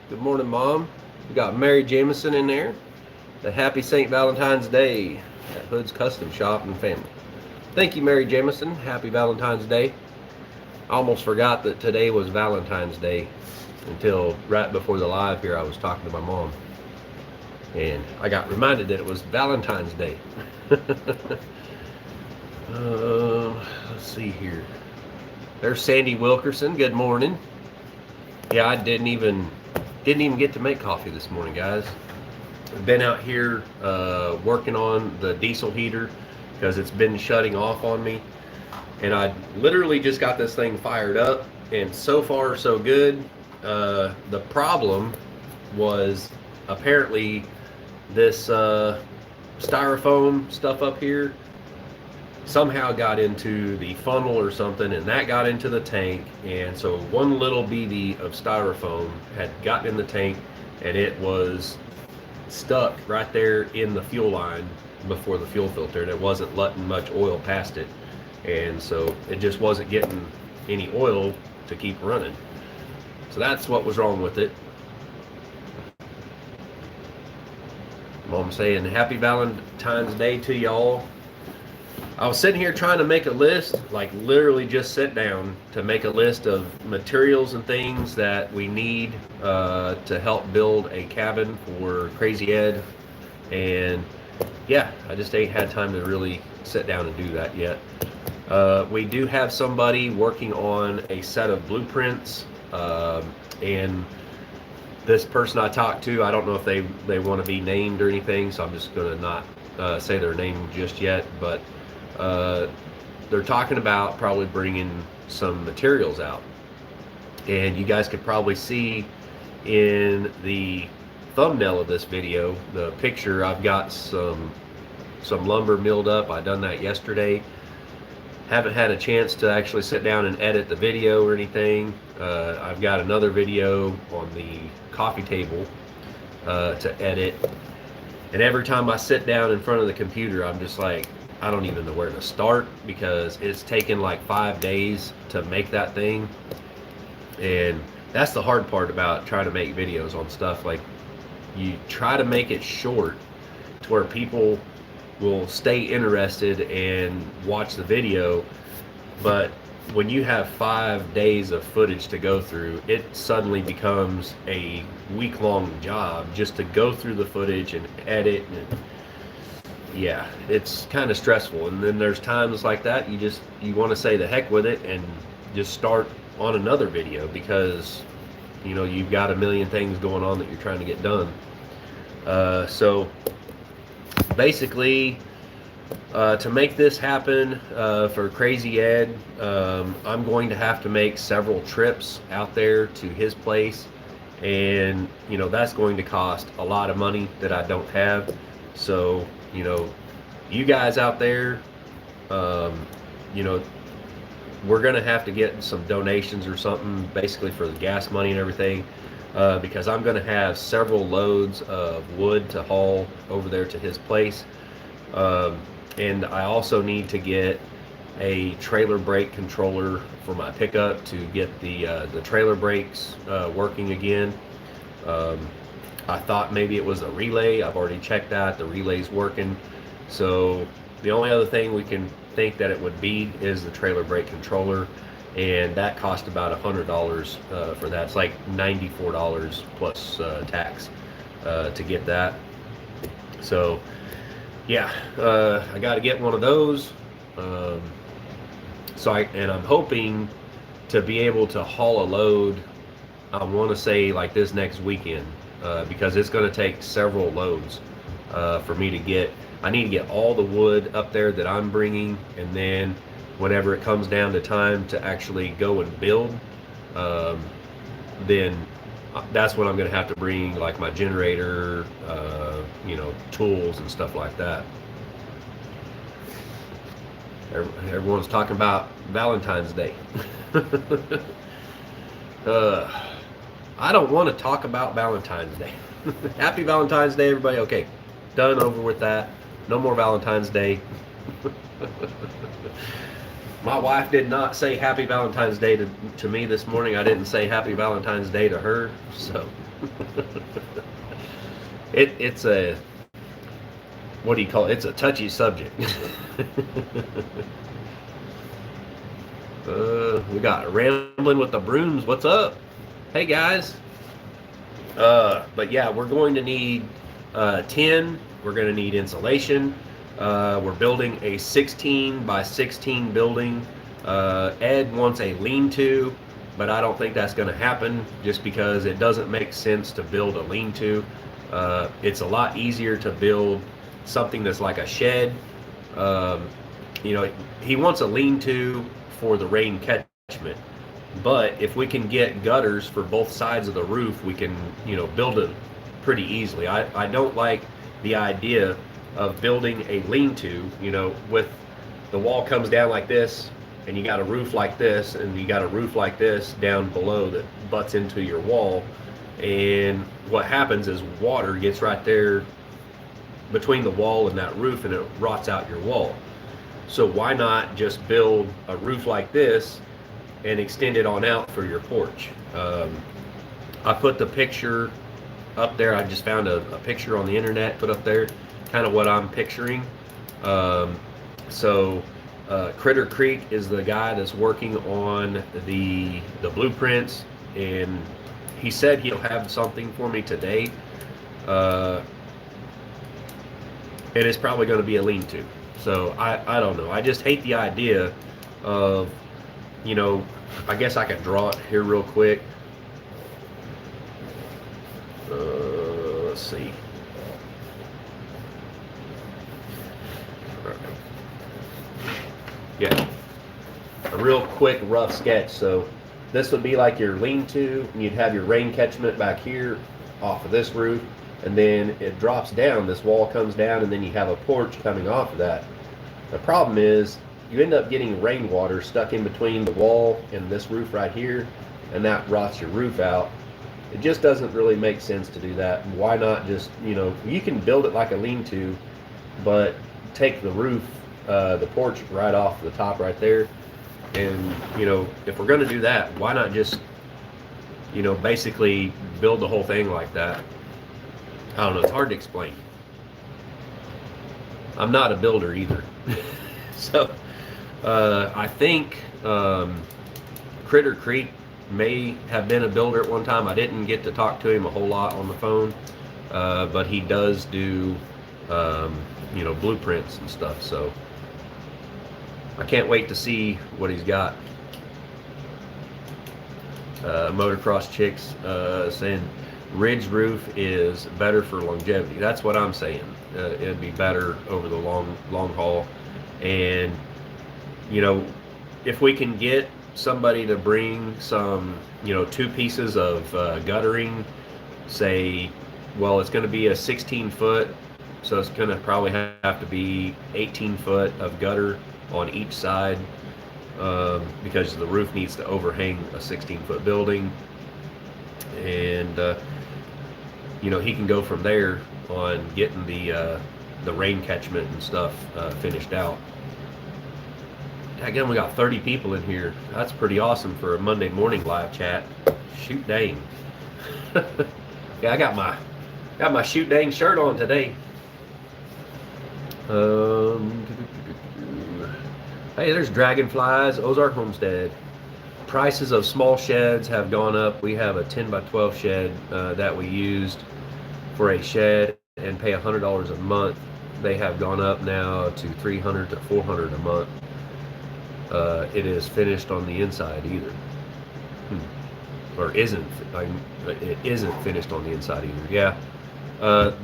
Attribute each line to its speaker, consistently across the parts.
Speaker 1: Good morning, Mom. We got Mary Jameson in there. The Happy St. Valentine's Day at Hood's Custom Shop and Family. Thank you, Mary Jameson. Happy Valentine's Day. I almost forgot that today was Valentine's Day until right before the live here I was talking to my mom. And I got reminded that it was Valentine's Day. Let's see here. There's Sandy Wilkerson. Good morning. Yeah, I didn't even get to make coffee this morning, guys. I've been out here working on the diesel heater because it's been shutting off on me, and I literally just got this thing fired up, and so far so good. The problem was apparently this styrofoam stuff up here somehow got into the funnel or something, and that got into the tank, and so one little BB of styrofoam had gotten in the tank, and it was stuck right there in the fuel line before the fuel filter, and it wasn't letting much oil past it, and so it just wasn't getting any oil to keep running. So that's what was wrong with it. Mom saying Happy Valentine's Day to y'all. I was sitting here trying to make a list, like literally just sit down to make a list of materials and things that we need to help build a cabin for Crazy Ed. And yeah, I just ain't had time to really sit down and do that yet. We do have somebody working on a set of blueprints, and this person I talked to, I don't know if they want to be named or anything, so I'm just going to not say their name just yet, but they're talking about probably bringing some materials out, and you guys could probably see in the thumbnail of this video, the picture. I've got some lumber milled up. I done that yesterday. Haven't had a chance to actually sit down and edit the video or anything. I've got another video on the coffee table to edit, and every time I sit down in front of the computer, I'm just like, I don't even know where to start, because it's taken like 5 days to make that thing. And that's the hard part about trying to make videos on stuff. Like, you try to make it short to where people will stay interested and watch the video, but when you have 5 days of footage to go through, it suddenly becomes a week-long job just to go through the footage and edit, and yeah, it's kind of stressful. And then there's times like that you want to say the heck with it and just start on another video, because you've got a million things going on that you're trying to get done. So basically, to make this happen for Crazy Ed, I'm going to have to make several trips out there to his place, and that's going to cost a lot of money that I don't have. So you guys out there, we're gonna have to get some donations or something, basically for the gas money and everything, because I'm gonna have several loads of wood to haul over there to his place, and I also need to get a trailer brake controller for my pickup to get the trailer brakes working again. I thought maybe it was a relay. I've already checked that. The relay's working. So the only other thing we can think that it would be is the trailer brake controller, and that cost about $100 for that. It's like $94 plus tax to get that. So yeah, I got to get one of those. And I'm hoping to be able to haul a load, I want to say like this next weekend, because it's going to take several loads for me to get. I need to get all the wood up there that I'm bringing, and then whenever it comes down to time to actually go and build, then that's when I'm going to have to bring like my generator, tools and stuff like that. Everyone's talking about Valentine's Day. I don't want to talk about Valentine's Day. Happy Valentine's Day, everybody. Okay, done, over with that. No more Valentine's Day. My wife did not say Happy Valentine's Day to me this morning. I didn't say Happy Valentine's Day to her. So it's a, what do you call it? It's a touchy subject. We got Rambling with the Brooms. What's up? Hey guys. But yeah, we're going to need tin. We're going to need insulation. We're building a 16 by 16 building. Ed wants a lean-to, but I don't think that's going to happen just because it doesn't make sense to build a lean-to. It's a lot easier to build something that's like a shed. He wants a lean-to for the rain catchment, but if we can get gutters for both sides of the roof, we can, build it pretty easily. I don't like the idea of building a lean-to, with the wall comes down like this, and you got a roof like this, and you got a roof like this down below that butts into your wall. And what happens is water gets right there between the wall and that roof, and it rots out your wall. So why not just build a roof like this and extend it on out for your porch? I put the picture up there. I just found a picture on the internet, put up there, kind of what I'm picturing. Critter Creek is the guy that's working on the blueprints, and he said he'll have something for me today. It is probably going to be a lean-to. So I don't know. I just hate the idea of, I guess I could draw it here real quick. Let's see. Yeah, a real quick rough sketch. So this would be like your lean-to, and you'd have your rain catchment back here off of this roof, and then it drops down, this wall comes down, and then you have a porch coming off of that. The problem is you end up getting rainwater stuck in between the wall and this roof right here, and that rots your roof out. It just doesn't really make sense to do that. Why not just, you can build it like a lean-to, but take the roof, the porch right off the top right there. And, if we're going to do that, why not just, basically build the whole thing like that? I don't know. It's hard to explain. I'm not a builder either. So, I think Critter Creek may have been a builder at one time. I didn't get to talk to him a whole lot on the phone, but he does do, blueprints and stuff. So, I can't wait to see what he's got. Motocross Chicks saying ridge roof is better for longevity. That's what I'm saying. It'd be better over the long haul. And if we can get somebody to bring some 2 pieces of guttering, say, well, it's going to be a 16-foot, so it's going to probably have to be 18-foot of gutter on each side, because the roof needs to overhang a 16-foot building. And he can go from there on getting the rain catchment and stuff finished out. Again, we got 30 people in here. That's pretty awesome for a Monday morning live chat. Shoot dang. Yeah, I got my shoot dang shirt on today. Hey, there's dragonflies. Ozark Homestead. Prices of small sheds have gone up. We have a 10 by 12 shed that we used for a shed and pay $100 a month. They have gone up now to $300 to $400 a month. It is finished on the inside either. Or isn't. It isn't finished on the inside either. Yeah.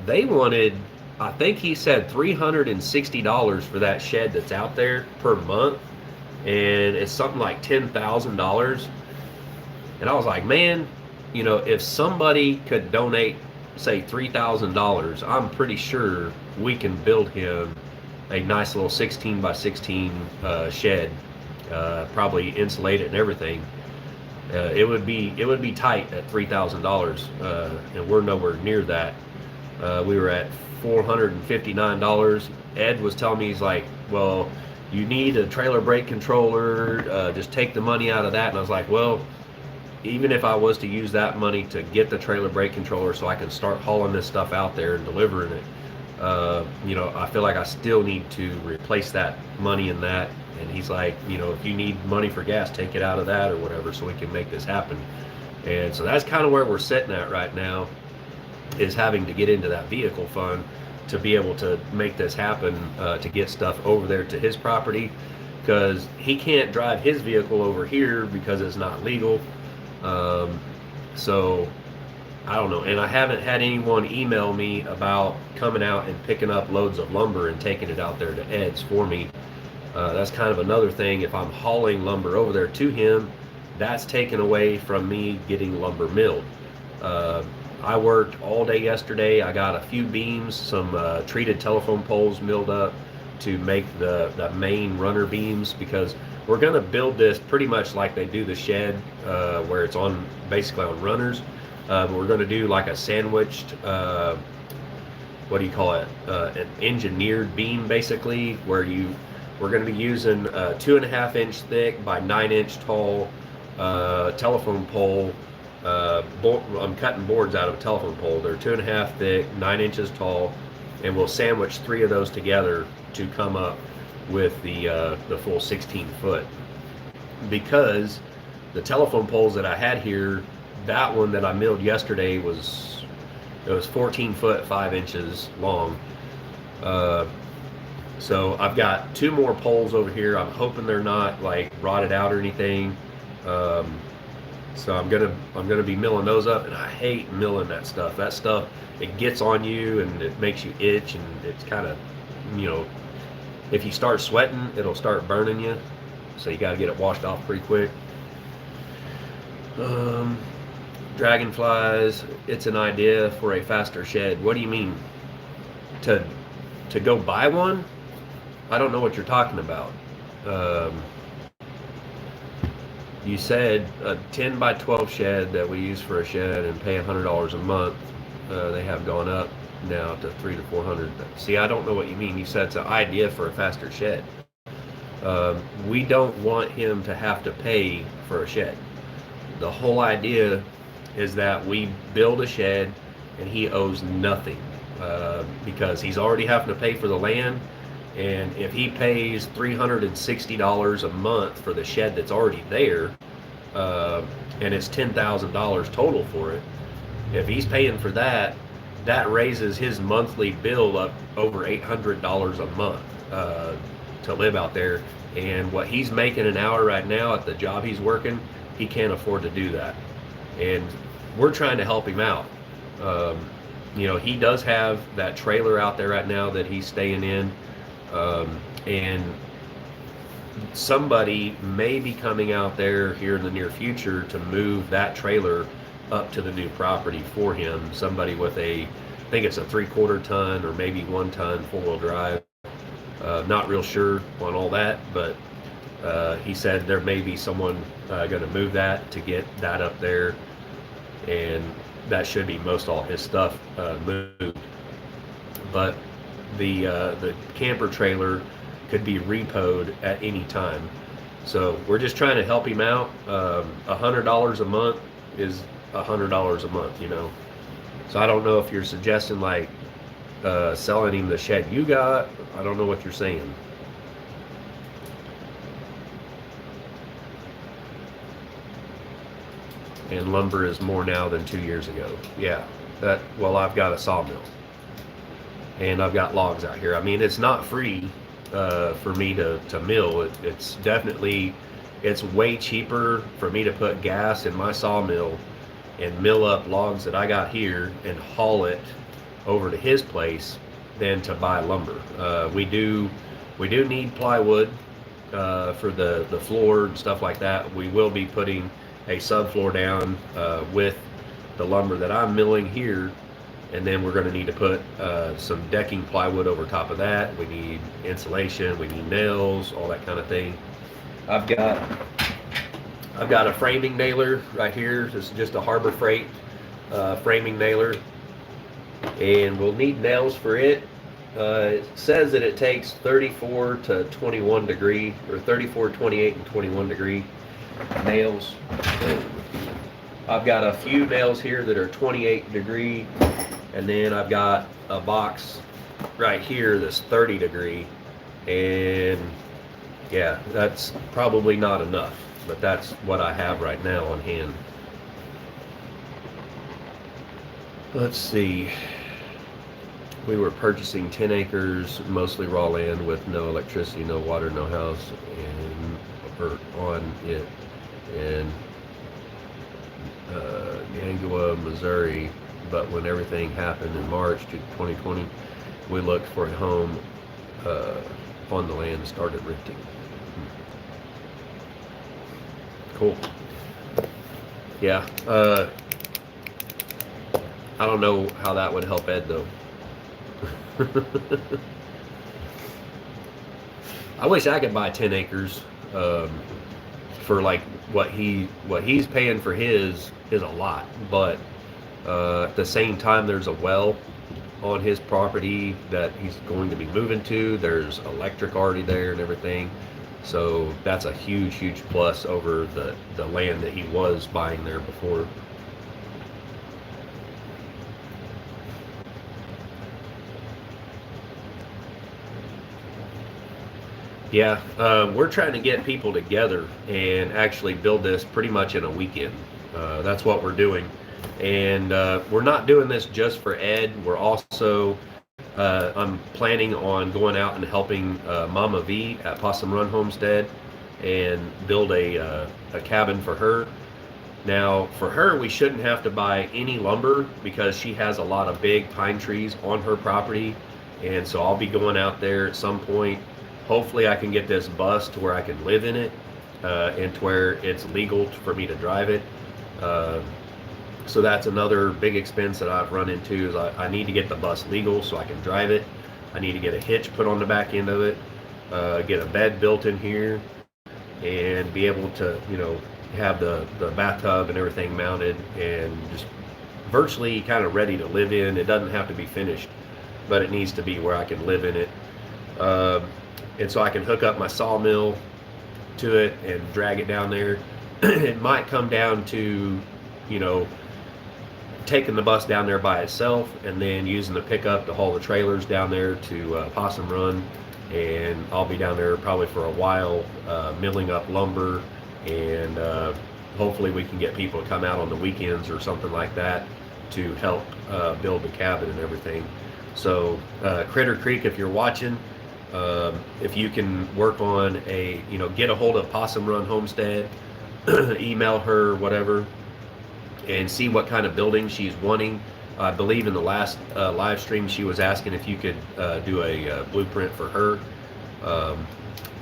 Speaker 1: They wanted, I think he said $360 for that shed that's out there per month. And it's something like $10,000. And I was like, man, if somebody could donate, say, $3,000, I'm pretty sure we can build him a nice little 16 by 16 shed, probably insulate it and everything. It would be tight at $3,000, and we're nowhere near that. We were at $459. Ed was telling me, he's like, well, you need a trailer brake controller, just take the money out of that. And I was like, well, even if I was to use that money to get the trailer brake controller so I can start hauling this stuff out there and delivering it, I feel like I still need to replace that money in that. And he's like, if you need money for gas, take it out of that or whatever so we can make this happen. And so that's kind of where we're sitting at right now, is having to get into that vehicle fund to be able to make this happen, to get stuff over there to his property, because he can't drive his vehicle over here because it's not legal. So I don't know. And I haven't had anyone email me about coming out and picking up loads of lumber and taking it out there to Ed's for me. That's kind of another thing. If I'm hauling lumber over there to him, that's taken away from me getting lumber milled. I worked all day yesterday. I got a few beams, some treated telephone poles milled up to make the main runner beams, because we're going to build this pretty much like they do the shed, where it's on basically on runners. We're going to do like a sandwiched, what do you call it? An engineered beam, basically, where we're going to be using a 2.5 inch thick by 9 inch tall telephone pole. I'm cutting boards out of a telephone pole. They're 2.5 thick, 9 inches tall, and we'll sandwich 3 of those together to come up with the full 16 foot. Because the telephone poles that I had here, that one that I milled yesterday was 14 foot 5 inches long. So I've got 2 more poles over here. I'm hoping they're not like rotted out or anything. So I'm gonna be milling those up, and I hate milling that stuff. That stuff, it gets on you and it makes you itch, and it's kind of, if you start sweating, it'll start burning you. So you got to get it washed off pretty quick. Dragonflies, it's an idea for a faster shed. What do you mean? To go buy one? I don't know what you're talking about. You said a 10 by 12 shed that we use for a shed and pay $100 a month. They have gone up now to $300 to $400. See, I don't know what you mean. You said it's an idea for a faster shed. We don't want him to have to pay for a shed. The whole idea is that we build a shed and he owes nothing, because he's already having to pay for the land. And if he pays $360 a month for the shed that's already there, and it's $10,000 total for it, if he's paying for that, that raises his monthly bill up over $800 a month to live out there. And what he's making an hour right now at the job he's working, he can't afford to do that. And we're trying to help him out. He does have that trailer out there right now that he's staying in. And somebody may be coming out there here in the near future to move that trailer up to the new property for him. Somebody with I think it's a 3/4 ton or maybe 1 ton 4-wheel drive. Not real sure on all that, but he said there may be someone going to move that to get that up there, and that should be most all his stuff moved. But the camper trailer could be repoed at any time. So we're just trying to help him out. $100 a month is $100 a month, So I don't know if you're suggesting like selling him the shed you got. I don't know what you're saying. And lumber is more now than 2 years ago. Yeah, I've got a sawmill. And I've got logs out here. I mean, it's not free for me to mill. It's definitely, it's way cheaper for me to put gas in my sawmill and mill up logs that I got here and haul it over to his place than to buy lumber. We do need plywood for the floor and stuff like that. We will be putting a subfloor down with the lumber that I'm milling here. And then we're going to need to put some decking plywood over top of that. We need insulation, we need nails, all that kind of thing. I've got a framing nailer right here. This is just a Harbor Freight framing nailer, and we'll need nails for it. It says that it takes 34 to 21 degree, or 34, 28, and 21 degree nails. I've got a few nails here that are 28 degree, and then I've got a box right here that's 30 degree, and yeah, that's probably not enough, but that's what I have right now on hand. Let's see. We were purchasing 10 acres, mostly raw land with no electricity, no water, no house, and on it in Gangua, Missouri. But when everything happened in March 2020, we looked for a home on the land and started renting. Cool. Yeah. I don't know how that would help Ed though. I wish I could buy 10 acres for like what he's paying for his is a lot, but at the same time there's a well on his property that he's going to be moving to. There's electric already there and everything, so that's a huge plus over the land that he was buying there before. Yeah, we're trying to get people together and actually build this pretty much in a weekend. That's what we're doing. And we're not doing this just for Ed. We're also, I'm planning on going out and helping Mama V at Possum Run Homestead and build a cabin for her. Now, for her, we shouldn't have to buy any lumber because she has a lot of big pine trees on her property. And so I'll be going out there at some point. Hopefully I can get this bus to where I can live in it and to where it's legal for me to drive it. So that's another big expense that I've run into is I need to get the bus legal so I can drive it. I need to get a hitch put on the back end of it, get a bed built in here, and be able to, you know, have the bathtub and everything mounted and just virtually kind of ready to live in. It doesn't have to be finished, but it needs to be where I can live in it. And so I can hook up my sawmill to it and drag it down there. It might come down to, you know, taking the bus down there by itself and then using the pickup to haul the trailers down there to Possum Run. And I'll be down there probably for a while, milling up lumber, and hopefully we can get people to come out on the weekends or something like that to help build the cabin and everything. So Critter Creek, if you're watching, if you can work on a, you know, get a hold of Possum Run Homestead, email her, whatever, and see what kind of building she's wanting. I believe in the last live stream she was asking if you could do a blueprint for her.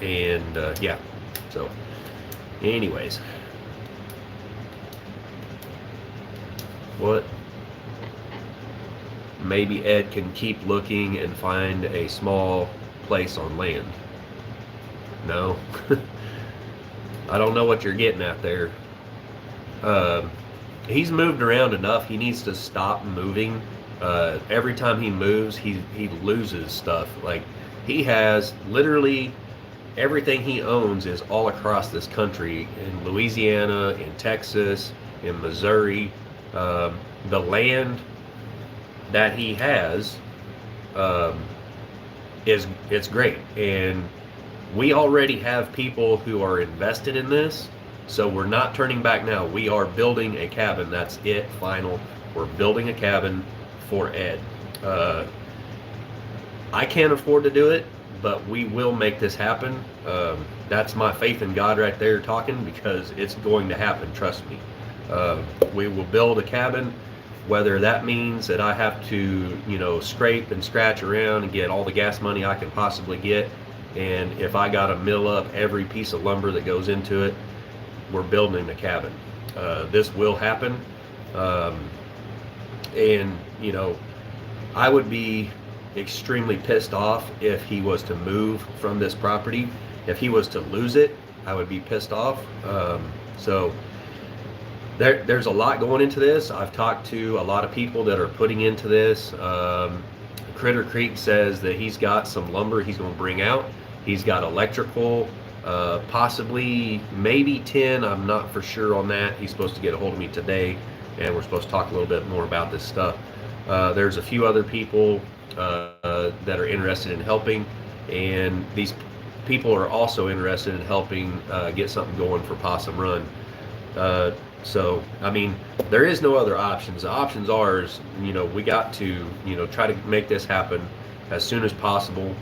Speaker 1: Yeah, so anyways, what? Maybe Ed can keep looking and find a small place on land. No. I don't know what you're getting at there. He's moved around enough. He needs to stop moving. Every time he moves, he loses stuff. Like, he has literally everything he owns is all across this country, in Louisiana, in Texas, in Missouri. The land that he has it's great, and we already have people who are invested in this, so we're not turning back now. We are building a cabin. That's it, final. We're building a cabin for Ed. I can't afford to do it, but we will make this happen. That's my faith in God right there talking, because it's going to happen, trust me. We will build a cabin, whether that means that I have to, you know, scrape and scratch around and get all the gas money I can possibly get, and if I got to mill up every piece of lumber that goes into it, we're building a cabin. This will happen. And, you know, I would be extremely pissed off if he was to move from this property. If he was to lose it, I would be pissed off. So there's a lot going into this. I've talked to a lot of people that are putting into this. Critter Creek says that he's got some lumber he's going to bring out. He's got electrical, possibly maybe 10. I'm not for sure on that. He's supposed to get a hold of me today, and we're supposed to talk a little bit more about this stuff. There's a few other people that are interested in helping, and these people are also interested in helping get something going for Possum Run. So, I mean, there is no other options. The options are, we got to, try to make this happen as soon as possible.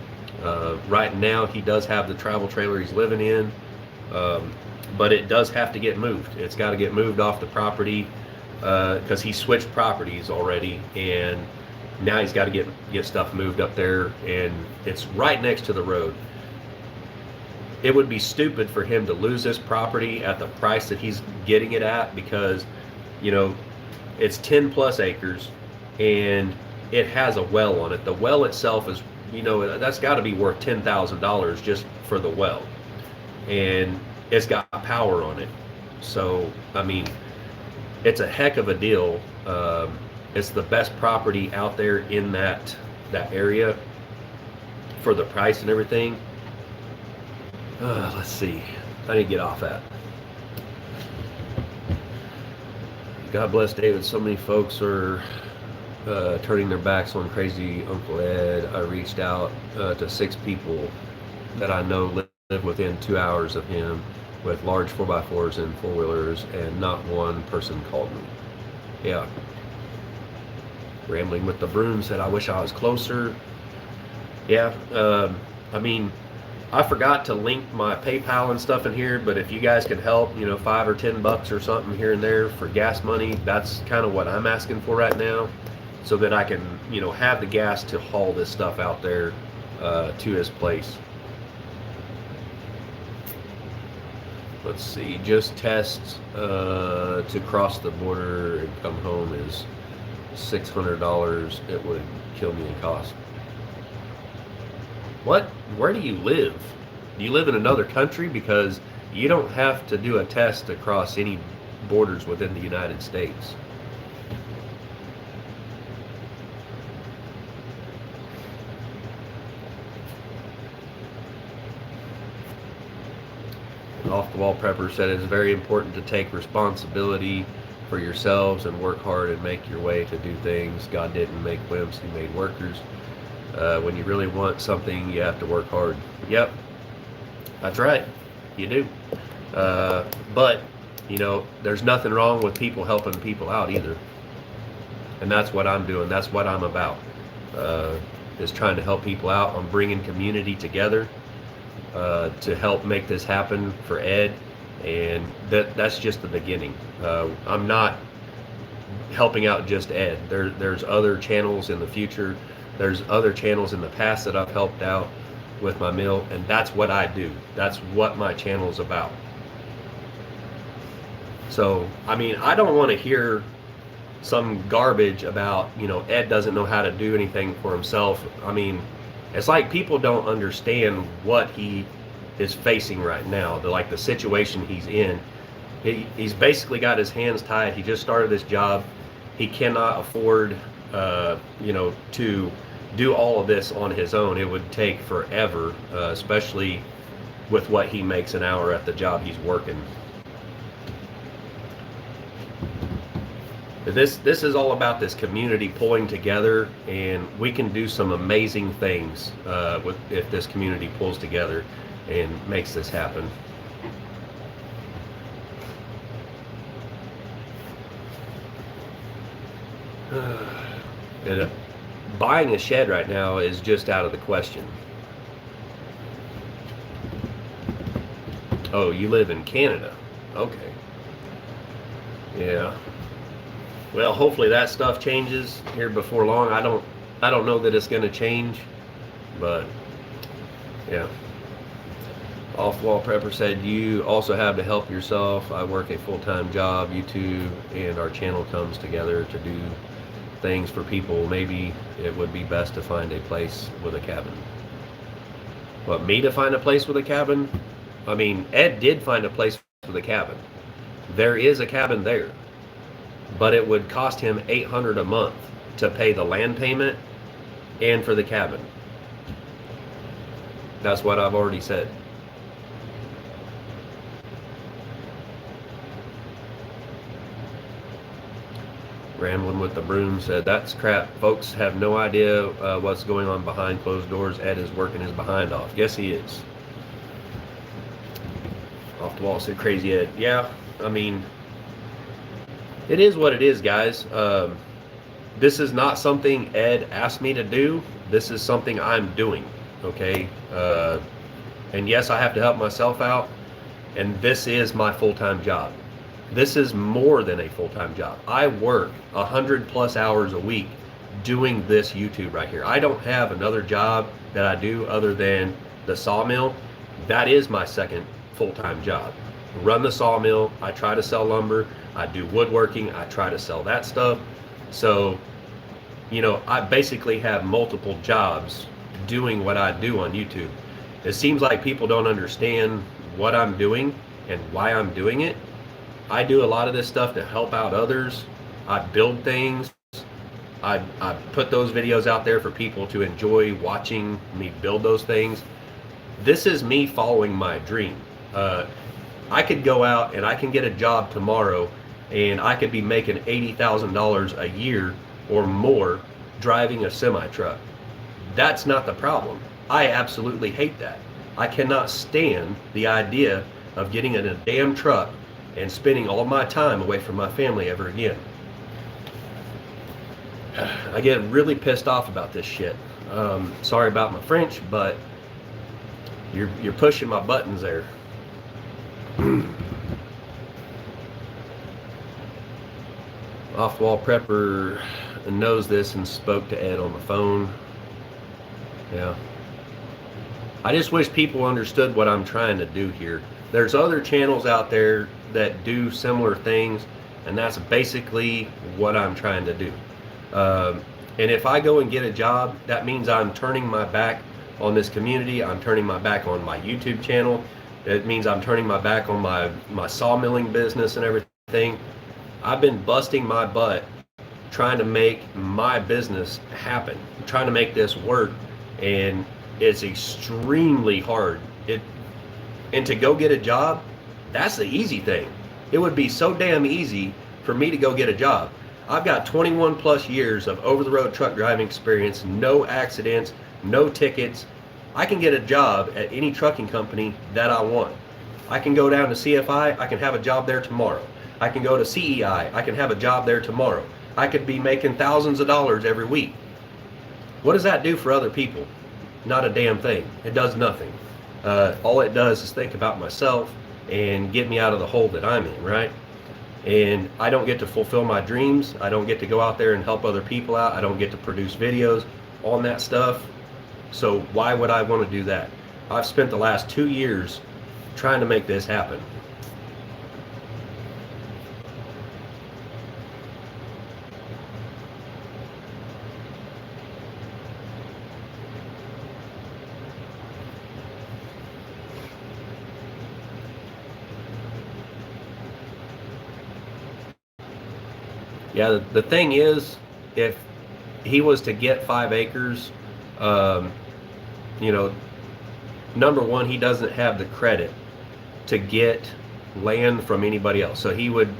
Speaker 1: Right now, he does have the travel trailer he's living in, but it does have to get moved. It's got to get moved off the property because he switched properties already, and now he's got to get stuff moved up there, and it's right next to the road. It would be stupid for him to lose this property at the price that he's getting it at, because it's 10 plus acres and it has a well on it. The well itself is, that's got to be worth $10,000 just for the well, and it's got power on it. So I mean, it's a heck of a deal. It's the best property out there in that area for the price and everything. Let's see. I need to get off that. God bless David. So many folks are turning their backs on crazy Uncle Ed. I reached out to 6 people that I know live within 2 hours of him with large 4x4s and 4-wheelers, and not one person called me. Yeah. Rambling with the Broom said, I wish I was closer. Yeah. I mean, I forgot to link my PayPal and stuff in here, but if you guys can help, $5 or $10 or something here and there for gas money, that's kind of what I'm asking for right now, so that I can, have the gas to haul this stuff out there to his place. Let's see, just test to cross the border and come home is $600. It would kill me in cost. What? Where do you live? Do you live in another country? Because you don't have to do a test to cross any borders within the United States. Off the Wall Prepper said it's very important to take responsibility for yourselves and work hard and make your way to do things. God didn't make wimps, he made workers. When you really want something, you have to work hard. Yep, that's right, you do. But there's nothing wrong with people helping people out either, and that's what I'm doing. That's what I'm about, is trying to help people out. I'm bringing community together to help make this happen for Ed, and that's just the beginning. I'm not helping out just Ed. There's other channels in the future. There's other channels in the past that I've helped out with my mill, and that's what I do. That's what my channel is about. So, I mean, I don't want to hear some garbage about, Ed doesn't know how to do anything for himself. I mean, it's like people don't understand what he is facing right now, the situation he's in. He's basically got his hands tied. He just started this job. He cannot afford, to do all of this on his own. It would take forever, especially with what he makes an hour at the job he's working. This is all about this community pulling together, and we can do some amazing things if this community pulls together and makes this happen. Buying a shed right now is just out of the question. Oh, you live in Canada. Okay. Yeah. Well, hopefully that stuff changes here before long. I don't know that it's going to change, but yeah. Off Wall Prepper said, you also have to help yourself. I work a full-time job. YouTube and our channel comes together to do things for people. Maybe it would be best to find a place with a cabin. What, me to find a place with a cabin? I mean, Ed did find a place with a cabin. There is a cabin there, but it would cost him $800 a month to pay the land payment and for the cabin. That's what I've already said. Rambling with the Broom said, that's crap. Folks have no idea what's going on behind closed doors. Ed is working his behind off. Yes, he is. Off the Wall said, crazy Ed. Yeah, I mean, it is what it is, guys. This is not something Ed asked me to do. This is something I'm doing, okay? And yes, I have to help myself out. And this is my full-time job. This is more than a full-time job. I work 100+ hours a week doing this YouTube right here. I don't have another job that I do other than the sawmill. That is my second full-time job. Run the sawmill. I try to sell lumber. I do woodworking. I try to sell that stuff. So, you know, I basically have multiple jobs doing what I do on YouTube. It seems like people don't understand what I'm doing and why I'm doing it. I do a lot of this stuff to help out others. I build things. I put those videos out there for people to enjoy watching me build those things. This is me following my dream. I could go out and I can get a job tomorrow and I could be making $80,000 a year or more driving a semi-truck. That's not the problem. I absolutely hate that. I cannot stand the idea of getting in a damn truck and spending all my time away from my family ever again. I get really pissed off about this shit. Sorry about my French, but you're pushing my buttons there. Off-wall prepper knows this and spoke to Ed on the phone. Yeah. I just wish people understood what I'm trying to do here. There's other channels out there that do similar things, and that's basically what I'm trying to do. And if I go and get a job, that means I'm turning my back on this community. I'm turning my back on my YouTube channel. It means I'm turning my back on my sawmilling business and everything. I've been busting my butt trying to make my business happen, trying to make this work, and it's extremely hard. And to go get a job, that's the easy thing. It would be so damn easy for me to go get a job. I've got 21+ years of over-the-road truck driving experience, no accidents, no tickets. I can get a job at any trucking company that I want. I can go down to CFI, I can have a job there tomorrow. I can go to CEI, I can have a job there tomorrow. I could be making thousands of dollars every week. What does that do for other people? Not a damn thing. It does nothing. All it does is think about myself and get me out of the hole that I'm in, right? And I don't get to fulfill my dreams. I don't get to go out there and help other people out. I don't get to produce videos on that stuff. So why would I want to do that? I've spent the last 2 years trying to make this happen. Yeah, the thing is, if he was to get 5 acres, you know, number one, he doesn't have the credit to get land from anybody else. So he would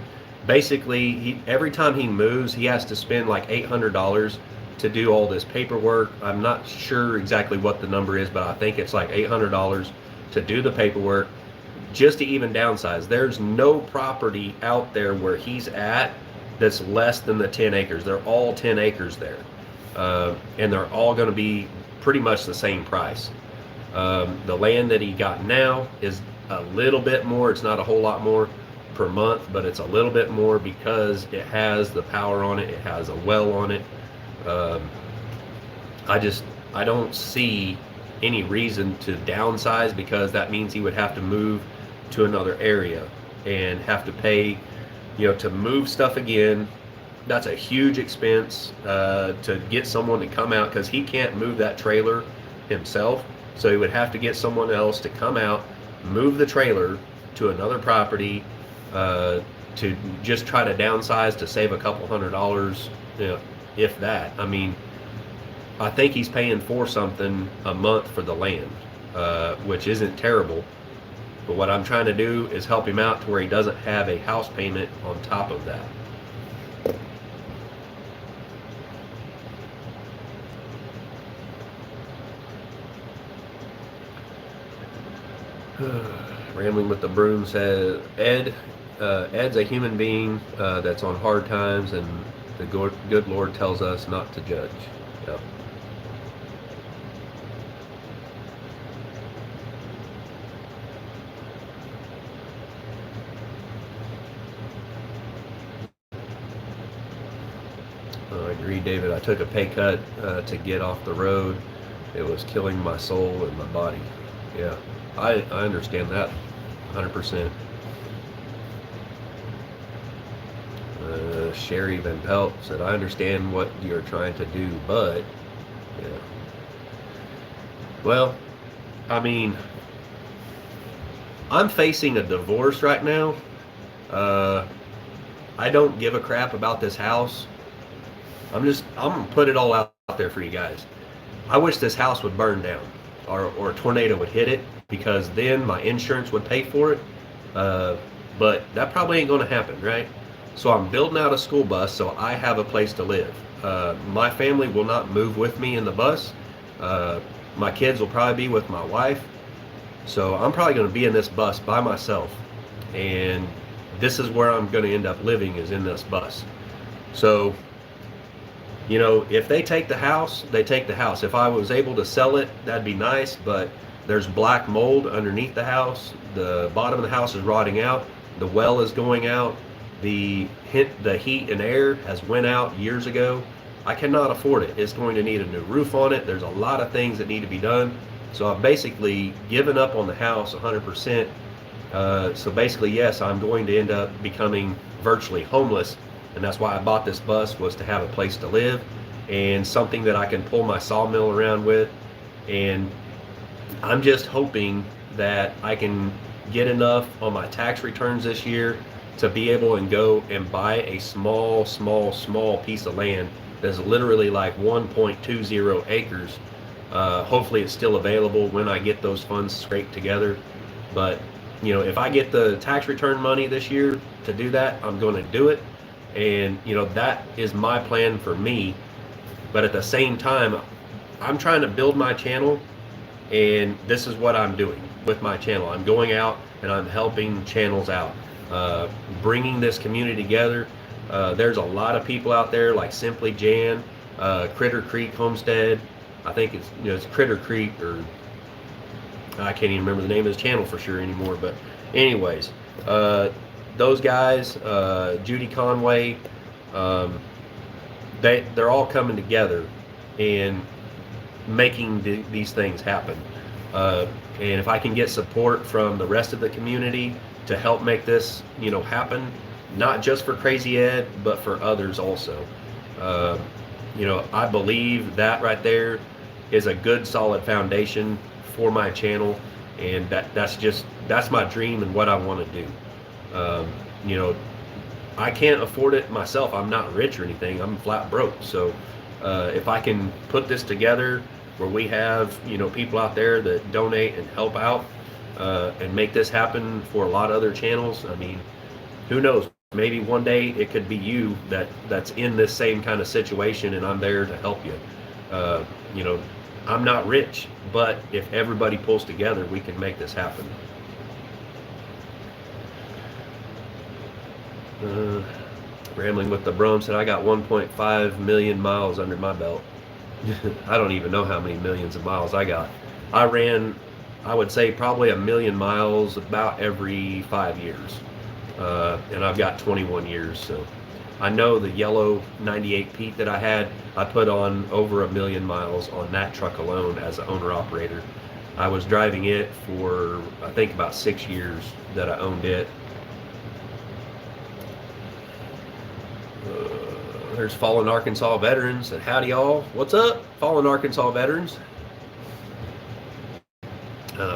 Speaker 1: basically, every time he moves, he has to spend like $800 to do all this paperwork. I'm not sure exactly what the number is, but I think it's like $800 to do the paperwork just to even downsize. There's no property out there where he's at that's less than the 10 acres. They're all 10 acres there. And they're all going to be pretty much the same price. The land that he got now is a little bit more. It's not a whole lot more per month, but it's a little bit more because it has the power on it. It has a well on it. I don't see any reason to downsize, because that means he would have to move to another area and have to pay, you know, to move stuff again. That's a huge expense to get someone to come out, because he can't move that trailer himself. So he would have to get someone else to come out, move the trailer to another property, to just try to downsize to save a couple $100, you know, if that. I mean, I think he's paying for something a month for the land, which isn't terrible. But what I'm trying to do is help him out to where he doesn't have a house payment on top of that. Rambling with the Broom says, Ed's a human being that's on hard times, and the good Lord tells us not to judge. Yep. I agree, David. I took a pay cut to get off the road. It was killing my soul and my body. Yeah, I understand that 100%. Sherry Van Pelt said, I understand what you're trying to do, but, yeah. Well, I mean, I'm facing a divorce right now. I don't give a crap about this house. I'm gonna put it all out there for you guys. I wish this house would burn down, or a tornado would hit it, because then my insurance would pay for it. But that probably ain't gonna happen, right? So I'm building out a school bus so I have a place to live. My family will not move with me in the bus. My kids will probably be with my wife. So I'm probably gonna be in this bus by myself. And this is where I'm gonna end up living, is in this bus. So, you know, if they take the house, they take the house. If I was able to sell it, that'd be nice, but there's black mold underneath the house. The bottom of the house is rotting out. The well is going out. The heat and air has went out years ago. I cannot afford it. It's going to need a new roof on it. There's a lot of things that need to be done. So I've basically given up on the house 100%. So basically, yes, I'm going to end up becoming virtually homeless. And that's why I bought this bus, was to have a place to live and something that I can pull my sawmill around with. And I'm just hoping that I can get enough on my tax returns this year to be able and go and buy a small piece of land that's literally like 1.20 acres. Hopefully it's still available when I get those funds scraped together. But, you know, if I get the tax return money this year to do that, I'm going to do it. And, you know, that is my plan for me. But at the same time, I'm trying to build my channel, and this is what I'm doing with my channel. I'm going out and I'm helping channels out, bringing this community together. There's a lot of people out there like Simply Jan, Critter Creek Homestead. I think it's, you know, it's Critter Creek, or I can't even remember the name of his channel for sure anymore. But anyways, those guys, Judy Conway, they're all coming together and making these things happen. And if I can get support from the rest of the community to help make this, you know, happen, not just for Crazy Ed, but for others also. You know, I believe that right there is a good solid foundation for my channel, and that's my dream and what I want to do. You know, I can't afford it myself. I'm not rich or anything. I'm flat broke. So if I can put this together where we have, you know, people out there that donate and help out, and make this happen for a lot of other channels, I mean, who knows? Maybe one day it could be you that's in this same kind of situation, and I'm there to help you. You know, I'm not rich, but if everybody pulls together, we can make this happen. Rambling with the Brum said, I got 1.5 million miles under my belt. I don't even know how many millions of miles I got. I ran, I would say, probably 1 million miles about every 5 years. And I've got 21 years, so I know the yellow 98 Pete that I had, I put on over 1 million miles on that truck alone as an owner-operator. I was driving it for, I think, about 6 years that I owned it. There's Fallen Arkansas Veterans, and howdy y'all. What's up, Fallen Arkansas Veterans?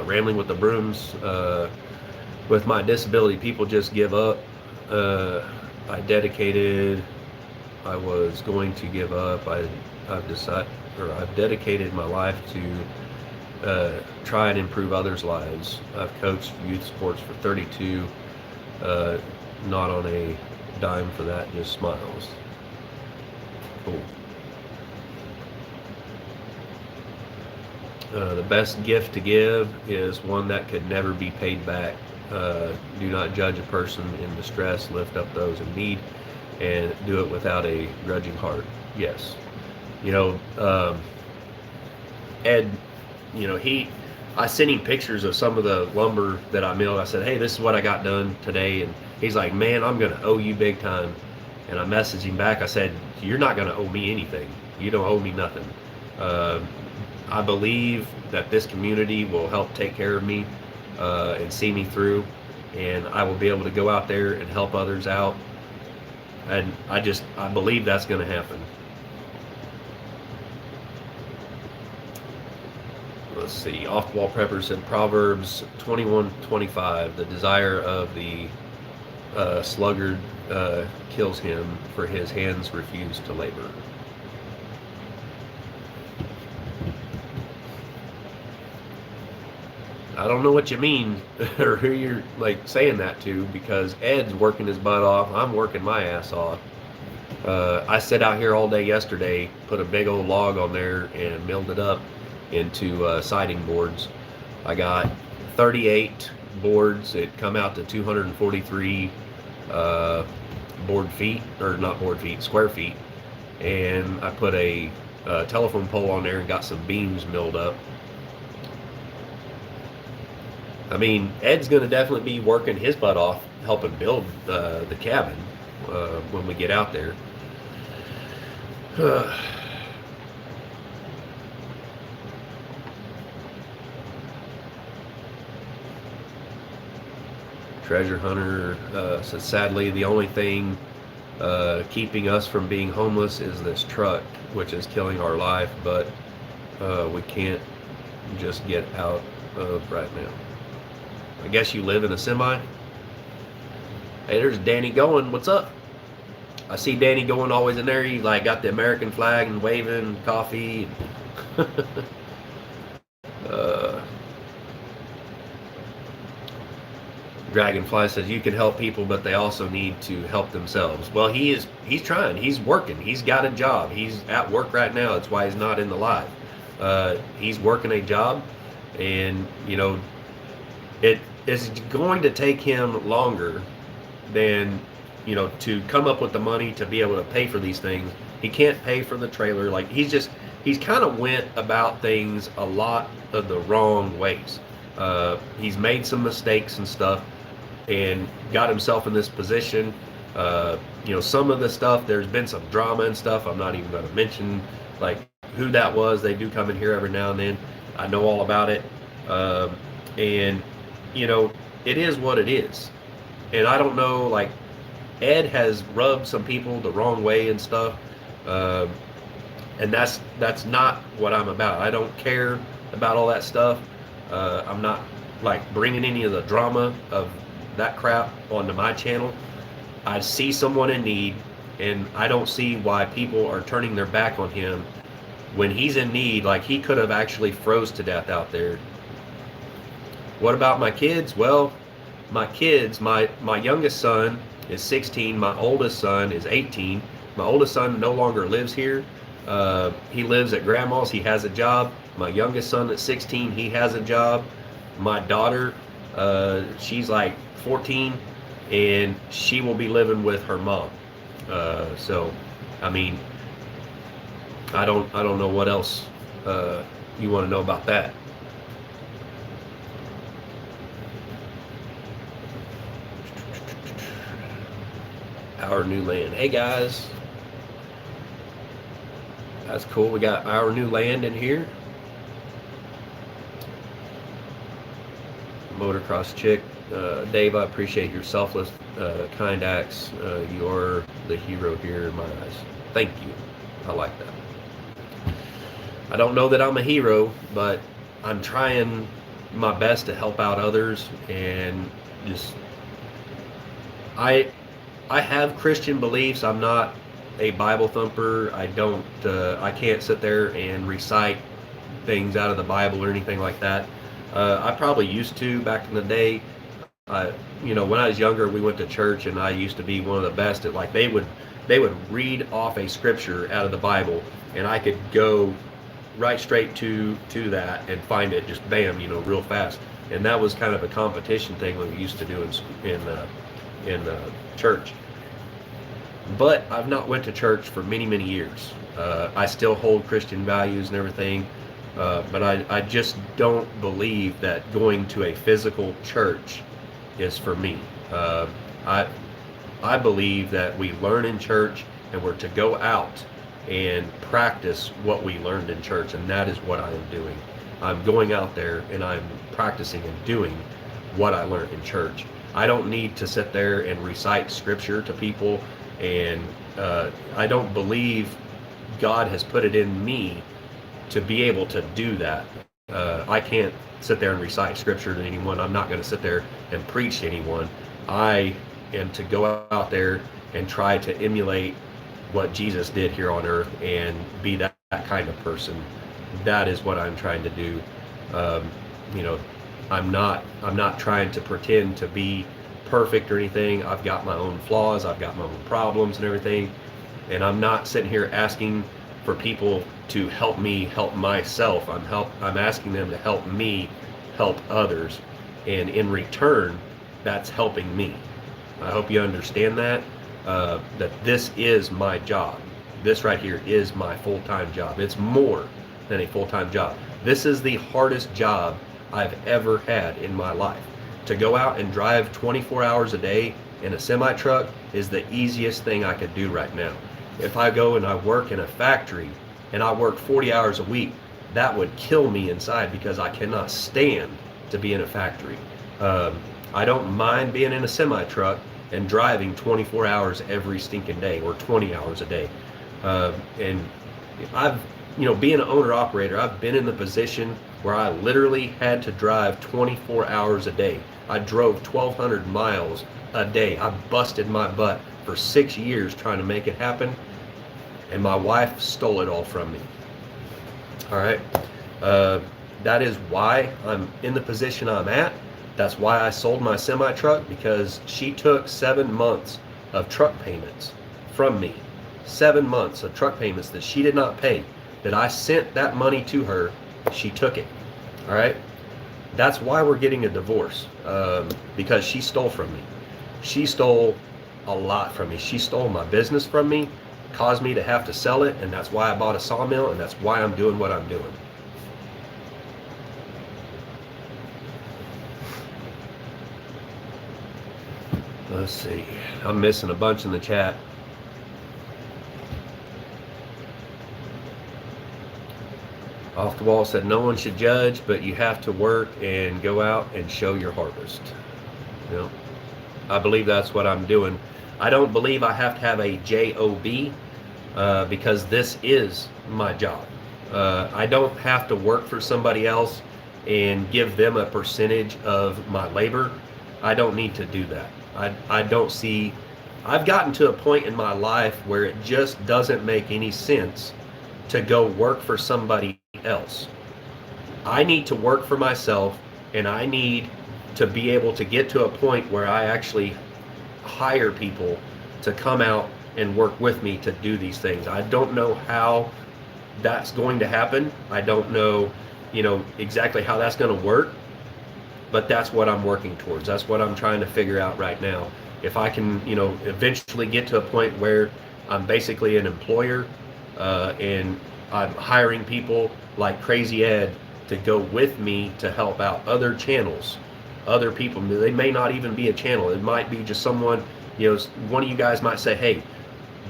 Speaker 1: Rambling with the Brooms. With my disability, people just give up. I was going to give up. I've dedicated my life to try and improve others' lives. I've coached youth sports for 32, not on a dime for that, just smiles. Cool. The best gift to give is one that could never be paid back. Do not judge a person in distress, lift up those in need, and do it without a grudging heart. Yes. Ed, I sent him pictures of some of the lumber that I milled. I said, hey, this is what I got done today. And he's like, man, I'm going to owe you big time. And I messaged him back. I said, you're not going to owe me anything. You don't owe me nothing. I believe that this community will help take care of me and see me through, and I will be able to go out there and help others out. And I believe that's going to happen. Let's see. Off-the-wall prepper said Proverbs 21:25. The desire of the sluggard kills him, for his hands refuse to labor. I don't know what you mean or who you're saying that to, because Ed's working his butt off. I'm working my ass off. I sat out here all day yesterday, put a big old log on there and milled it up into siding boards. I got 38 boards. It come out to 243 square feet. And I put a telephone pole on there and got some beams milled up. I mean, Ed's going to definitely be working his butt off helping build the cabin when we get out there. Treasure Hunter says, sadly, the only thing keeping us from being homeless is this truck, which is killing our life, but we can't just get out of right now. I guess you live in a semi. Hey, there's Danny going. What's up? I see Danny going always in there. He got the American flag and waving, coffee. Dragonfly says you can help people, but they also need to help themselves. Well, he's trying. He's working. He's got a job. He's at work right now. That's why he's not in the live. He's working a job, and it is going to take him longer than to come up with the money to be able to pay for these things. He can't pay for the trailer. He's kind of went about things a lot of the wrong ways. He's made some mistakes and stuff and got himself in this position. Some of the stuff, there's been some drama and stuff. I'm not even going to mention who that was. They do come in here every now and then. I know all about it. And it is what it is. And I don't know, Ed has rubbed some people the wrong way and stuff. And that's not what I'm about. I don't care about all that stuff. I'm not bringing any of the drama of that crap onto my channel. I see someone in need, and I don't see why people are turning their back on him when he's in need. He could have actually froze to death out there. What about my kids? Well, my kids, my youngest son is 16. My oldest son is 18. My oldest son no longer lives here. He lives at grandma's. He has a job. My youngest son at 16, he has a job. My daughter, she's 14, and she will be living with her mom. So, I mean, I don't know what else you want to know about that. Our new land. Hey guys, that's cool. We got our new land in here. Motocross chick, Dave, I appreciate your selfless, kind acts. You're the hero here in my eyes. Thank you. I like that. I don't know that I'm a hero, but I'm trying my best to help out others, and just I have Christian beliefs. I'm not a Bible thumper. I can't sit there and recite things out of the Bible or anything like that. I probably used to back in the day. When I was younger, we went to church, and I used to be one of the best at, like, they would read off a scripture out of the Bible, and I could go right straight to that and find it just bam, real fast. And that was kind of a competition thing that we used to do in church. But I've not went to church for many, many years. I still hold Christian values and everything, but I just don't believe that going to a physical church is for me. I believe that we learn in church, and we're to go out and practice what we learned in church, and that is what I am doing. I'm going out there and I'm practicing and doing what I learned in church. I don't need to sit there and recite scripture to people, and I don't believe God has put it in me to be able to do that. I can't sit there and recite scripture to anyone. I'm not going to sit there and preach to anyone. I am to go out there and try to emulate what Jesus did here on earth and be that kind of person. That is what I'm trying to do. I'm not trying to pretend to be perfect or anything. I've got my own flaws. I've got my own problems and everything. And I'm not sitting here asking for people to help me help myself. I'm asking them to help me help others. And in return, that's helping me. I hope you understand that this is my job. This right here is my full-time job. It's more than a full-time job. This is the hardest job I've ever had in my life. To go out and drive 24 hours a day in a semi-truck is the easiest thing I could do right now. If I go and I work in a factory and I work 40 hours a week, that would kill me inside, because I cannot stand to be in a factory. I don't mind being in a semi-truck and driving 24 hours every stinking day, or 20 hours a day. And I've, being an owner-operator, I've been in the position where I literally had to drive 24 hours a day. I drove 1,200 miles a day. I busted my butt for 6 years trying to make it happen, and my wife stole it all from me. All right? That is why I'm in the position I'm at. That's why I sold my semi-truck, because she took 7 months of truck payments from me. 7 months of truck payments that she did not pay, that I sent that money to her. She took it. All right? That's why we're getting a divorce, because she stole from me. She stole a lot from me. She stole my business from me, caused me to have to sell it, and that's why I bought a sawmill, and that's why I'm doing what I'm doing. Let's see. I'm missing a bunch in the chat. Off the Wall said, no one should judge, but you have to work and go out and show your harvest. I believe that's what I'm doing. I don't believe I have to have a job, because this is my job. I don't have to work for somebody else and give them a percentage of my labor. I don't need to do that. I don't see, I've gotten to a point in my life where it just doesn't make any sense to go work for somebody else. I need to work for myself, and I need to be able to get to a point where I actually hire people to come out and work with me to do these things. I don't know how that's going to happen. I don't know, exactly how that's going to work. But that's what I'm working towards. That's what I'm trying to figure out right now. If I can, eventually get to a point where I'm basically an employer, and I'm hiring people like Crazy Ed to go with me to help out other channels, other people. They may not even be a channel. It might be just someone, one of you guys might say, hey,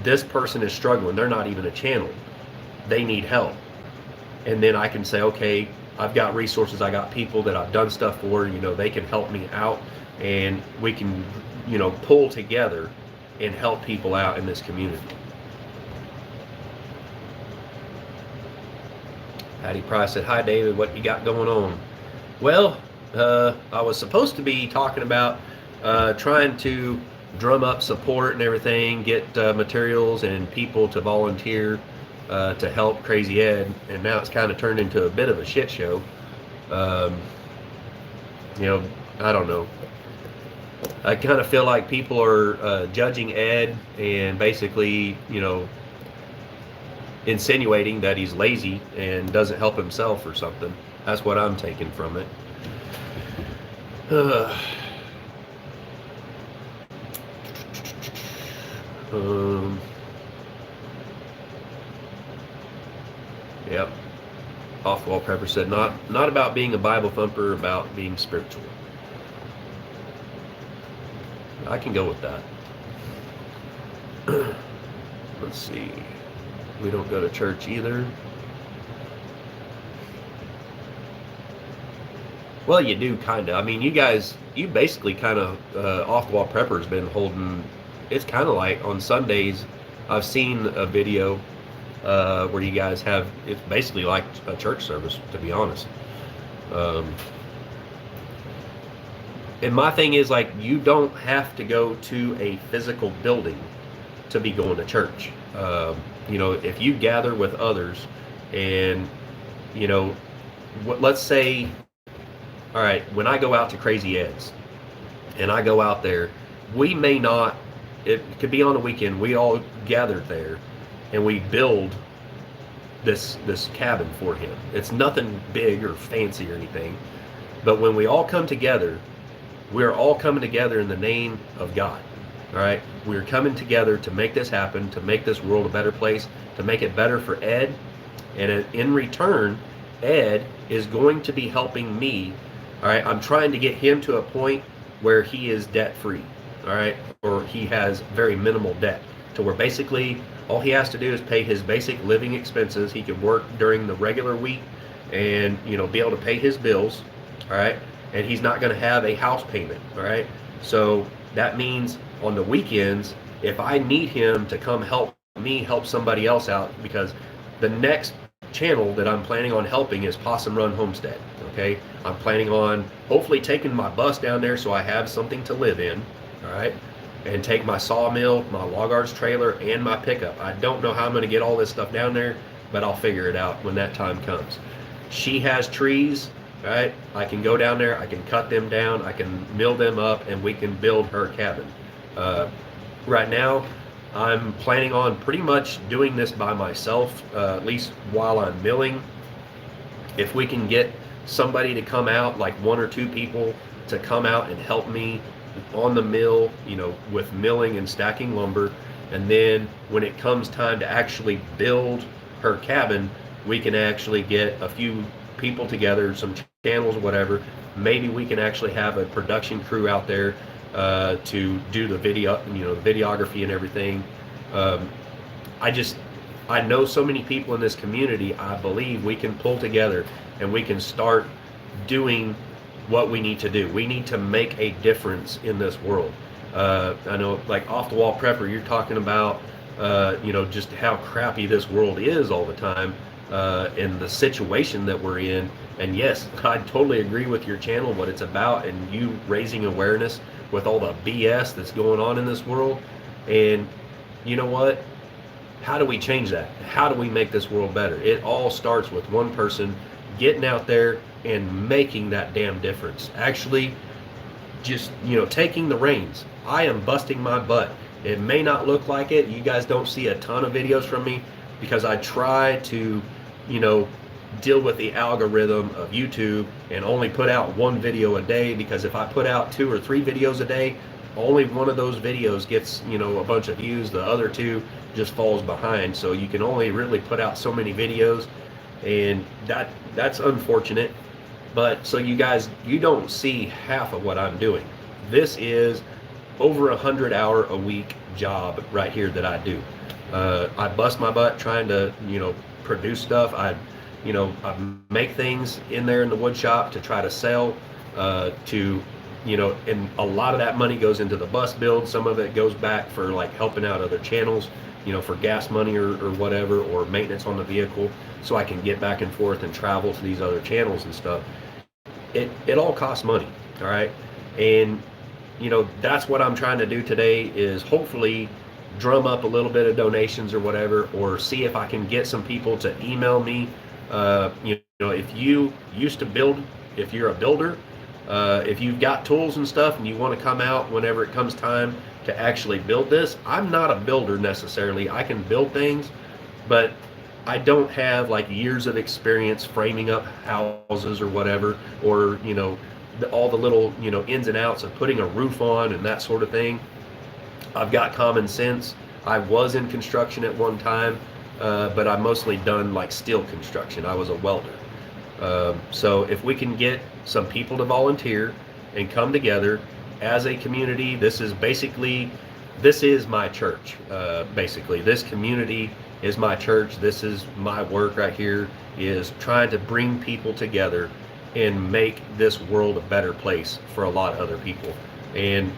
Speaker 1: this person is struggling. They're not even a channel. They need help. And then I can say, okay, I've got resources, I got people that I've done stuff for, they can help me out, and we can, pull together and help people out in this community. Patty Price said, hi David, what you got going on? Well, I was supposed to be talking about trying to drum up support and everything, get materials and people to volunteer to help Crazy Ed, and now it's kind of turned into a bit of a shit show. You know, I don't know. I kind of feel like people are judging Ed and basically, you know, insinuating that he's lazy and doesn't help himself or something. That's what I'm taking from it. Yep. Off-wall Prepper said, not about being a Bible thumper, about being spiritual. I can go with that. Let's see. We don't go to church either. Well, you do, kind of. I mean, you basically kind of, Off-the-Wall Prepper's been holding, it's kind of like on Sundays, I've seen a video where you guys have, it's basically like a church service, to be honest. And my thing is, like, you don't have to go to a physical building to be going to church. You know, if you gather with others and, you know, let's say, all right, when I go out to Crazy Ed's and I go out there, we may not, it could be on a weekend, we all gathered there and we build this cabin for him. It's nothing big or fancy or anything, but when we all come together, we're all coming together in the name of God. All right, we're coming together to make this happen, to make this world a better place, to make it better for Ed, and in return, Ed is going to be helping me. All right, I'm trying to get him to a point where he is debt free. All right, or he has very minimal debt, to where basically all he has to do is pay his basic living expenses. He can work during the regular week and, you know, be able to pay his bills. All right, and he's not going to have a house payment. All right, so that means on the weekends, if I need him to come help me help somebody else out, because the next channel that I'm planning on helping is Possum Run Homestead. Okay, I'm planning on hopefully taking my bus down there so I have something to live in. All right, and take my sawmill, my log arts trailer, and my pickup. I don't know how I'm going to get all this stuff down there, but I'll figure it out when that time comes. She has trees. Right, I can go down there, I can cut them down, I can mill them up, and we can build her cabin. Right now, I'm planning on pretty much doing this by myself, at least while I'm milling. If we can get somebody to come out, like 1 or 2 people to come out and help me on the mill, you know, with milling and stacking lumber, and then when it comes time to actually build her cabin, we can actually get a few people together, some channels, whatever. Maybe we can actually have a production crew out there to do the video, you know, the videography and everything. I know so many people in this community. I believe we can pull together and we can start doing what we need to do. We need to make a difference in this world. I know, like Off the Wall Prepper, you're talking about, you know, just how crappy this world is all the time. In the situation that we're in. And yes, I totally agree with your channel, what it's about, and you raising awareness with all the BS that's going on in this world. And you know what? How do we change that? How do we make this world better? It all starts with one person getting out there and making that damn difference. Actually, just, you know, taking the reins. I am busting my butt. It may not look like it. You guys don't see a ton of videos from me because I try to, you know, deal with the algorithm of YouTube and only put out 1 video a day, because if I put out 2 or 3 videos a day, only one of those videos gets, you know, a bunch of views, the other 2 just falls behind. So you can only really put out so many videos, and that's unfortunate. But so you guys, you don't see half of what I'm doing. This is over 100-hour a week job right here that I do. I bust my butt trying to, you know, produce stuff. I make things in there in the wood shop to try to sell, to, you know, and a lot of that money goes into the bus build. Some of it goes back for like helping out other channels, you know, for gas money or whatever, or maintenance on the vehicle, so I can get back and forth and travel to these other channels and stuff. It all costs money, all right? And that's what I'm trying to do today, is hopefully drum up a little bit of donations or whatever, or see if I can get some people to email me. If you used to build, if you're a builder, if you've got tools and stuff and you want to come out whenever it comes time to actually build this. I'm not a builder necessarily. I can build things, but I don't have like years of experience framing up houses or whatever, or all the little ins and outs of putting a roof on and that sort of thing. I've got common sense. I was in construction at one time, but I mostly done like steel construction. I was a welder. So if we can get some people to volunteer and come together as a community, this is my church. Basically, this community is my church. This is my work right here, is trying to bring people together and make this world a better place for a lot of other people. And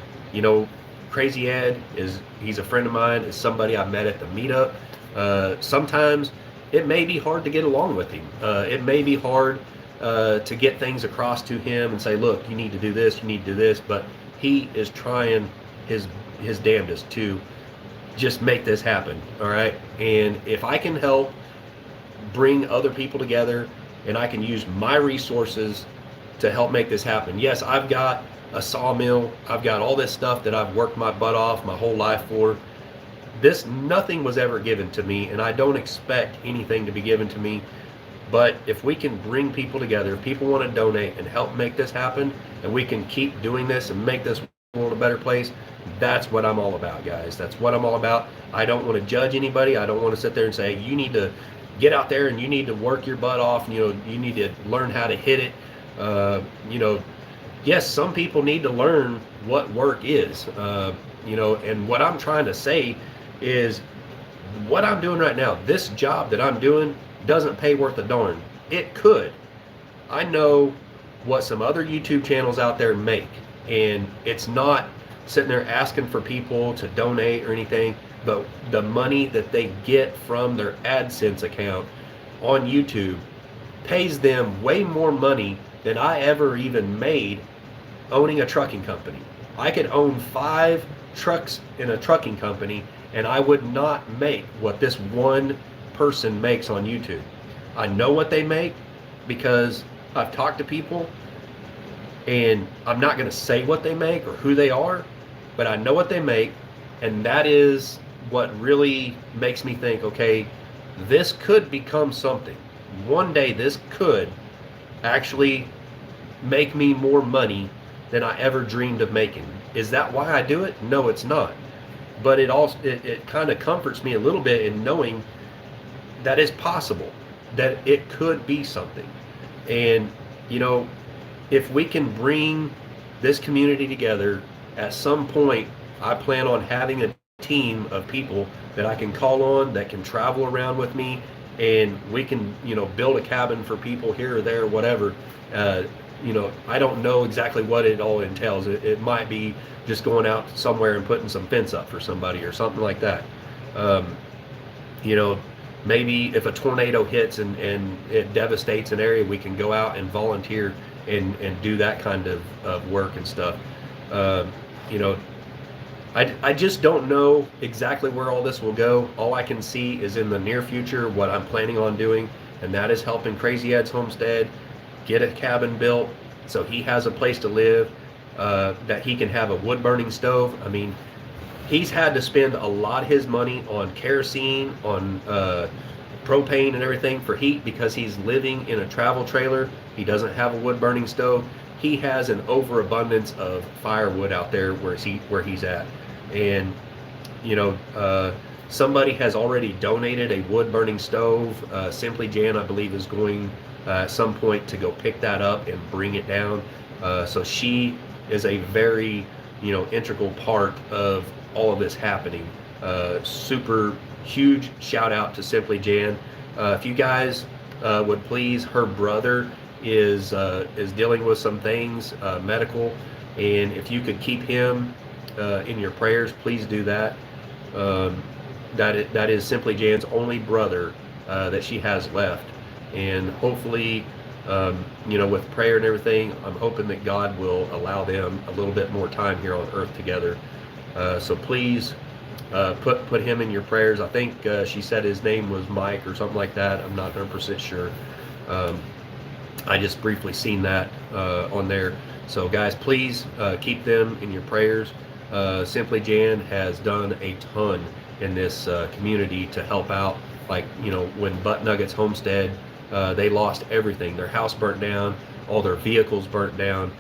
Speaker 1: Crazy Ed he's a friend of mine, is somebody I met at the meetup. Sometimes it may be hard to get along with him. It may be hard to get things across to him and say, look, you need to do this, you need to do this, but he is trying his damnedest to just make this happen, all right? And if I can help bring other people together and I can use my resources to help make this happen. Yes, I've got a sawmill, I've got all this stuff that I've worked my butt off my whole life for. Nothing was ever given to me, and I don't expect anything to be given to me. But if we can bring people together, if people want to donate and help make this happen, and we can keep doing this and make this world a better place, that's what I'm all about, guys. That's what I'm all about. I don't want to judge anybody. I don't want to sit there and say, you need to get out there and you need to work your butt off. You need to learn how to hit it. Yes, some people need to learn what work is. And what I'm trying to say is, what I'm doing right now, this job that I'm doing doesn't pay worth a darn. It could. I know what some other YouTube channels out there make, and it's not sitting there asking for people to donate or anything, but the money that they get from their AdSense account on YouTube pays them way more money than I ever even made owning a trucking company. I could own 5 trucks in a trucking company and I would not make what this one person makes on YouTube. I know what they make because I've talked to people, and I'm not going to say what they make or who they are, but I know what they make, and that is what really makes me think, okay, this could become something. One day this could actually make me more money than I ever dreamed of making. Is that why I do it? No, it's not. But it kind of comforts me a little bit in knowing that it's possible, that it could be something. And if we can bring this community together, at some point I plan on having a team of people that I can call on, that can travel around with me, and we can build a cabin for people here or there, whatever. I don't know exactly what it all entails. It might be just going out somewhere and putting some fence up for somebody or something like that. Maybe if a tornado hits and it devastates an area, we can go out and volunteer and do that kind of work and stuff. I just don't know exactly where all this will go. All I can see is in the near future what I'm planning on doing, and that is helping Crazy Ed's homestead get a cabin built so he has a place to live, that he can have a wood burning stove. I mean, he's had to spend a lot of his money on kerosene, on propane and everything for heat because he's living in a travel trailer. He doesn't have a wood burning stove. He has an overabundance of firewood out there where he's at. And somebody has already donated a wood burning stove. Simply Jan, I believe, is going at some point to go pick that up and bring it down. So she is a very integral part of all of this happening. Super huge shout out to Simply Jan. If you guys would please, her brother is dealing with some things medical, and if you could keep him in your prayers, please do that. That is Simply Jan's only brother that she has left, and hopefully You know, with prayer and everything, I'm hoping that God will allow them a little bit more time here on earth together. So please put him in your prayers. I think she said his name was Mike or something like that. I'm not 100% sure. I just briefly seen that on there. So guys, please keep them in your prayers. Simply Jan has done a ton in this community to help out. Like, you know, when Butt Nuggets Homestead, they lost everything. Their house burnt down, all their vehicles burnt down.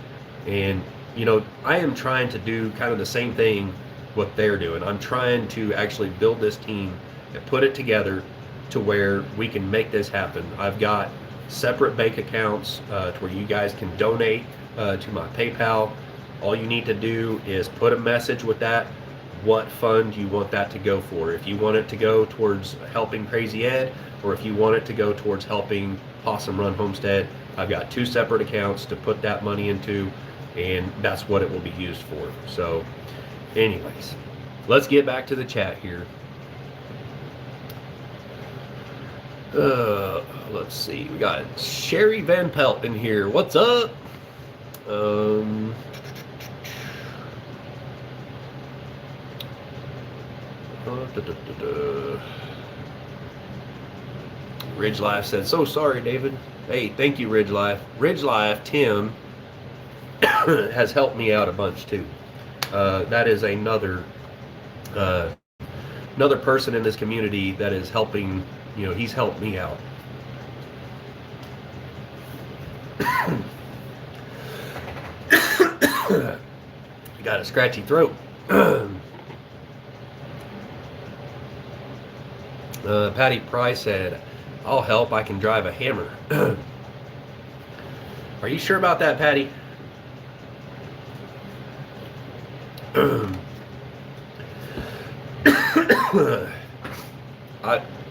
Speaker 1: And, you know, I am trying to do kind of the same thing what they're doing. I'm trying to actually build this team and put it together to where we can make this happen. I've got separate bank accounts to where you guys can donate to my PayPal. All you need to do is put a message with that, what fund you want that to go for. If you want it to go towards helping Crazy Ed, or if you want it to go towards helping Possum Run Homestead, I've got 2 separate accounts to put that money into, and that's what it will be used for. So anyways, let's get back to the chat here. Let's see, we got Sherry Van Pelt in here. What's up? Ridge Life said, so sorry, David. Hey, thank you, Ridge Life. Ridge Life, Tim, has helped me out a bunch too. That is another person in this community that is helping. You know, he's helped me out. Got a scratchy throat. Patty Price said, I'll help, I can drive a hammer. Are you sure about that, Patty?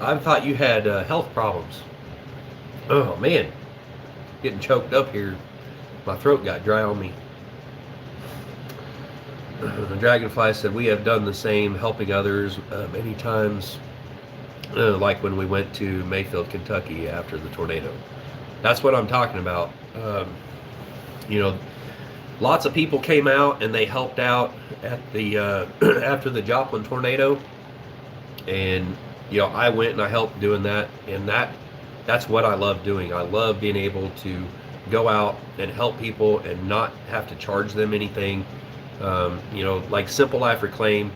Speaker 1: I thought you had health problems. Oh man, getting choked up here. My throat got dry on me. The Dragonfly said, we have done the same, helping others many times, like when we went to Mayfield, Kentucky after the tornado. That's what I'm talking about. You know, lots of people came out and they helped out at the after the Joplin tornado, and you know, I went and I helped doing that, and that's what I love doing. I love being able to go out and help people and not have to charge them anything. You know, like Simple Life Reclaim,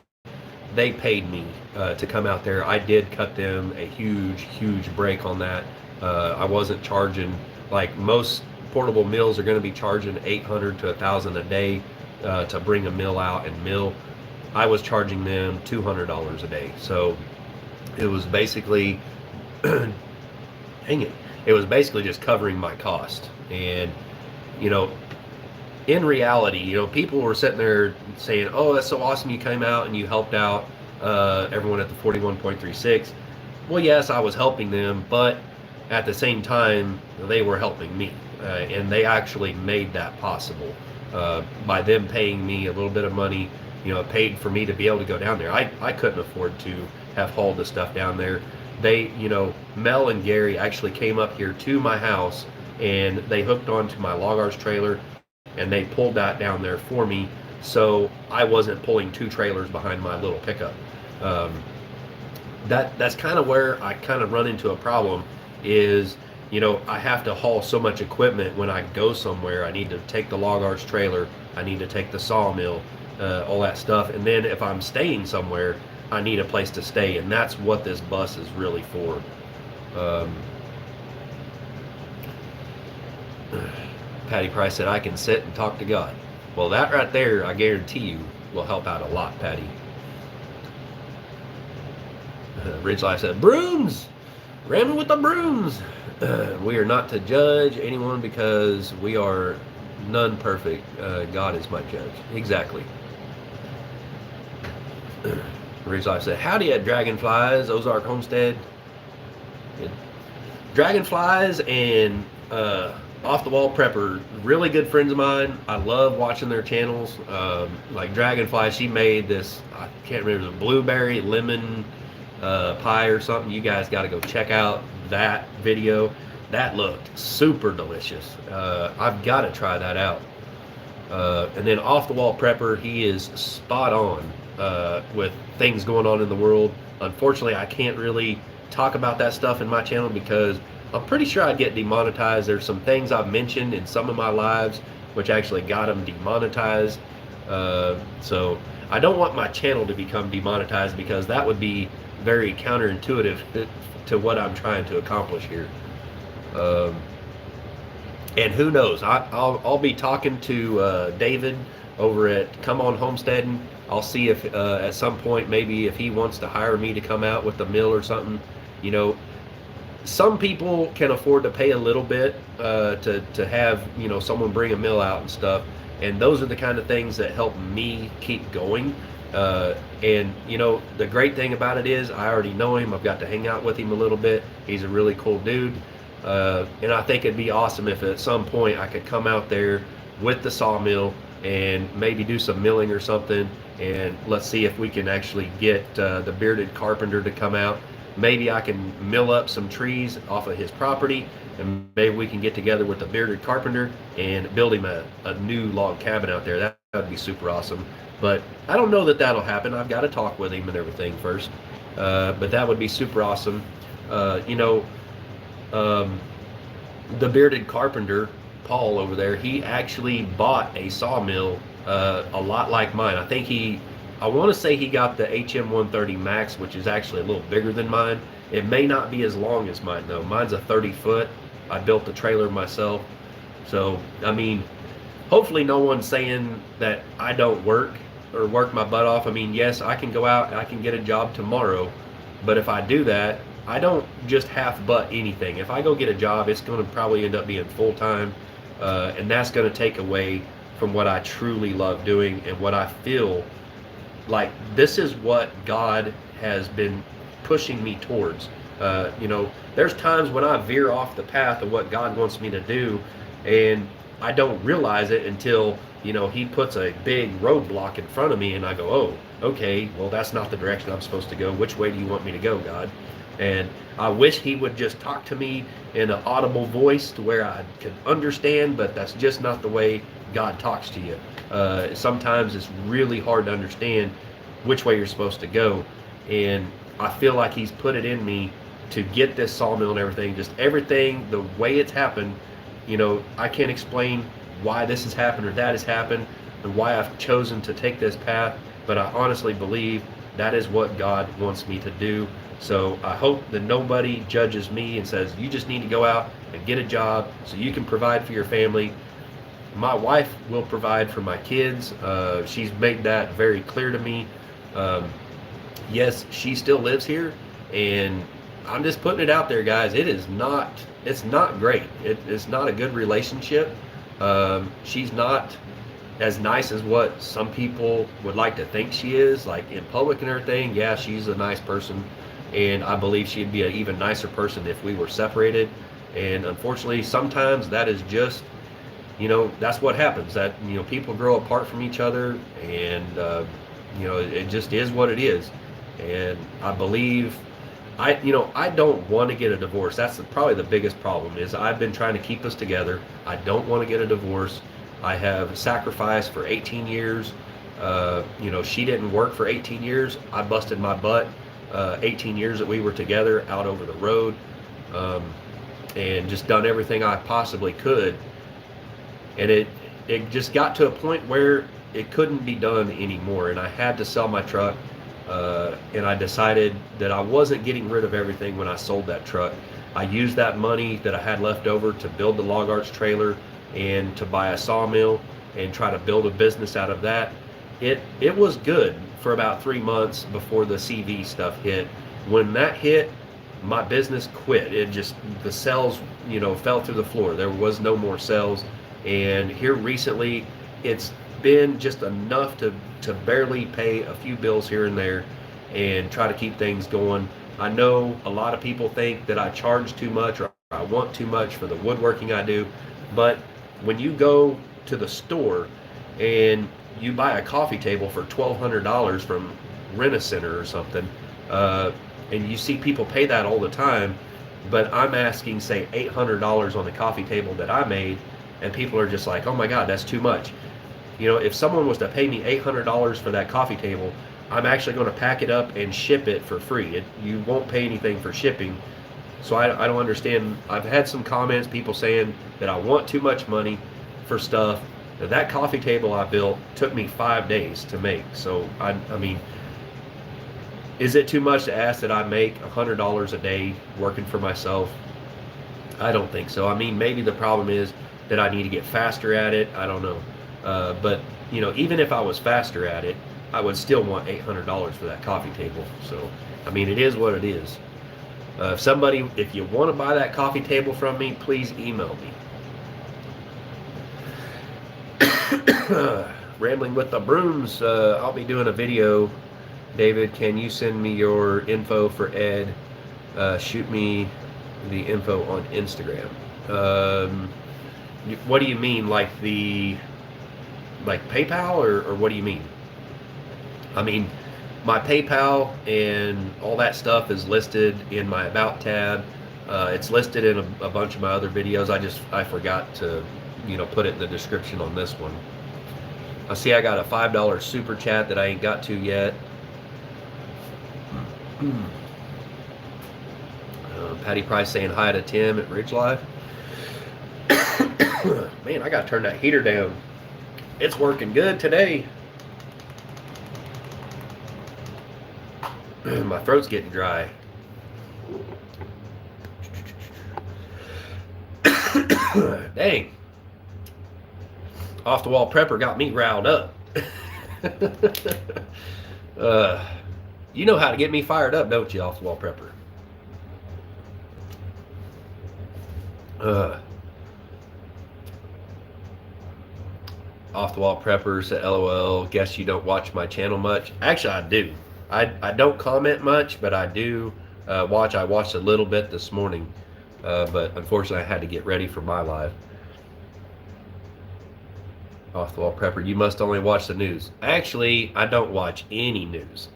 Speaker 1: they paid me to come out there. I did cut them a huge break on that. I wasn't charging, like most portable mills are going to be charging $800 to $1,000 a day to bring a mill out and mill. I was charging them $200 a day. So it was basically, dang it, it was basically just covering my cost. And, you know, in reality, you know, people were sitting there saying, oh, that's so awesome you came out and you helped out everyone at the 41.36. Well, yes, I was helping them, but at the same time, they were helping me. And they actually made that possible by them paying me a little bit of money. You know, it paid for me to be able to go down there. I couldn't afford to have hauled the stuff down there. They, you know, Mel and Gary actually came up here to my house and they hooked onto my log arch trailer and they pulled that down there for me, so I wasn't pulling 2 trailers behind my little pickup. That's kind of where I kind of run into a problem is, you know, I have to haul so much equipment when I go somewhere. I need to take the log arch trailer, I need to take the sawmill, all that stuff, and then if I'm staying somewhere, I need a place to stay, and that's what this bus is really for. Patty Price said, I can sit and talk to God. Well, that right there, I guarantee you, will help out a lot, Patty. Ridge Life said, brooms! Ramming with the brooms! We are not to judge anyone because we are none perfect. God is my judge. Exactly. Ridge Life said, howdy at Dragonflies, Ozark Homestead. Dragonflies and Off the Wall Prepper, really good friends of mine. I love watching their channels. Like Dragonfly, she made this, I can't remember, it was a blueberry lemon pie or something. You guys got to go check out that video. that looked super delicious. I've got to try that out. And then Off the Wall Prepper, he is spot on with things going on in the world. Unfortunately, I can't really talk about that stuff in my channel because I'm pretty sure I'd get demonetized. There's some things I've mentioned in some of my lives which actually got them demonetized. So I don't want my channel to become demonetized because that would be very counterintuitive to what I'm trying to accomplish here. And who knows? I'll be talking to David over at Come On Homesteading. I'll see if at some point maybe if he wants to hire me to come out with the mill or something. You know, some people can afford to pay a little bit to have, you know, someone bring a mill out and stuff. And those are the kind of things that help me keep going. And you know, the great thing about it is I already know him. I've got to hang out with him a little bit. He's a really cool dude. And I think it'd be awesome if at some point I could come out there with the sawmill and maybe do some milling or something. And let's see if we can actually get the bearded carpenter to come out. Maybe I can mill up some trees off of his property, and maybe we can get together with the bearded carpenter and build him a new log cabin out there. That would be super awesome. But I don't know that that'll happen. I've got to talk with him and everything first. But that would be super awesome. You know, the bearded carpenter, Paul over there, he actually bought a sawmill a lot like mine. I want to say he got the HM130 Max, which is actually a little bigger than mine. It may not be as long as mine though. Mine's a 30-foot. I built the trailer myself. So, I mean, hopefully no one's saying that I don't work or work my butt off. I mean, yes, I can go out and I can get a job tomorrow, but if I do that, I don't just half-butt anything. If I go get a job, it's going to probably end up being full-time, and that's going to take away from what I truly love doing and what I feel like this is what God has been pushing me towards. You know, there's times when I veer off the path of what God wants me to do, and I don't realize it until, you know, he puts a big roadblock in front of me, and I go, oh, okay, well, that's not the direction I'm supposed to go. Which way do you want me to go, God? And I wish he would just talk to me in an audible voice to where I could understand, but that's just not the way God talks to you. Sometimes it's really hard to understand which way you're supposed to go. And I feel like he's put it in me to get this sawmill and everything, just everything, the way it's happened. You know, I can't explain why this has happened or that has happened and why I've chosen to take this path, but I honestly believe that is what God wants me to do. So I hope that nobody judges me and says, you just need to go out and get a job so you can provide for your family. My wife will provide for my kids. She's made that very clear to me. Yes, she still lives here, and I'm just putting it out there, guys. It's not great. It's not a good relationship. She's not as nice as what some people would like to think she is, like in public and everything. Yeah, she's a nice person, and I believe she'd be an even nicer person if we were separated. And unfortunately, sometimes that is just, you know, that's what happens. That, you know, people grow apart from each other, and you know, it just is what it is. And I believe, I don't want to get a divorce. That's probably the biggest problem. Is I've been trying to keep us together. I don't want to get a divorce. I have sacrificed for 18 years. You know, she didn't work for 18 years. I busted my butt 18 years that we were together out over the road, and just done everything I possibly could. And it just got to a point where it couldn't be done anymore, and I had to sell my truck. And I decided that I wasn't getting rid of everything when I sold that truck. I used that money that I had left over to build the log arch trailer and to buy a sawmill and try to build a business out of that. It was good for about 3 months before the CV stuff hit. When that hit, my business quit. The sales, you know, fell through the floor. There was no more sales. And here recently, it's been just enough to barely pay a few bills here and there and try to keep things going. I know a lot of people think that I charge too much or I want too much for the woodworking I do, but when you go to the store and you buy a coffee table for $1,200 from Rent-A-Center or something, and you see people pay that all the time, but I'm asking, say, $800 on the coffee table that I made, and people are just like, oh my God, that's too much. You know, if someone was to pay me $800 for that coffee table, I'm actually going to pack it up and ship it for free. You won't pay anything for shipping. So I don't understand. I've had some comments, people saying that I want too much money for stuff. That coffee table I built took me 5 days to make. So, I mean, is it too much to ask that I make $100 a day working for myself? I don't think so. I mean, maybe the problem is that I need to get faster at it. I don't know. But, you know, even if I was faster at it, I would still want $800 for that coffee table. So, I mean, it is what it is. If you want to buy that coffee table from me, please email me. Rambling with the Brooms, I'll be doing a video. David, can you send me your info for Ed? Shoot me the info on Instagram. What do you mean, like PayPal, or what do you mean? I mean, my PayPal and all that stuff is listed in my About tab. It's listed in a bunch of my other videos. I forgot to, put it in the description on this one. I see I got a $5 super chat that I ain't got to yet. Patty Price saying hi to Tim at Ridge Life. Man, I gotta turn that heater down. It's working good today. My throat's getting dry. Dang. Off the Wall Prepper got me riled up. You know how to get me fired up, don't you, Off the Wall Prepper? Off the Wall Prepper said, LOL, guess you don't watch my channel much. Actually, I do. I don't comment much, but I do watch. I watched a little bit this morning, but unfortunately I had to get ready for my live. Off the Wall Prepper, you must only watch the news. Actually, I don't watch any news.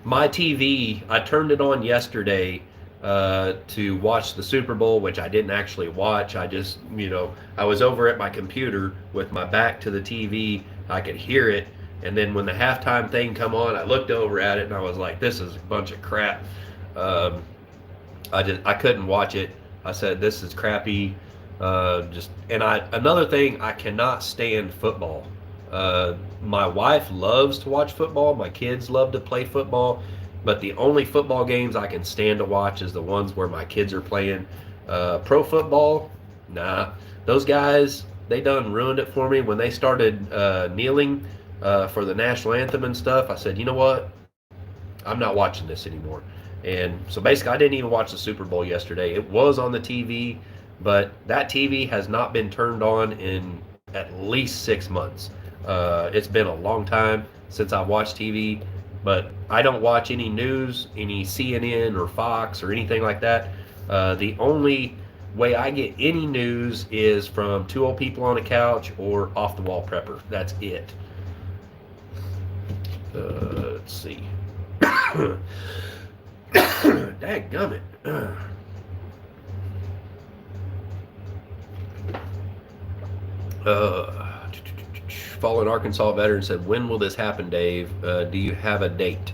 Speaker 1: My TV, I turned it on yesterday to watch the Super Bowl, which I didn't actually watch. I just, I was over at my computer with my back to the TV. I could hear it. And then when the halftime thing come on, I looked over at it and I was like, this is a bunch of crap. I couldn't watch it. I said, this is crappy. Another thing, I cannot stand football. My wife loves to watch football. My kids love to play football. But the only football games I can stand to watch is the ones where my kids are playing. Pro football, nah. Those guys, they done ruined it for me. When they started kneeling for the national anthem and stuff, I said, you know what? I'm not watching this anymore. And so basically, I didn't even watch the Super Bowl yesterday. It was on the TV, but that TV has not been turned on in at least 6 months. It's been a long time since I watched TV, but I don't watch any news, any CNN or Fox or anything like that. The only way I get any news is from Two Old People on a Couch or Off the Wall Prepper. That's it. Let's see. Dadgummit. Fallen Arkansas veteran said, when will this happen, Dave? Do you have a date?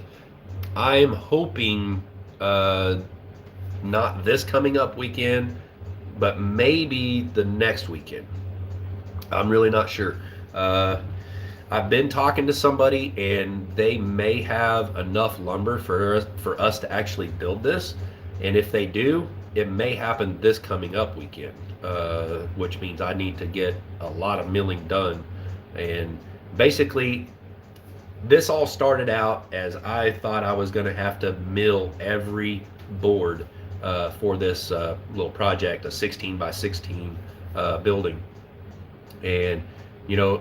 Speaker 1: I'm hoping not this coming up weekend, but maybe the next weekend. I'm really not sure. I've been talking to somebody, and they may have enough lumber for us to actually build this. And if they do, it may happen this coming up weekend, which means I need to get a lot of milling done. And basically, this all started out as I thought I was going to have to mill every board for this little project, a 16 by 16 building. And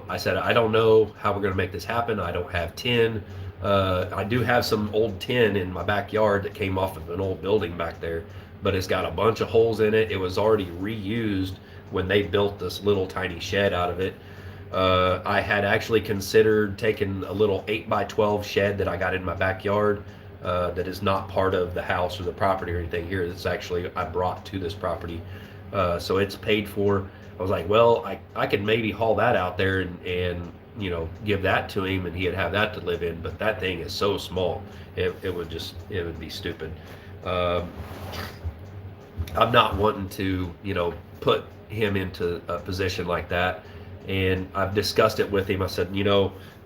Speaker 1: I said, I don't know how we're going to make this happen. I don't have tin. I do have some old tin in my backyard that came off of an old building back there, but it's got a bunch of holes in it. It was already reused when they built this little tiny shed out of it. I had actually considered taking a little 8x12 shed that I got in my backyard, that is not part of the house or the property or anything here. It's actually I brought to this property, so it's paid for. I was like, well, I could maybe haul that out there and give that to him and he'd have that to live in. But that thing is so small, it would be stupid. Um, I'm not wanting to put him into a position like that. And I've discussed it with him. I said,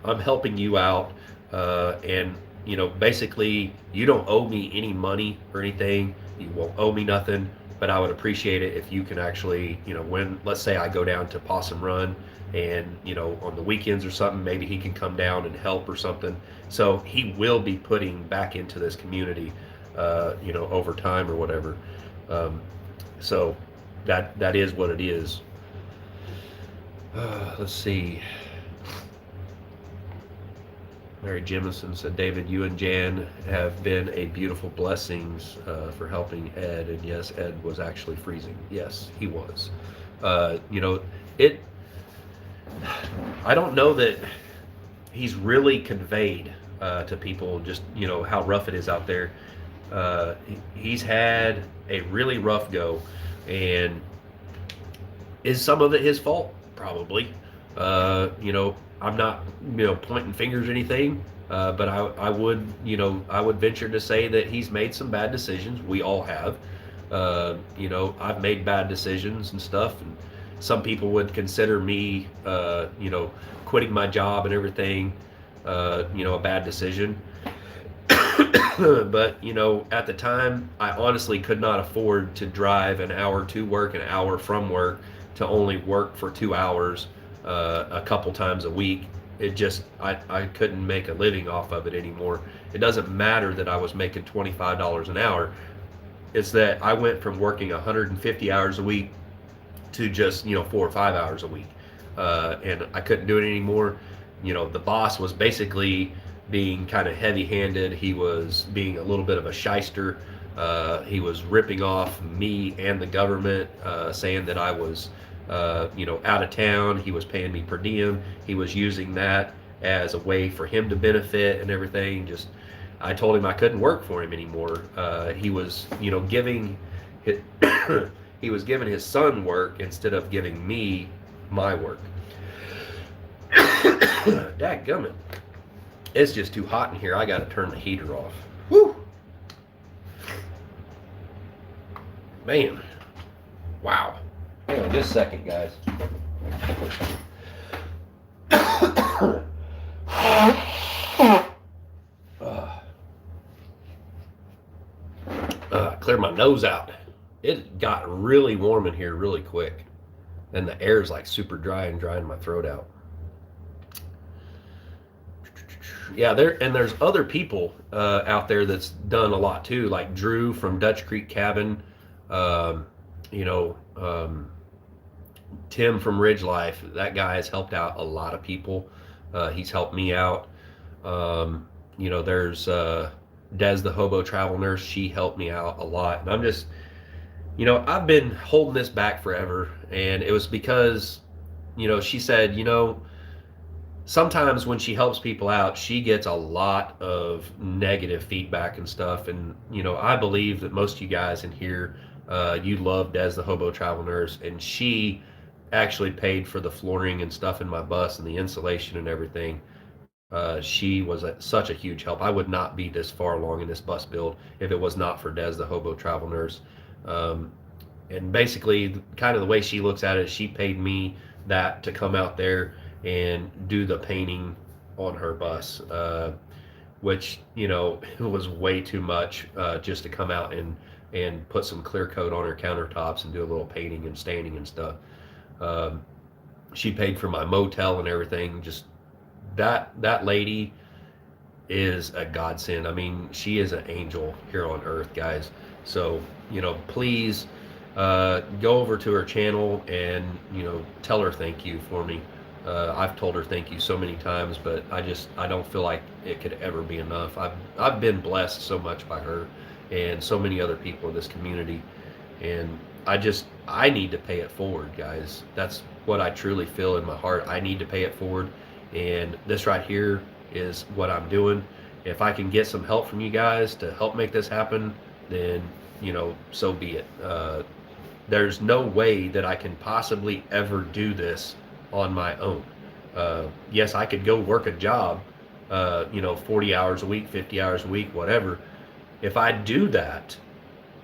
Speaker 1: I'm helping you out, and basically, you don't owe me any money or anything. You won't owe me nothing, but I would appreciate it if you can actually, when, let's say I go down to Possum Run and, on the weekends or something, maybe he can come down and help or something. So he will be putting back into this community, over time or whatever. So that is what it is. Let's see. Mary Jemison said, David, you and Jan have been a beautiful blessings for helping Ed. And yes, Ed was actually freezing. Yes, he was. It. I don't know that he's really conveyed to people just how rough it is out there. He's had a really rough go, and is some of it his fault? Probably. I'm not pointing fingers or anything, but I would venture to say that he's made some bad decisions. We all have. I've made bad decisions and stuff, and some people would consider me quitting my job and everything a bad decision. But at the time, I honestly could not afford to drive an hour to work, an hour from work, to only work for 2 hours a couple times a week. It just, I couldn't make a living off of it anymore. It doesn't matter that I was making $25 an hour. It's that I went from working 150 hours a week to just 4 or 5 hours a week, and I couldn't do it anymore. The boss was basically being kind of heavy-handed. He was being a little bit of a shyster. He was ripping off me and the government, saying that I was out of town. He was paying me per diem. He was using that as a way for him to benefit and everything. Just, I told him I couldn't work for him anymore. He was giving his, he was giving his son work instead of giving me my work. Dadgummit. It's just too hot in here. I got to turn the heater off. Woo! Man. Wow. Hang on just a second, guys. Clear my nose out. It got really warm in here really quick. And the air is like super dry and drying my throat out. Yeah, there's other people out there that's done a lot too, like Drew from Dutch Creek Cabin, Tim from Ridge Life. That guy has helped out a lot of people. He's helped me out. There's Des the Hobo Travel Nurse. She helped me out a lot. And I'm just, I've been holding this back forever, and it was because, she said, sometimes when she helps people out, she gets a lot of negative feedback and stuff. And, I believe that most of you guys in here, you loved Des the Hobo Travel Nurse, and she actually paid for the flooring and stuff in my bus and the insulation and everything. She was such a huge help. I would not be this far along in this bus build if it was not for Des the Hobo Travel Nurse. And basically, kind of the way she looks at it, she paid me that to come out there and do the painting on her bus, which it was way too much just to come out and put some clear coat on her countertops and do a little painting and staining and stuff. She paid for my motel and everything. Just that lady is a godsend. I mean, she is an angel here on earth, guys. So please go over to her channel and tell her thank you for me. I've told her thank you so many times, but I don't feel like it could ever be enough. I've been blessed so much by her and so many other people in this community, and I need to pay it forward, guys. That's what I truly feel in my heart. I need to pay it forward, and this right here is what I'm doing. If I can get some help from you guys to help make this happen, then, so be it. There's no way that I can possibly ever do this on my own. Yes, I could go work a job, 40 hours a week, 50 hours a week, whatever. If I do that,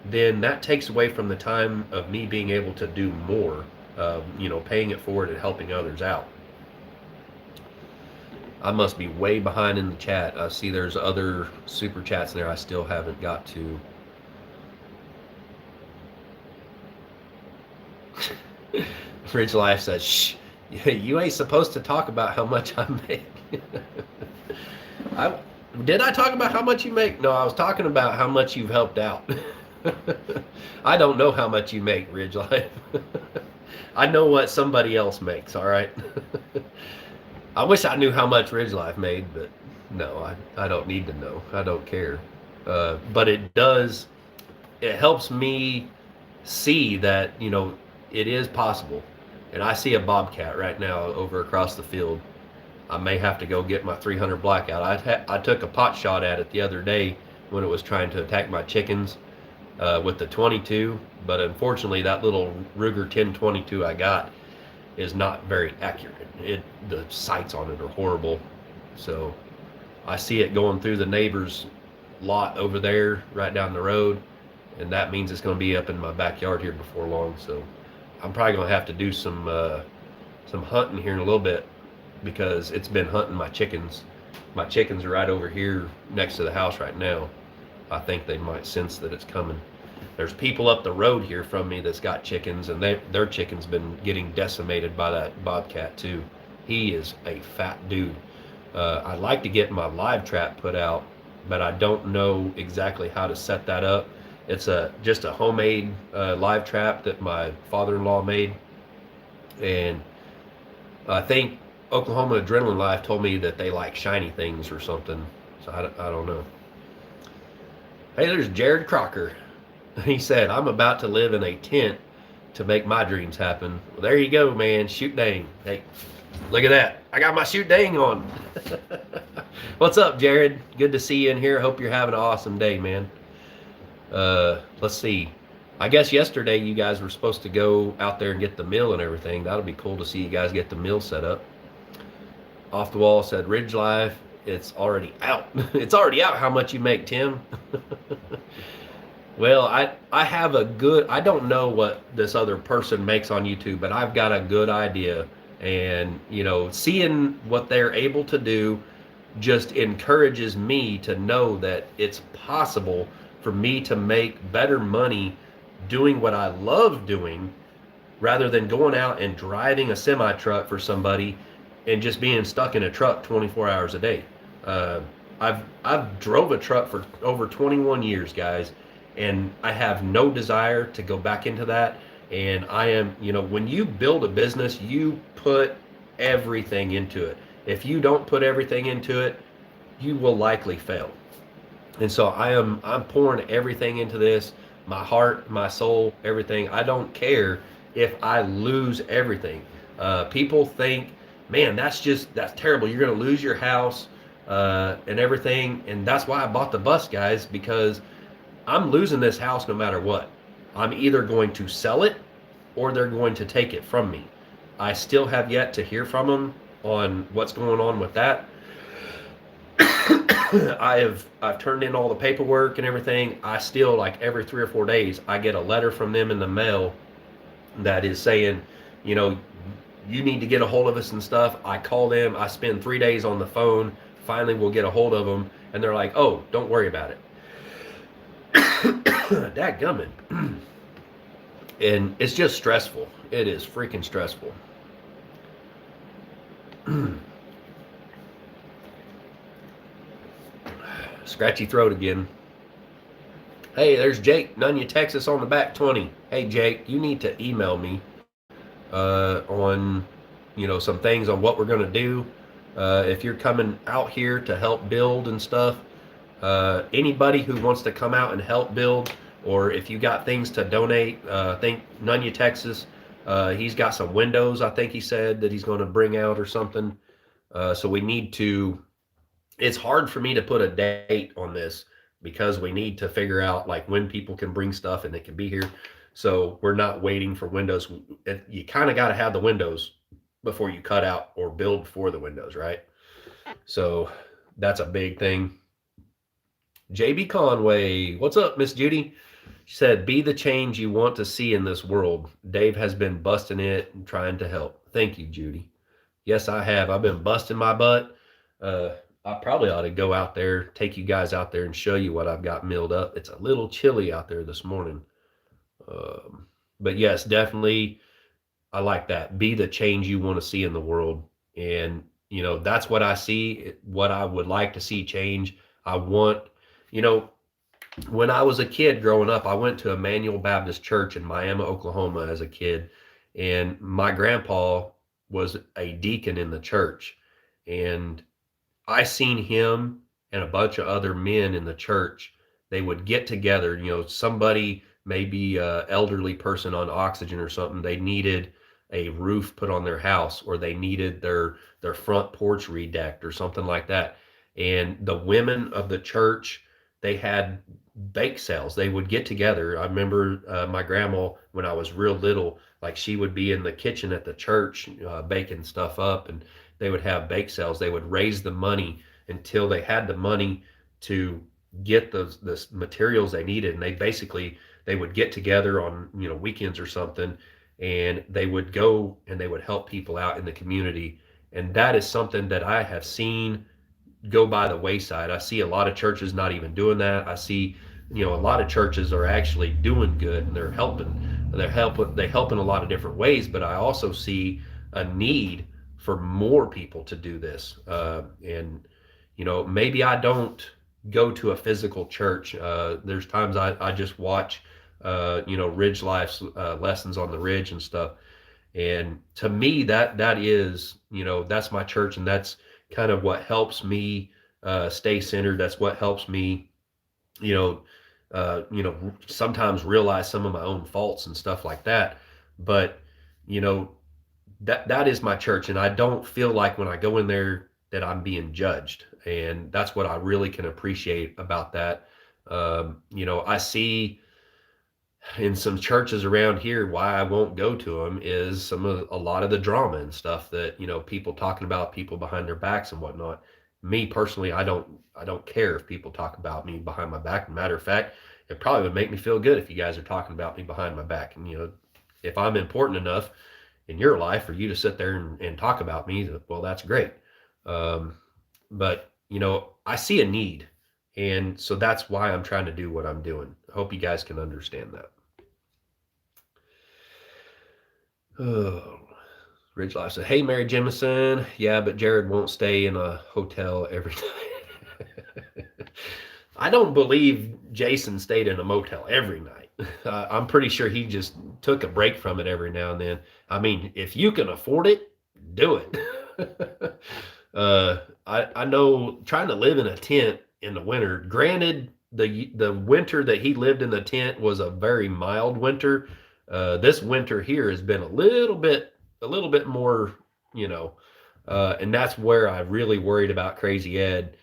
Speaker 1: then that takes away from the time of me being able to do more, paying it forward and helping others out. I must be way behind in the chat. I see there's other super chats there I still haven't got to. Fridge Life says, shh, you ain't supposed to talk about how much I make. Did I talk about how much you make? No, I was talking about how much you've helped out. I don't know how much you make, Ridge Life. I know what somebody else makes, all right? I wish I knew how much Ridge Life made, but no, I don't need to know. I don't care. But it helps me see that, it is possible. And I see a bobcat right now over across the field. I may have to go get my 300 blackout. I took a pot shot at it the other day when it was trying to attack my chickens with the 22, but unfortunately that little Ruger 1022 I got is not very accurate. The sights on it are horrible. So I see it going through the neighbor's lot over there right down the road, and that means it's going to be up in my backyard here before long. So I'm probably going to have to do some hunting here in a little bit, because it's been hunting my chickens. My chickens are right over here next to the house right now. I think they might sense that it's coming. There's people up the road here from me that's got chickens, and their chickens been getting decimated by that bobcat too. He is a fat dude. I'd like to get my live trap put out, but I don't know exactly how to set that up. It's just a homemade live trap that my father-in-law made, and I think Oklahoma Adrenaline Life told me that they like shiny things or something, so I don't know. Hey, there's Jared Crocker. He said, I'm about to live in a tent to make my dreams happen. Well, there you go, man. Shoot dang. Hey, look at that. I got my shoot dang on. What's up, Jared? Good to see you in here. Hope you're having an awesome day, man. Let's see. I guess yesterday you guys were supposed to go out there and get the mill and everything. That'll be cool to see you guys get the mill set up. Off the Wall said, Ridge Life, it's already out. It's already out how much you make, Tim. Well, I have I don't know what this other person makes on YouTube, but I've got a good idea. And, seeing what they're able to do just encourages me to know that it's possible for me to make better money doing what I love doing, rather than going out and driving a semi truck for somebody and just being stuck in a truck 24 hours a day. I've drove a truck for over 21 years, guys, and I have no desire to go back into that. And I am, when you build a business, you put everything into it. If you don't put everything into it, you will likely fail. And so I'm pouring everything into this, my heart, my soul, everything. I don't care if I lose everything. People think, man, that's terrible. You're going to lose your house and everything. And that's why I bought the bus, guys, because I'm losing this house no matter what. I'm either going to sell it or they're going to take it from me. I still have yet to hear from them on what's going on with that. I've turned in all the paperwork and everything. I still, like, every 3 or 4 days, I get a letter from them in the mail that is saying, you need to get a hold of us and stuff. I call them. I spend 3 days on the phone. Finally, we'll get a hold of them. And they're like, oh, don't worry about it. Dadgummit. And it's just stressful. It is freaking stressful. Scratchy throat again. Hey, there's Jake, Nunya, Texas on the back 20. Hey, Jake, you need to email me on, some things on what we're going to do. If you're coming out here to help build and stuff, anybody who wants to come out and help build, or if you got things to donate, I think Nunya, Texas, he's got some windows, I think he said, that he's going to bring out or something. So we need to it's hard for me to put a date on this because we need to figure out like when people can bring stuff and it can be here. So we're not waiting for windows. You kind of got to have the windows before you cut out or build for the windows, right? So that's a big thing. JB Conway, what's up, Miss Judy? She said, "Be the change you want to see in this world. Dave has been busting it and trying to help." Thank you, Judy. Yes, I have. I've been busting my butt. I probably ought to go out there, take you guys out there and show you what I've got milled up. It's a little chilly out there this morning. Um, but yes, definitely, I like that. Be the change you want to see in the world. And, that's what I see, what I would like to see change. I want, you know, when I was a kid growing up, I went to Emmanuel Baptist Church in Miami, Oklahoma as a kid. And my grandpa was a deacon in the church. And I seen him and a bunch of other men in the church. They would get together, somebody, maybe a elderly person on oxygen or something. They needed a roof put on their house, or they needed their front porch redecked or something like that. And the women of the church, they had bake sales. They would get together. I remember my grandma, when I was real little, like she would be in the kitchen at the church baking stuff up, and they would have bake sales. They would raise the money until they had the money to get the materials they needed, and they would get together on weekends or something, and they would go and they would help people out in the community. And that is something that I have seen go by the wayside. I see a lot of churches not even doing that. I see, a lot of churches are actually doing good and they help in a lot of different ways, but I also see a need for more people to do this. And maybe I don't go to a physical church. There's times I just watch Ridge Life's lessons on the Ridge and stuff. And to me, that is, that's my church, and that's kind of what helps me stay centered. That's what helps me, you know, sometimes realize some of my own faults and stuff like that. But you know, that is my church, and I don't feel like when I go in there that I'm being judged, and that's what I really can appreciate about that. I see in some churches around here, why I won't go to them is a lot of the drama and stuff that people talking about people behind their backs and whatnot. Me personally, I don't care if people talk about me behind my back. Matter of fact, it probably would make me feel good if you guys are talking about me behind my back. And if I'm important enough in your life for you to sit there and talk about me, well, that's great. But I see a need, and so that's why I'm trying to do what I'm doing. I hope you guys can understand that. Oh, Ridge Life said, "Hey, Mary Jemison. Yeah, but Jared won't stay in a hotel every night." I don't believe Jason stayed in a motel every night. I'm pretty sure he just took a break from it every now and then. I mean, if you can afford it, do it. I know trying to live in a tent in the winter. Granted, the winter that he lived in the tent was a very mild winter. This winter here has been a little bit more, and that's where I really worried about Crazy Ed,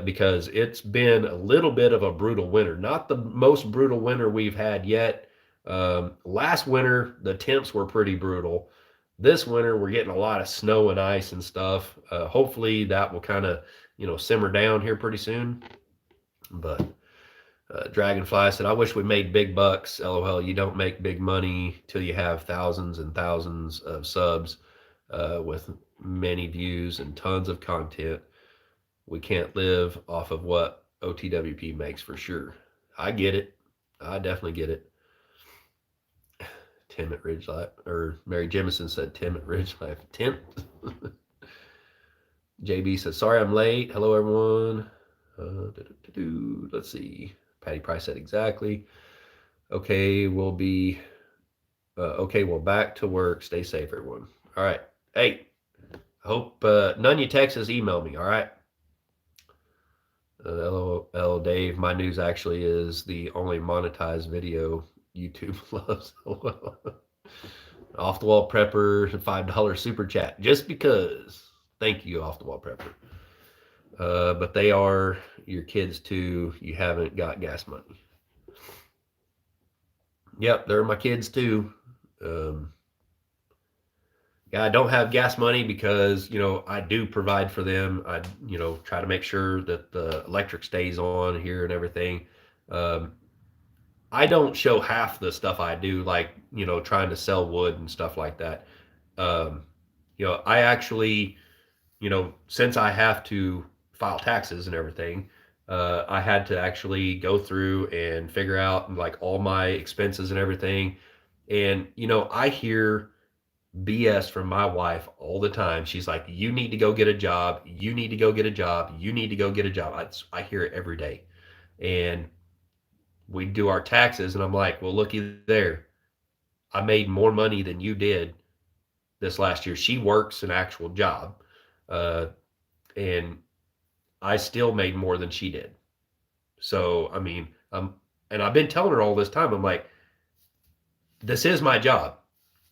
Speaker 1: because it's been a little bit of a brutal winter. Not the most brutal winter we've had yet. Last winter, the temps were pretty brutal. This winter, we're getting a lot of snow and ice and stuff. Hopefully that will kind of, simmer down here pretty soon. But Dragonfly said, "I wish we made big bucks. LOL, you don't make big money till you have thousands and thousands of subs with many views and tons of content. We can't live off of what OTWP makes for sure." I get it. I definitely get it. Tim at Ridge Life, or Mary Jemison said Tim at Ridge Life. Tim. JB said, "Sorry I'm late. Hello, everyone." Let's see. Patty Price said, "Exactly. Okay, we'll back to work. Stay safe, everyone." All right. Hey, I hope none of you Texas email me. All right. LOL, Dave. My news actually is the only monetized video YouTube loves. Off the Wall Prepper, $5 super chat just because. Thank you, Off the Wall Prepper. But they are your kids too. You haven't got gas money. Yep, they're my kids too. Um, yeah, I don't have gas money because, I do provide for them. I, try to make sure that the electric stays on here and everything. Um, I don't show half the stuff I do, like, trying to sell wood and stuff like that. Um, I actually, since I have to file taxes and everything, I had to actually go through and figure out like all my expenses and everything. And, I hear BS from my wife all the time. She's like, you need to go get a job. You need to go get a job. You need to go get a job. I hear it every day. And we do our taxes, and I'm like, well, looky there. I made more money than you did this last year. She works an actual job, uh, and I still made more than she did. So, I mean, and I've been telling her all this time, I'm like, this is my job.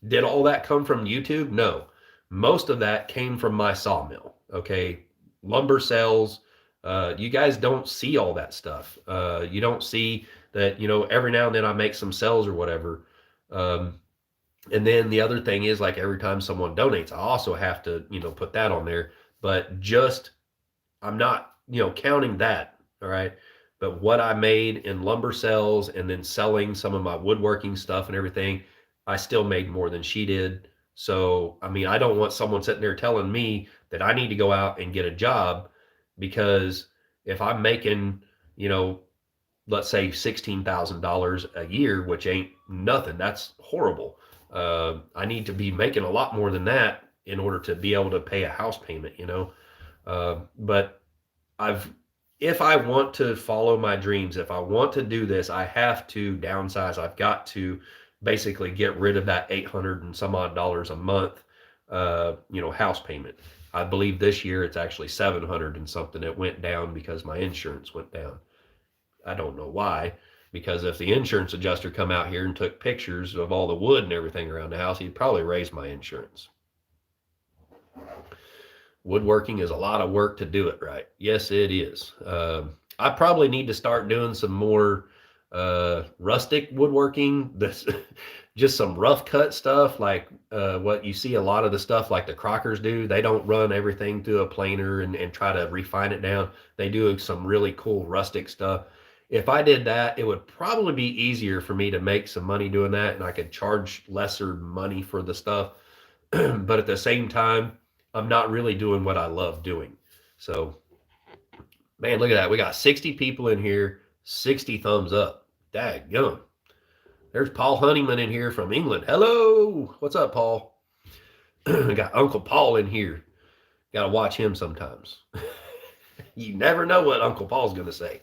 Speaker 1: Did all that come from YouTube? No. Most of that came from my sawmill. Okay. Lumber sales. You guys don't see all that stuff. You don't see that, every now and then I make some sales or whatever. Um, and then the other thing is like every time someone donates, I also have to, put that on there. But just, I'm not, counting that. All right. But what I made in lumber sales and then selling some of my woodworking stuff and everything, I still made more than she did. So, I mean, I don't want someone sitting there telling me that I need to go out and get a job, because if I'm making, you know, let's say $16,000 a year, which ain't nothing, that's horrible. I need to be making a lot more than that in order to be able to pay a house payment. But I've, if I want to follow my dreams, if I want to do this, I have to downsize. I've got to basically get rid of that 800 and some odd dollars a month, house payment. I believe this year it's actually 700 and something. It went down because my insurance went down. I don't know why, because if the insurance adjuster come out here and took pictures of all the wood and everything around the house, he'd probably raise my insurance. Woodworking is a lot of work to do it right. Yes, it is. I probably need to start doing some more rustic woodworking. This just some rough cut stuff, like what you see a lot of the stuff like the Crockers do. They don't run everything through a planer and try to refine it down. They do some really cool rustic stuff. If I did that, it would probably be easier for me to make some money doing that, and I could charge lesser money for the stuff. But at the same time, I'm not really doing what I love doing. So, man, look at that. We got 60 people in here, 60 thumbs up. Daggum. There's Paul Honeyman in here from England. Hello. What's up, Paul? We got Uncle Paul in here. Got to watch him sometimes. You never know what Uncle Paul's going to say.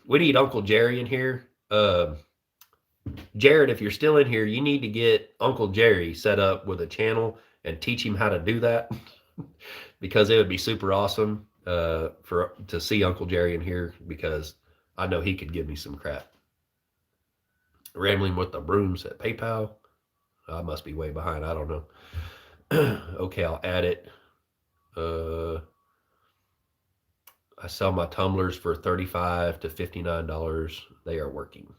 Speaker 1: We need Uncle Jerry in here. Jared, if you're still in here, you need to get Uncle Jerry set up with a channel and teach him how to do that, because it would be super awesome to see Uncle Jerry in here, because I know he could give me some crap. Rambling with the brooms at PayPal. I must be way behind. I don't know. Okay, I'll add it. I sell my tumblers for $35 to $59. They are working.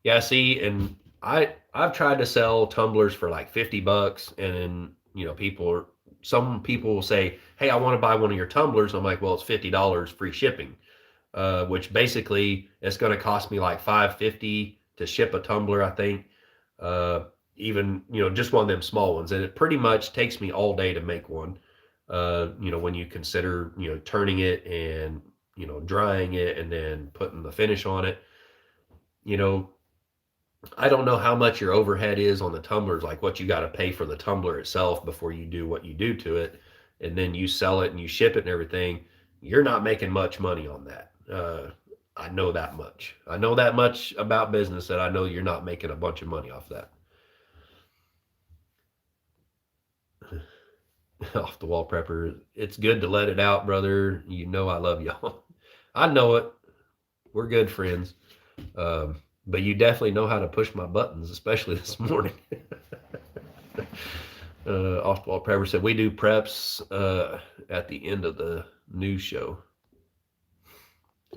Speaker 1: Yeah, see, and I've tried to sell tumblers for like $50, and then some people will say, "Hey, I want to buy one of your tumblers." I'm like, "Well, it's $50 free shipping," which basically it's going to cost me like $5.50 to ship a tumbler, I think. Even just one of them small ones, and it pretty much takes me all day to make one. When you consider turning it and drying it and then putting the finish on it. I don't know how much your overhead is on the tumblers, like what you got to pay for the tumbler itself before you do what you do to it, and then you sell it and you ship it and everything. You're not making much money on that. I know that much. I know that much about business, that I know you're not making a bunch of money off that. Off the wall prepper. It's good to let it out, brother. You know I love y'all. I know it. We're good friends. But you definitely know how to push my buttons, especially this morning. Off the wall prepper said we do preps at the end of the news show.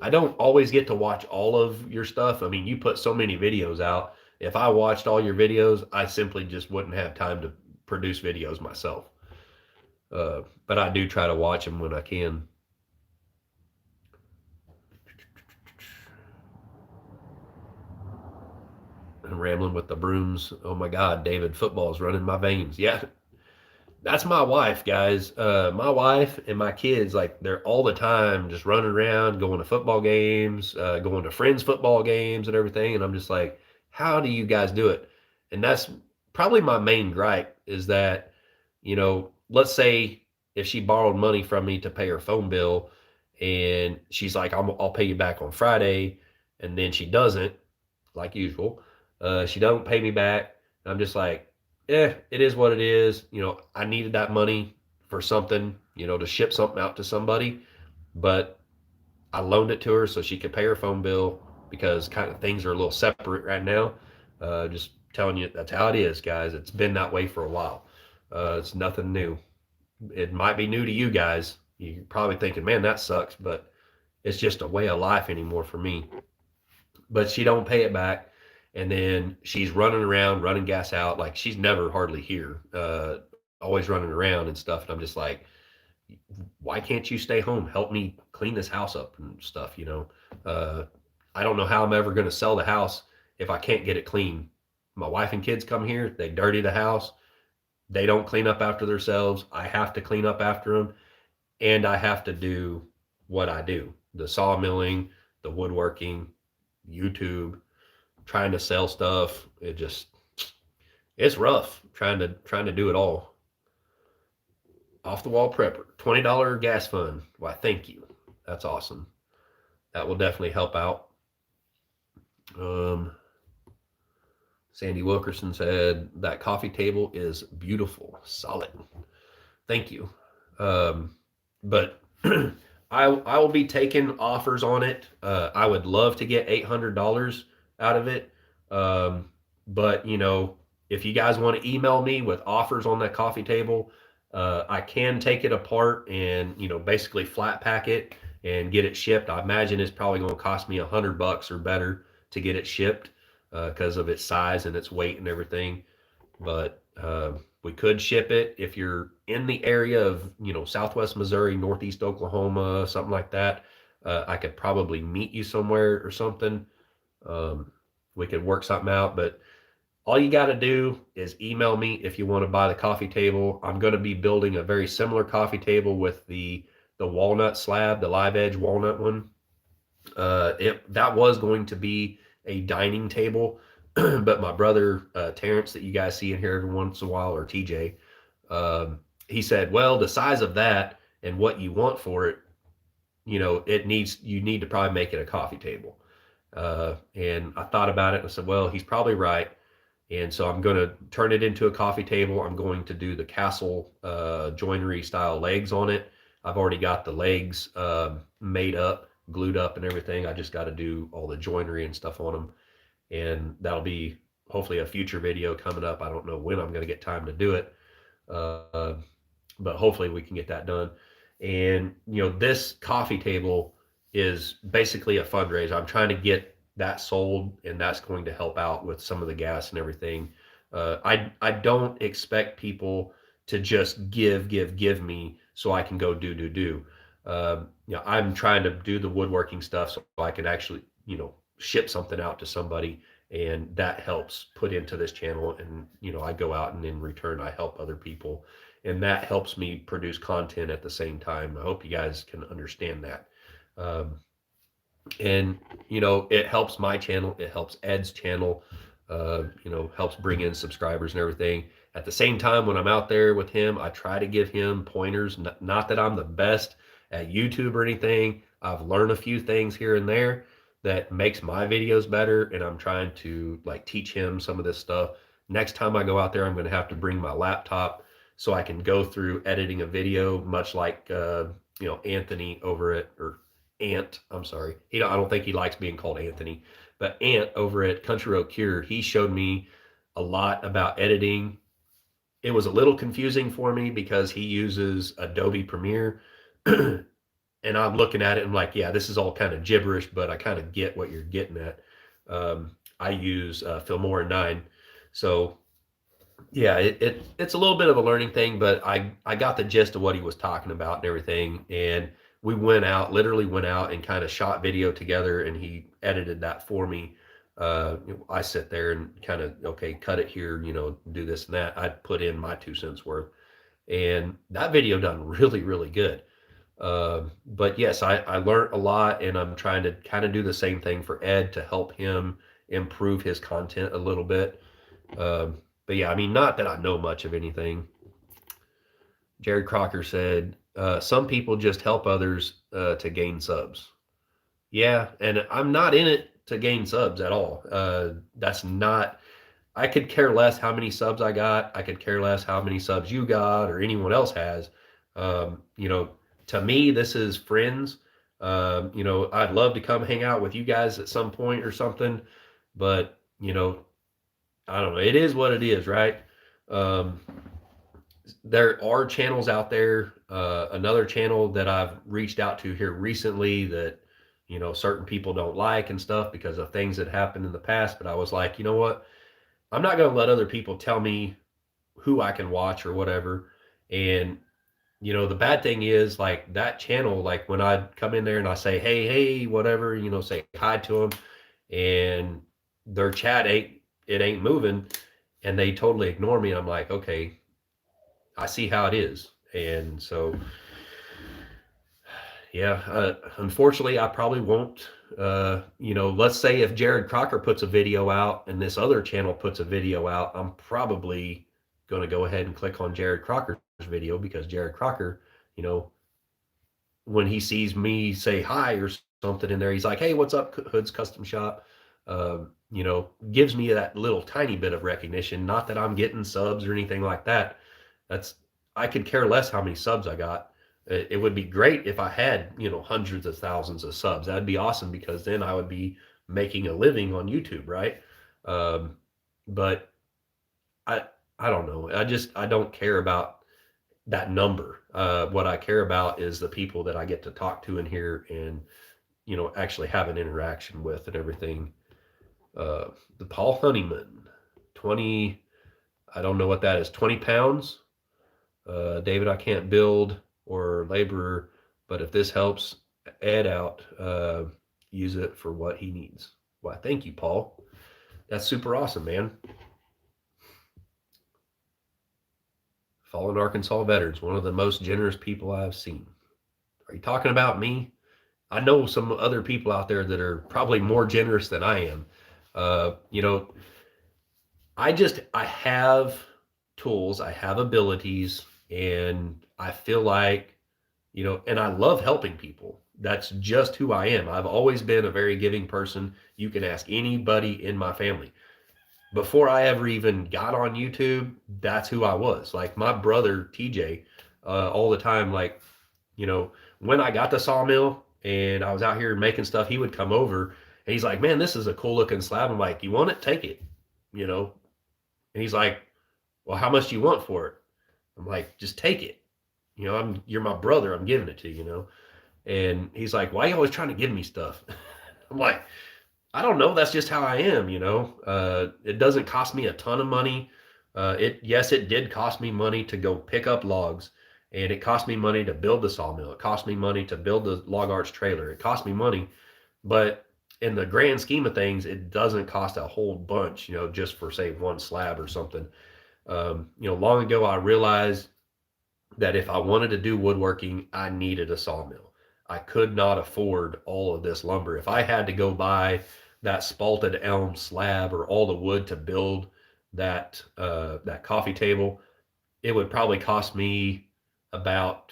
Speaker 1: I don't always get to watch all of your stuff. I mean, you put so many videos out. If I watched all your videos, I simply just wouldn't have time to produce videos myself. But I do try to watch them when I can. I'm rambling with the brooms. Oh my God, David, football's running my veins. Yeah, that's my wife, guys. My wife and my kids, like they're all the time just running around, going to football games, going to friends' football games and everything. And I'm just like, how do you guys do it? And that's probably my main gripe is that, let's say if she borrowed money from me to pay her phone bill and she's like, I'll pay you back on Friday. And then she doesn't, like usual. She don't pay me back. And I'm just like, it is what it is. I needed that money for something, to ship something out to somebody, but I loaned it to her so she could pay her phone bill because kind of things are a little separate right now. Just telling you that's how it is, guys. It's been that way for a while. It's nothing new. It might be new to you guys. You're probably thinking, man, that sucks, but it's just a way of life anymore for me. But she don't pay it back, and then she's running around, running gas out, like she's never hardly here, always running around and stuff. And I'm just like, why can't you stay home, help me clean this house up and stuff? I don't know how I'm ever going to sell the house if I can't get it clean. My wife and kids come here, they dirty the house, they don't clean up after themselves, I have to clean up after them, and I have to do what I do, the sawmilling, the woodworking, YouTube, trying to sell stuff. It's rough trying to do it all. Off the wall prepper, $20 gas fund. Why, thank you. That's awesome. That will definitely help out. Sandy Wilkerson said that coffee table is beautiful, solid. Thank you. But I will be taking offers on it. I would love to get $800 out of it. But if you guys want to email me with offers on that coffee table, I can take it apart and basically flat pack it and get it shipped. I imagine it's probably going to cost me $100 or better to get it shipped because of its size and its weight and everything. But we could ship it if you're in the area of Southwest Missouri, Northeast Oklahoma, something like that. I could probably meet you somewhere or something. We could work something out, but all you got to do is email me if you want to buy the coffee table. I'm going to be building a very similar coffee table with the walnut slab, the live edge walnut one. That was going to be a dining table, but my brother Terrence, that you guys see in here every once in a while, or TJ, he said, well, the size of that and what you want for it, you need to probably make it a coffee table. And I thought about it and I said, well, he's probably right. And so I'm going to turn it into a coffee table. I'm going to do the castle joinery style legs on it. I've already got the legs made up, glued up and everything. I just got to do all the joinery and stuff on them. And that'll be hopefully a future video coming up. I don't know when I'm going to get time to do it. But hopefully we can get that done. And, this coffee table is basically a fundraiser. I'm trying to get that sold, and that's going to help out with some of the gas and everything. I don't expect people to just give me so I can go do. I'm trying to do the woodworking stuff so I can actually, ship something out to somebody, and that helps put into this channel. And, I go out and in return, I help other people, and that helps me produce content at the same time. I hope you guys can understand that. And it helps my channel, it helps Ed's channel, helps bring in subscribers and everything. At the same time, when I'm out there with him, I try to give him pointers. Not that I'm the best at YouTube or anything. I've learned a few things here and there that makes my videos better, and I'm trying to teach him some of this stuff. Next time I go out there, I'm going to have to bring my laptop so I can go through editing a video, much like Anthony over at, or Ant, I'm sorry. I don't think he likes being called Anthony, but Ant over at Country Road Cure, he showed me a lot about editing. It was a little confusing for me because he uses Adobe Premiere and I'm looking at it and I'm like, yeah, this is all kind of gibberish, but I kind of get what you're getting at. I use Filmora 9. So yeah, it's a little bit of a learning thing, but I got the gist of what he was talking about and everything. And we literally went out and kind of shot video together, and he edited that for me. I sit there and kind of, okay, cut it here, do this and that. I put in my 2 cents worth, and that video done really, really good. But yes, I learned a lot, and I'm trying to kind of do the same thing for Ed to help him improve his content a little bit. But yeah, I mean, not that I know much of anything. Jared Crocker said, some people just help others to gain subs. Yeah, and I'm not in it to gain subs at all. That's not, I could care less how many subs I got. I could care less how many subs you got or anyone else has. To me, this is friends. I'd love to come hang out with you guys at some point or something, but, I don't know. It is what it is, right? Um, there are channels out there. Another channel that I've reached out to here recently that, certain people don't like and stuff because of things that happened in the past. But I was like, you know what? I'm not going to let other people tell me who I can watch or whatever. And, the bad thing is like that channel, like when I come in there and I say, hey, whatever, say hi to them, and their chat ain't moving, and they totally ignore me. And I'm like, okay, I see how it is. And so, yeah, unfortunately, I probably won't. Let's say if Jared Crocker puts a video out and this other channel puts a video out, I'm probably going to go ahead and click on Jared Crocker's video, because Jared Crocker, when he sees me say hi or something in there, he's like, hey, what's up, Hood's Custom Shop? Gives me that little tiny bit of recognition. Not that I'm getting subs or anything like that. I could care less how many subs I got. It would be great if I had, hundreds of thousands of subs. That'd be awesome, because then I would be making a living on YouTube, right? But I don't know. I don't care about that number. What I care about is the people that I get to talk to in here and, actually have an interaction with and everything. The Paul Honeyman, 20, I don't know what that is, 20 pounds. David, I can't build or laborer, but if this helps Ed out, use it for what he needs. Why, thank you, Paul. That's super awesome, man. Fallen Arkansas veterans, one of the most generous people I've seen. Are you talking about me? I know some other people out there that are probably more generous than I am. I have tools, I have abilities, and I feel like, and I love helping people. That's just who I am. I've always been a very giving person. You can ask anybody in my family. Before I ever even got on YouTube, that's who I was. Like my brother, TJ, all the time, like, when I got the sawmill and I was out here making stuff, he would come over and he's like, man, this is a cool looking slab. I'm like, you want it? Take it, And he's like, well, how much do you want for it? I'm like, just take it. You're my brother. I'm giving it to you, And he's like, why are you always trying to give me stuff? I'm like, I don't know. That's just how I am, It doesn't cost me a ton of money. Yes, it did cost me money to go pick up logs, and it cost me money to build the sawmill. It cost me money to build the log arch trailer. It cost me money, but in the grand scheme of things, it doesn't cost a whole bunch, just for say one slab or something. Long ago, I realized that if I wanted to do woodworking, I needed a sawmill. I could not afford all of this lumber. If I had to go buy that spalted elm slab or all the wood to build that coffee table, it would probably cost me about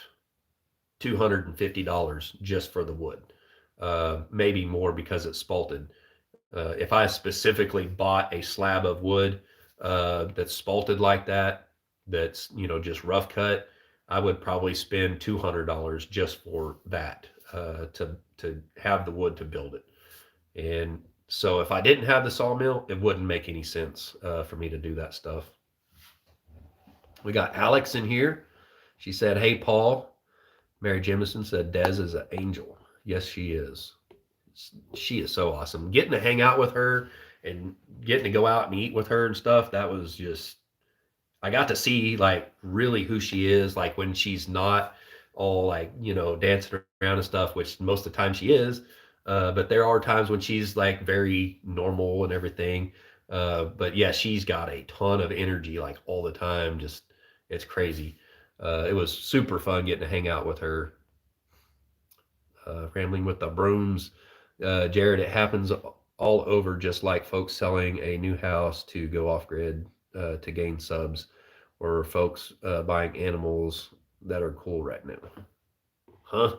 Speaker 1: $250 just for the wood, maybe more because it's spalted. If I specifically bought a slab of wood that's spalted like that, that's just rough cut, I would probably spend $200 just for that, to have the wood to build it. And so if I didn't have the sawmill, it wouldn't make any sense for me to do that stuff. We got Alex in here. She said, hey, Paul, Mary Jemison said Des is an angel. Yes, she is. She is so awesome. Getting to hang out with her and getting to go out and eat with her and stuff, that was just, I got to see like really who she is, like when she's not all like, dancing around and stuff, which most of the time she is. But there are times when she's like very normal and everything. But yeah, she's got a ton of energy like all the time. Just, it's crazy. It was super fun getting to hang out with her. Rambling with the brooms. Jared, it happens all over, just like folks selling a new house to go off grid to gain subs, or folks buying animals that are cool right now. Huh?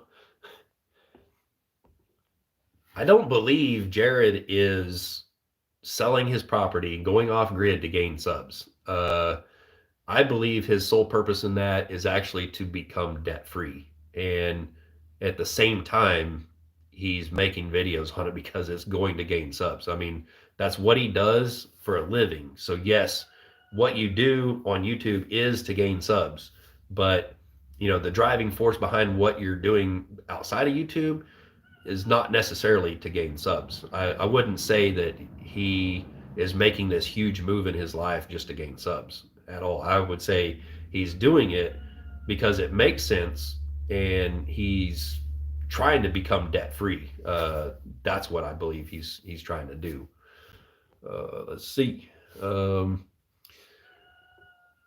Speaker 1: I don't believe Jared is selling his property, going off grid to gain subs. I believe his sole purpose in that is actually to become debt free. And at the same time, he's making videos on it because it's going to gain subs. I mean, that's what he does for a living. So, yes, what you do on YouTube is to gain subs. But, the driving force behind what you're doing outside of YouTube is not necessarily to gain subs. I wouldn't say that he is making this huge move in his life just to gain subs at all. I would say he's doing it because it makes sense and he's trying to become debt free. That's what I believe he's trying to do. Let's see. But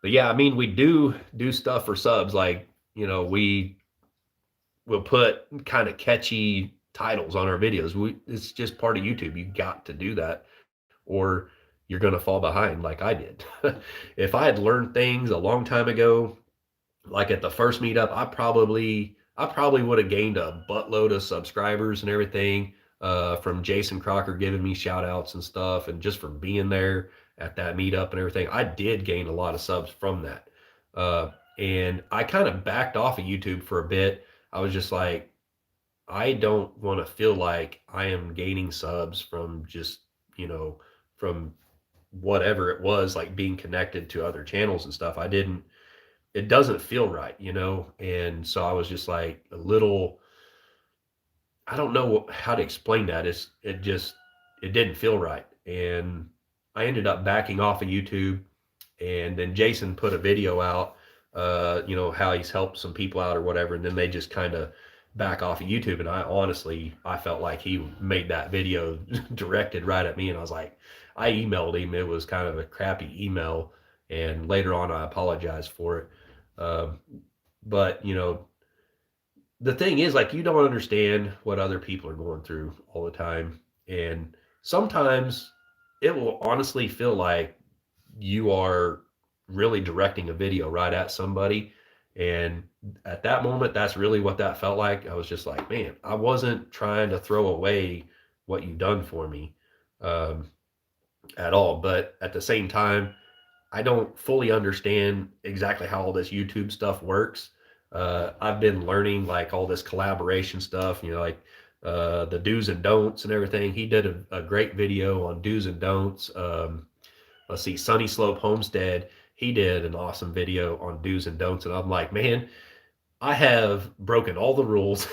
Speaker 1: yeah, I mean, we do stuff for subs. Like, we will put kind of catchy titles on our videos. It's just part of YouTube. You got to do that, or you're going to fall behind like I did. If I had learned things a long time ago, like at the first meetup, I probably would have gained a buttload of subscribers and everything, from Jason Crocker giving me shout outs and stuff, and just from being there at that meetup and everything. I did gain a lot of subs from that. And I kind of backed off of YouTube for a bit. I was just like, I don't want to feel like I am gaining subs from just, from whatever it was, like being connected to other channels and stuff. It doesn't feel right, And so I was just like a little, I don't know how to explain that. It didn't feel right. And I ended up backing off of YouTube. And then Jason put a video out, how he's helped some people out or whatever. And then they just kind of back off of YouTube. And I felt like he made that video directed right at me. And I was like, I emailed him. It was kind of a crappy email. And later on, I apologized for it. But, the thing is, like, you don't understand what other people are going through all the time. And sometimes it will honestly feel like you are really directing a video right at somebody. And at that moment, that's really what that felt like. I was just like, man, I wasn't trying to throw away what you've done for me, at all. But at the same time, I don't fully understand exactly how all this YouTube stuff works. I've been learning like all this collaboration stuff, like the do's and don'ts and everything. He did a great video on do's and don'ts. Let's see, Sunny Slope Homestead, he did an awesome video on do's and don'ts. And I'm like, man, I have broken all the rules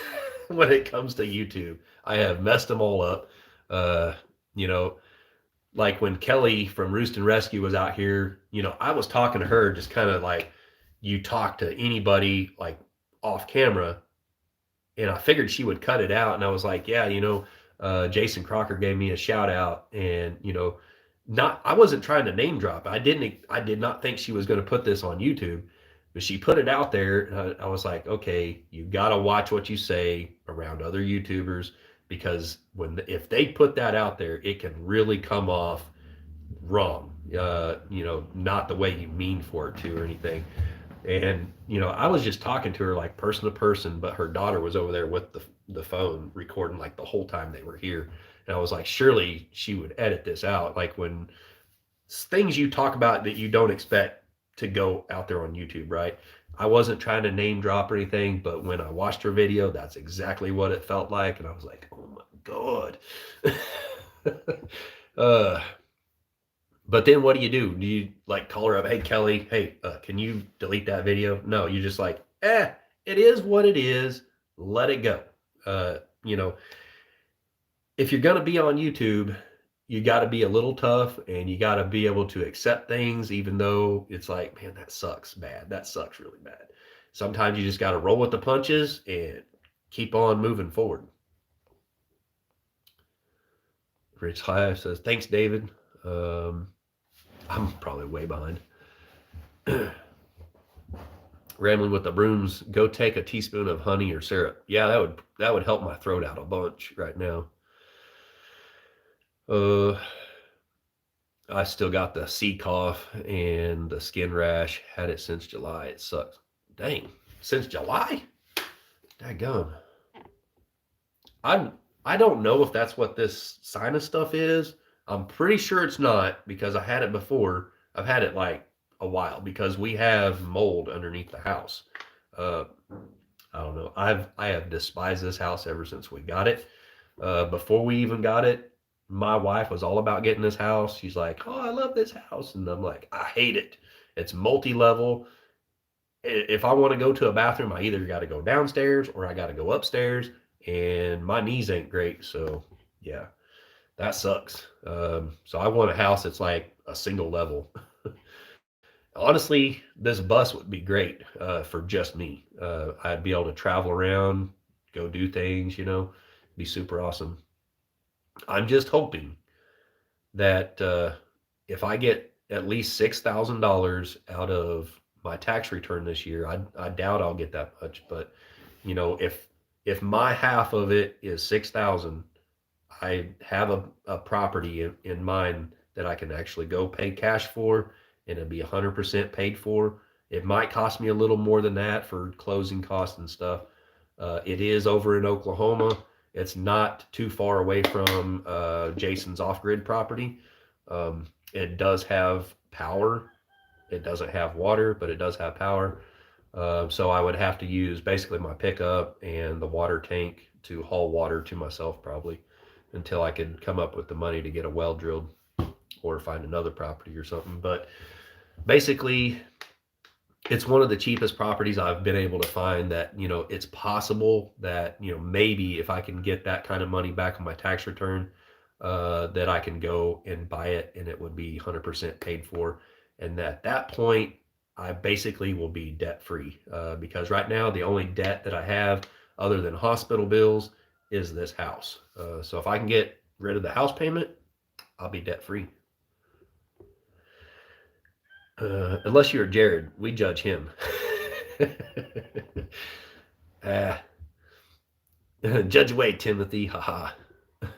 Speaker 1: when it comes to YouTube. I have messed them all up. You know, like when Kelly from Roost and Rescue was out here, I was talking to her just kind of like you talk to anybody like off camera, and I figured she would cut it out. And I was like, yeah, Jason Crocker gave me a shout out, and not, I wasn't trying to name drop. I did not think she was going to put this on YouTube, but she put it out there. I was like, okay, you got to watch what you say around other YouTubers, because if they put that out there, it can really come off wrong. Not the way you mean for it to or anything. And I was just talking to her like person to person, but her daughter was over there with the phone recording like the whole time they were here. And I was like, surely she would edit this out. Like when things you talk about that you don't expect to go out there on YouTube, right? I wasn't trying to name drop or anything, but when I watched her video, that's exactly what it felt like. And I was like, oh my God. But then what do? Do you like call her up? Hey, Kelly, hey, can you delete that video? No, you're just like, it is what it is. Let it go. You know, if you're going to be on YouTube, you got to be a little tough and you got to be able to accept things, even though it's like, man, that sucks bad. That sucks really bad. Sometimes you just got to roll with the punches and keep on moving forward. Rich Hive says, thanks, David. I'm probably way behind. Rambling with the Brooms, go take a teaspoon of honey or syrup. Yeah, that would help my throat out a bunch right now. I still got the sea cough and the skin rash. Had it since July. It sucks. Dang, since July? Daggone. I don't know if that's what this sinus stuff is. I'm pretty sure it's not because I had it before. I've had it like a while because we have mold underneath the house. I don't know. I have despised this house ever since we got it. Before we even got it, my wife was all about getting this house. She's like, "Oh, I love this house," and I'm like, "I hate it. It's multi-level. If I want to go to a bathroom, I either got to go downstairs or I got to go upstairs, and my knees ain't great. So, yeah, that sucks. So I want a house that's like a single level." Honestly, this bus would be great for just me. I'd be able to travel around, go do things, be super awesome. I'm just hoping that if I get at least $6,000 out of my tax return this year, I doubt I'll get that much, but if my half of it is 6,000, I have a property in mind that I can actually go pay cash for, and it'll be 100% paid for. It might cost me a little more than that for closing costs and stuff. It is over in Oklahoma. It's not too far away from Jason's off-grid property. It does have power. It doesn't have water, but it does have power. So I would have to use basically my pickup and the water tank to haul water to myself probably until I could come up with the money to get a well drilled or find another property or something. But basically, it's one of the cheapest properties I've been able to find that, it's possible that, maybe if I can get that kind of money back on my tax return, that I can go and buy it and it would be 100% paid for. And at that point, I basically will be debt free because right now the only debt that I have other than hospital bills is this house. So if I can get rid of the house payment, I'll be debt free. Unless you're Jared, we judge him. Judge away, Timothy. Haha.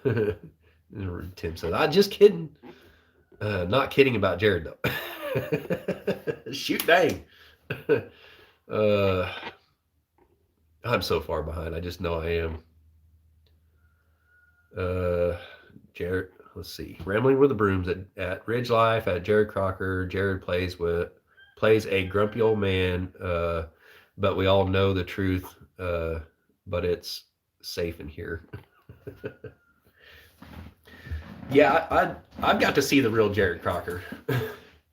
Speaker 1: Tim says, "I'm just kidding." Not kidding about Jared though. Shoot, dang. I'm so far behind. I just know I am. Jared. Let's see. Rambling with the Brooms at Ridge Life at Jared Crocker. Jared plays a grumpy old man, but we all know the truth. But it's safe in here. Yeah, I've got to see the real Jared Crocker.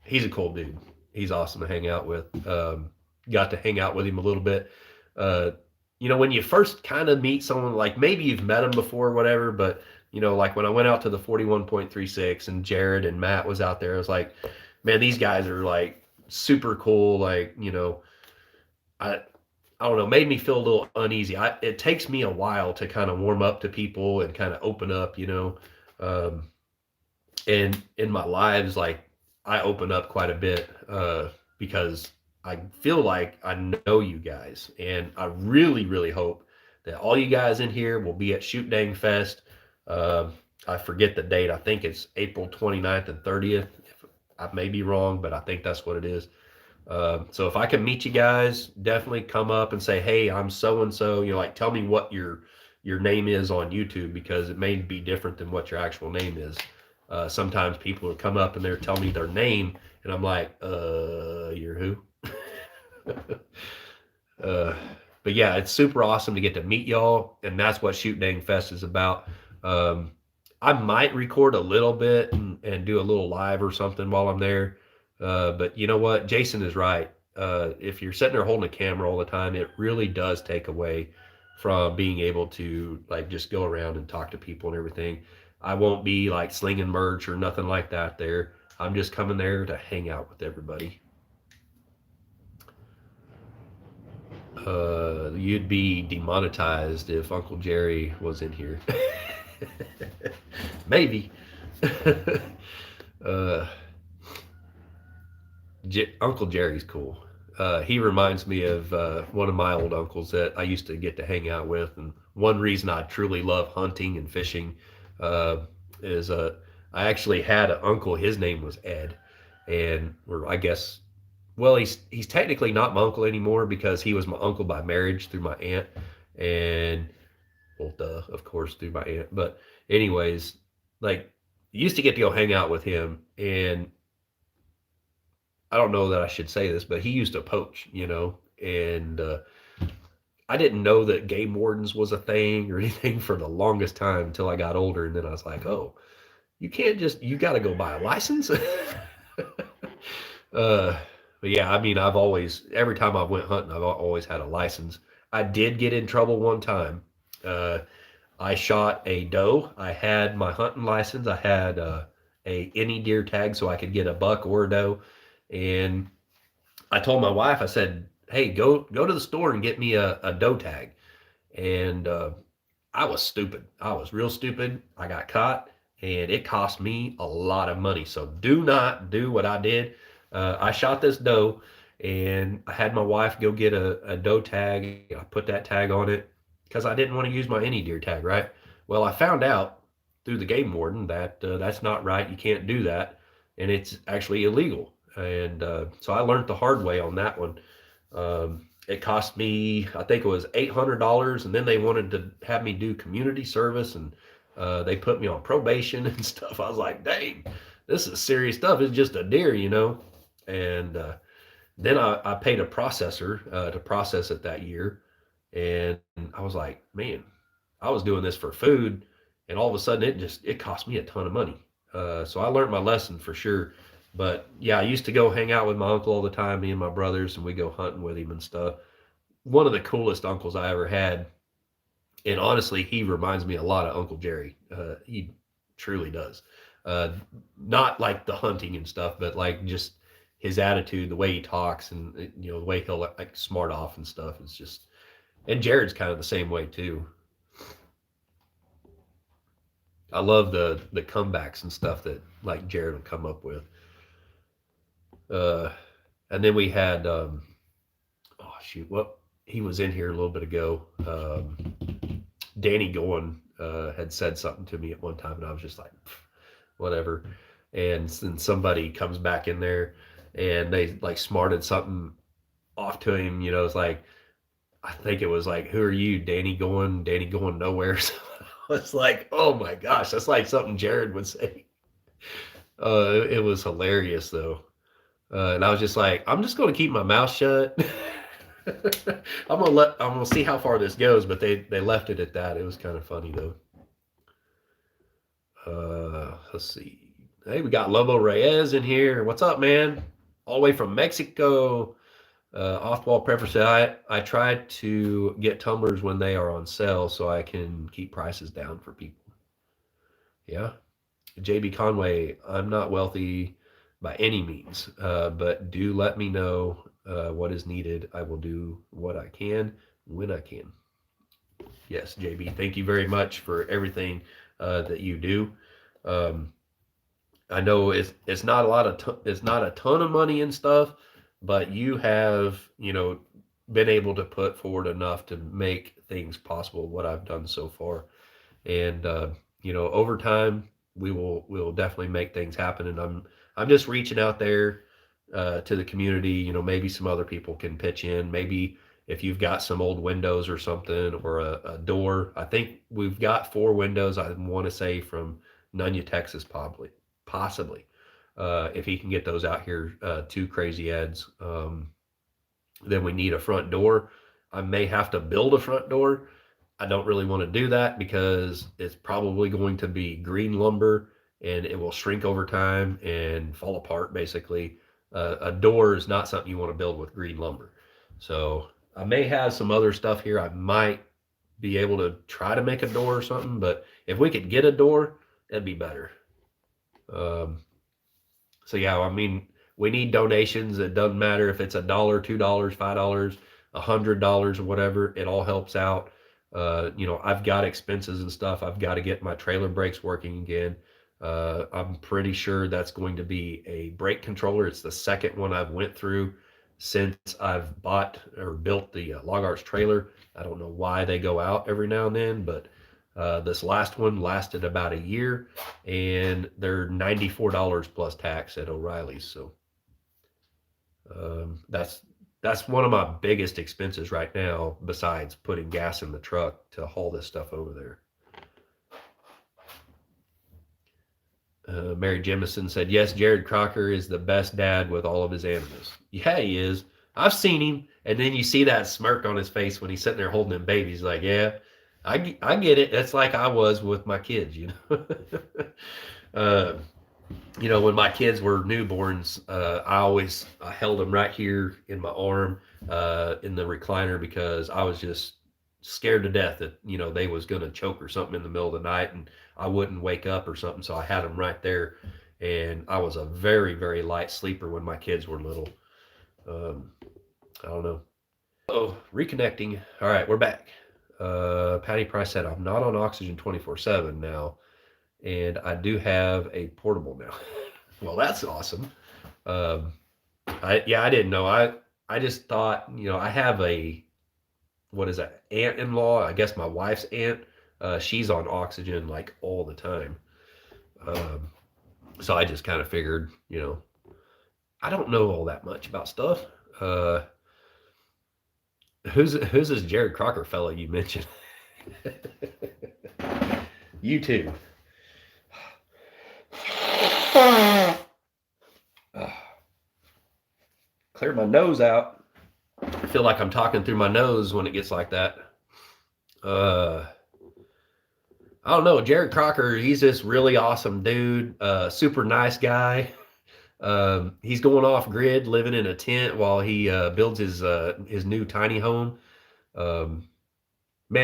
Speaker 1: He's a cool dude. He's awesome to hang out with. Got to hang out with him a little bit. When you first kind of meet someone, like maybe you've met him before or whatever, but like when I went out to the 41.36 and Jared and Matt was out there, I was like, man, these guys are like super cool. Like, I don't know, made me feel a little uneasy. It takes me a while to kind of warm up to people and kind of open up, and in my lives, like I open up quite a bit, because I feel like I know you guys, and I really, really hope that all you guys in here will be at Shoot Dang Fest. I forget the date. I think it's April 29th and 30th. I may be wrong, but I think that's what it is. So if I can meet you guys, definitely come up and say, "Hey, I'm so-and-so." Like tell me what your name is on YouTube, because it may be different than what your actual name is. Sometimes people will come up and they're telling me their name, and I'm like, you're who? But yeah, it's super awesome to get to meet y'all, and that's what Shoot Dang Fest is about. I might record a little bit and do a little live or something while I'm there. But you know what? Jason is right. if you're sitting there holding a camera all the time, it really does take away from being able to like just go around and talk to people and everything. I won't be like slinging merch or nothing like that there. I'm just coming there to hang out with everybody. You'd be demonetized if Uncle Jerry was in here. Maybe. uh, Uncle Jerry's cool. He reminds me of one of my old uncles that I used to get to hang out with. And one reason I truly love hunting and fishing uh, is I actually had an uncle. His name was Ed, and or I guess well, he's technically not my uncle anymore because he was my uncle by marriage through my aunt, and well, duh, of course, through my aunt. But anyways, like used to get to go hang out with him, and I don't know that I should say this, but he used to poach, and I didn't know that game wardens was a thing or anything for the longest time until I got older, and then I was like, oh, you can't you got to go buy a license. uh, but yeah, I mean, every time I went hunting, I've always had a license. I did get in trouble one time. Uh, I shot a doe. I had my hunting license. I had a any deer tag so I could get a buck or a doe, and I told my wife, I said, "Hey, go to the store and get me a doe tag." And I was stupid. I was real stupid. I got caught, and it cost me a lot of money. So do not do what I did. I shot this doe, and I had my wife go get a doe tag. I put that tag on it because I didn't want to use my any deer tag, right? Well, I found out through the game warden that that's not right. You can't do that, and it's actually illegal. And so I learned the hard way on that one. It cost me, I think it was $800, and then they wanted to have me do community service, and they put me on probation and stuff. I was like, dang, this is serious stuff. It's just a deer. And then I paid a processor to process it that year, and I was like, man, I was doing this for food, and all of a sudden it cost me a ton of money. So I learned my lesson for sure. But yeah, I used to go hang out with my uncle all the time, me and my brothers, and we go hunting with him and stuff. One of the coolest uncles I ever had, and honestly, he reminds me a lot of Uncle Jerry. He truly does. Uh, Not like the hunting and stuff, but like just his attitude, the way he talks, and the way he'll like smart off and stuff. It's just, and Jared's kind of the same way too. I love the comebacks and stuff that like Jared would come up with. Uh, and then we had oh shoot, what he was in here a little bit ago. Danny Goin had said something to me at one time, and I was just like, whatever. And then somebody comes back in there, and they like smarted something off to him. It's like I think it was like, "Who are you, Danny Goin? Danny going nowhere." So I was like, "Oh my gosh, that's like something Jared would say." It was hilarious though. And I was just like, I'm just going to keep my mouth shut. I'm gonna see how far this goes, but they left it at that. It was kind of funny though. Let's see. Hey, we got Lobo Reyes in here. What's up, man? All the way from Mexico. Off the wall prepper said I try to get tumblers when they are on sale so I can keep prices down for people. Yeah. JB Conway, I'm not wealthy by any means, but do let me know what is needed. I will do what I can when I can. Yes, JB, thank you very much for everything that you do. Um, I know it's not a lot of it's not a ton of money and stuff, but you have been able to put forward enough to make things possible. What I've done so far, and over time we will definitely make things happen. And I'm just reaching out there to the community. Maybe some other people can pitch in. Maybe if you've got some old windows or something, or a door. I think we've got 4 windows, I want to say, from Nunya, Texas, possibly. If he can get those out here to Crazy Ed's. Then we need a front door. I may have to build a front door. I don't really want to do that because it's probably going to be green lumber, and it will shrink over time and fall apart basically. A door is not something you want to build with green lumber. So I may have some other stuff here. I might be able to try to make a door or something, but if we could get a door, that'd be better. Um, so yeah, I mean, we need donations. It doesn't matter if it's $1, $2, $5, $100 or whatever. It all helps out. I've got expenses and stuff. I've got to get my trailer brakes working again. I'm pretty sure that's going to be a brake controller. It's the second one I've went through since I've bought or built the Log Arts trailer. I don't know why they go out every now and then, but this last one lasted about a year, and they're $94 plus tax at O'Reilly's. So that's one of my biggest expenses right now, besides putting gas in the truck to haul this stuff over there. Mary Jemison said, yes, Jared Crocker is the best dad with all of his animals. Yeah, he is. I've seen him. And then you see that smirk on his face when he's sitting there holding them babies. Like, yeah, I get it. That's like I was with my kids, uh, when my kids were newborns, I held them right here in my arm, in the recliner, because I was just scared to death that, they was going to choke or something in the middle of the night and I wouldn't wake up or something. So I had them right there, and I was a very, very light sleeper when my kids were little. I don't know. Oh, reconnecting. All right, we're back. Patty Price said, I'm not on oxygen 24/7 now, and I do have a portable now. Well, that's awesome. I didn't know. I just thought, I have what is that, aunt-in-law, I guess my wife's aunt. She's on oxygen like all the time. So I just kind of figured, I don't know all that much about stuff. Who's this Jared Crocker fellow you mentioned? You too. Clear my nose out. I feel like I'm talking through my nose when it gets like that. I don't know. Jared Crocker, he's this really awesome dude. Super nice guy. He's going off grid, living in a tent while he builds his new tiny home. Man,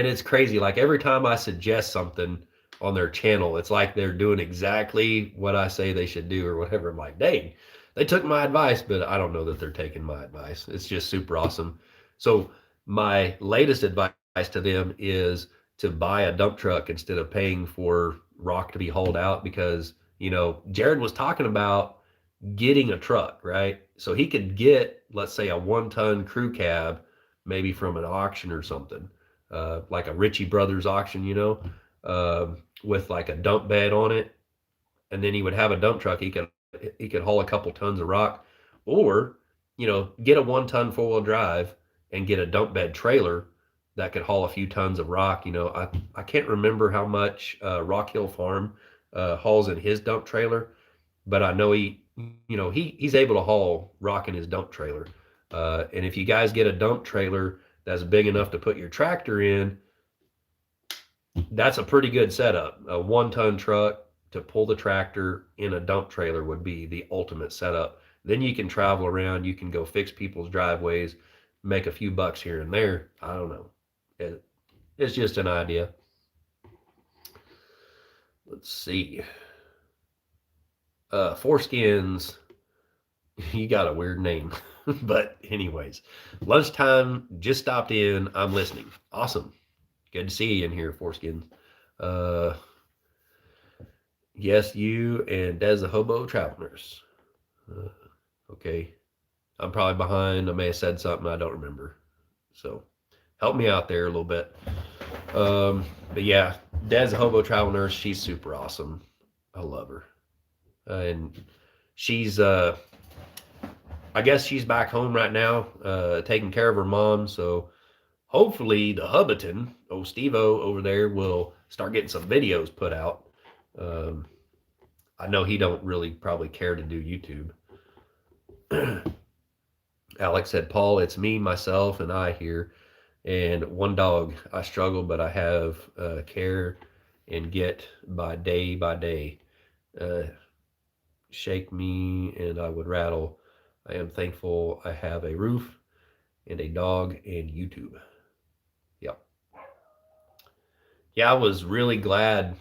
Speaker 1: it's crazy. Like every time I suggest something on their channel, it's like they're doing exactly what I say they should do or whatever. I'm like, dang, they took my advice, but I don't know that they're taking my advice. It's just super awesome. So my latest advice to them is to buy a dump truck instead of paying for rock to be hauled out, because, Jared was talking about getting a truck, right? So he could get, let's say, a 1-ton crew cab, maybe from an auction or something, like a Ritchie Brothers auction, with like a dump bed on it. And then he would have a dump truck. He could haul a couple tons of rock, or, get a 1-ton 4-wheel drive and get a dump bed trailer that could haul a few tons of rock. I can't remember how much Rock Hill Farm hauls in his dump trailer, but I know he's able to haul rock in his dump trailer. And if you guys get a dump trailer that's big enough to put your tractor in, that's a pretty good setup. A 1-ton truck to pull the tractor in a dump trailer would be the ultimate setup. Then you can travel around. You can go fix people's driveways, make a few bucks here and there. I don't know. It's just an idea. Let's see. Foreskins, you got a weird name. But anyways, lunchtime, just stopped in. I'm listening. Awesome. Good to see you in here, Foreskins. Yes, you and Des the Hobo Travel Nurse. Okay. I'm probably behind. I may have said something I don't remember. So help me out there a little bit. But yeah, Des the Hobo Travel Nurse, she's super awesome. I love her. And she's, I guess she's back home right now, taking care of her mom. So hopefully the Hubbaton, Steve-O over there, will start getting some videos put out. I know he don't really probably care to do YouTube. Alex said, Paul, it's me, myself, and I here. And one dog. I struggle, but I have care and get by day. Shake me and I would rattle. I am thankful I have a roof and a dog and YouTube. Yep. Yeah, I was really glad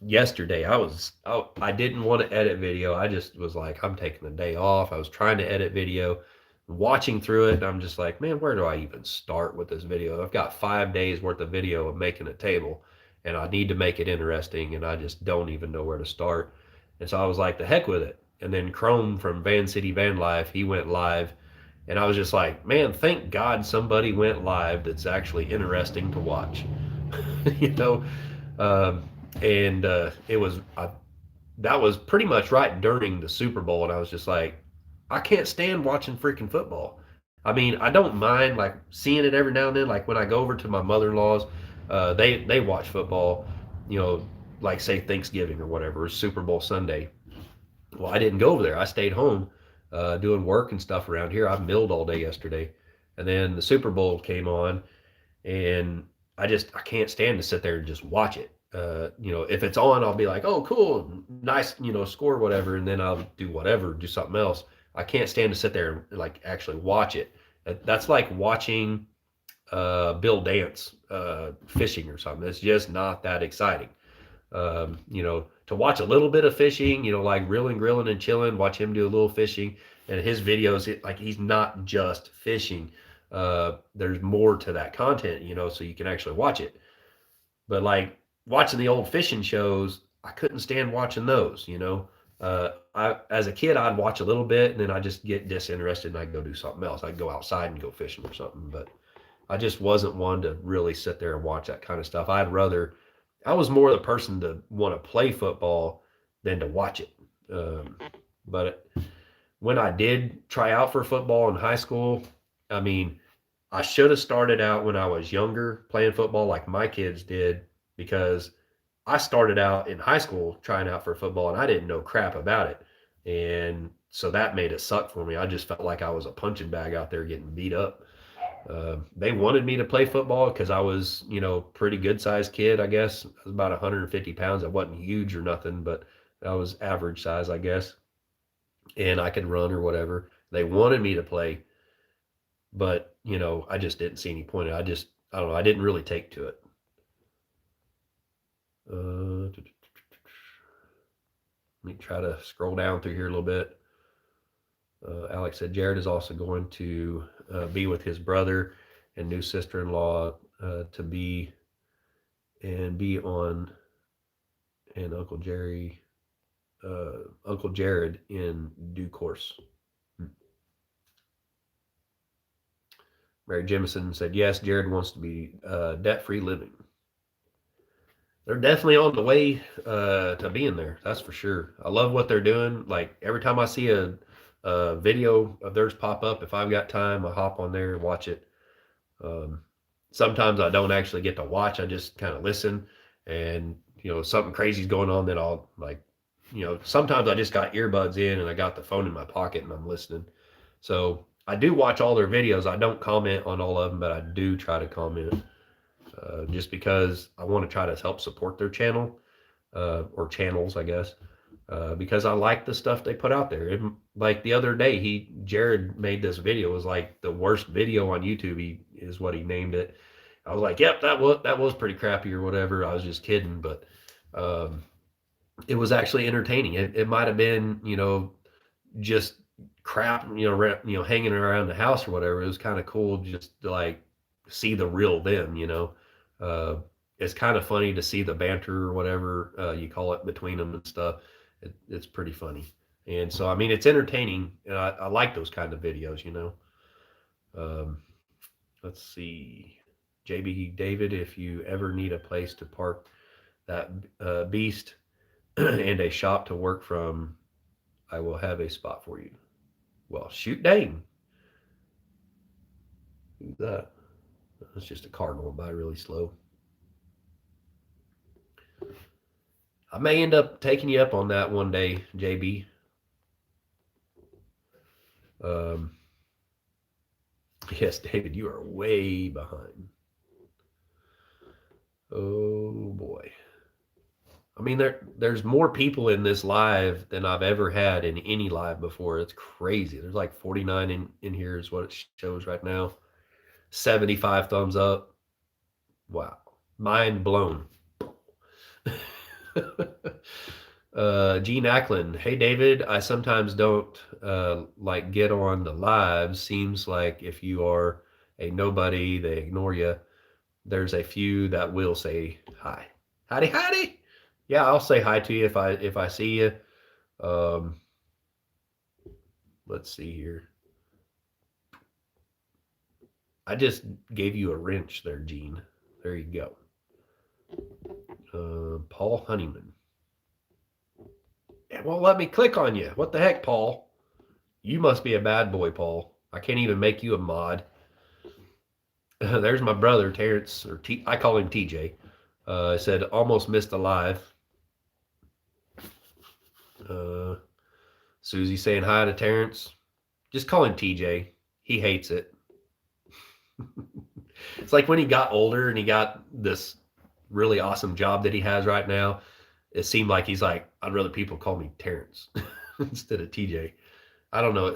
Speaker 1: yesterday. I didn't want to edit video. I just was like, I'm taking a day off. I was trying to edit video, watching through it, and I'm just like, man, where do I even start with this video? I've got 5 days worth of video of making a table, and I need to make it interesting, and I just don't even know where to start. And so I was like, the heck with it. And then Chrome from Van City Van Life, he went live, and I was just like, man, thank God somebody went live that's actually interesting to watch. you know, um, and that was pretty much right during the Super Bowl, and I was just like, I can't stand watching freaking football. I mean, I don't mind like seeing it every now and then. Like when I go over to my mother-in-law's, they watch football, you know, like say Thanksgiving or whatever, Super Bowl Sunday. Well, I didn't go over there. I stayed home doing work and stuff around here. I milled all day yesterday, and then the Super Bowl came on, and I can't stand to sit there and just watch it. If it's on, I'll be like, oh, cool, nice, score whatever, and then I'll do whatever, do something else. I can't stand to sit there and like actually watch it. That's like watching Bill Dance fishing or something. It's just not that exciting. To watch a little bit of fishing, like reeling, grilling, and chilling, watch him do a little fishing, and his videos, like he's not just fishing. There's more to that content, so you can actually watch it. But like watching the old fishing shows, I couldn't stand watching those. As a kid, I'd watch a little bit and then I just get disinterested and I'd go do something else. I'd go outside and go fishing or something. But I just wasn't one to really sit there and watch that kind of stuff. I was more the person to want to play football than to watch it. But when I did try out for football in high school, I mean, I should have started out when I was younger playing football like my kids did, because I started out in high school trying out for football and I didn't know crap about it. And so that made it suck for me. I just felt like I was a punching bag out there getting beat up. They wanted me to play football because I was, pretty good sized kid, I guess. I was about 150 pounds. I wasn't huge or nothing, but I was average size, I guess. And I could run or whatever. They wanted me to play, but, I just didn't see any point. I don't know. I didn't really take to it. Let me try to scroll down through here a little bit. Alex said Jared is also going to be with his brother and new sister-in-law to be on, and Uncle Jared in due course. Mary Jemison said yes, Jared wants to be debt-free living. They're definitely on the way to being there. That's for sure. I love what they're doing. Like every time I see a video of theirs pop up, if I've got time, I hop on there and watch it. Sometimes I don't actually get to watch. I just kind of listen, and something crazy's going on. Then I'll like, sometimes I just got earbuds in and I got the phone in my pocket and I'm listening. So I do watch all their videos. I don't comment on all of them, but I do try to comment. Just because I want to try to help support their channel, or channels, I guess, because I like the stuff they put out there. Like the other day, Jared made this video. It was like the worst video on YouTube. Is what he named it. I was like, yep, that was pretty crappy or whatever. I was just kidding, but it was actually entertaining. It might have been, just crap, hanging around the house or whatever. It was kind of cool just to like see the real them. It's kind of funny to see the banter or whatever you call it between them and stuff. It's pretty funny. And so, I mean, it's entertaining, and I like those kind of videos. Let's see. JB David, if you ever need a place to park that beast and a shop to work from, I will have a spot for you. Well, shoot dang. Who's that? That's just a car going by really slow. I may end up taking you up on that one day, JB. Yes, David, you are way behind. Oh boy. I mean, there's more people in this live than I've ever had in any live before. It's crazy. There's like 49 in here is what it shows right now. 75 thumbs up. Wow. Mind blown. Gene Ackland. Hey, David, I sometimes don't like get on the live. Seems like if you are a nobody, they ignore you. There's a few that will say hi. Howdy, howdy. Yeah, I'll say hi to you if I see you. Um, let's see here. I just gave you a wrench there, Gene. There you go. Paul Honeyman. It won't let me click on you. What the heck, Paul? You must be a bad boy, Paul. I can't even make you a mod. There's my brother, Terrence, or I call him TJ. I said, almost missed a live. Susie saying hi to Terrence. Just call him TJ. He hates it. It's like when he got older and he got this really awesome job that he has right now. It seemed like he's like, I'd rather people call me Terrence instead of TJ. I don't know.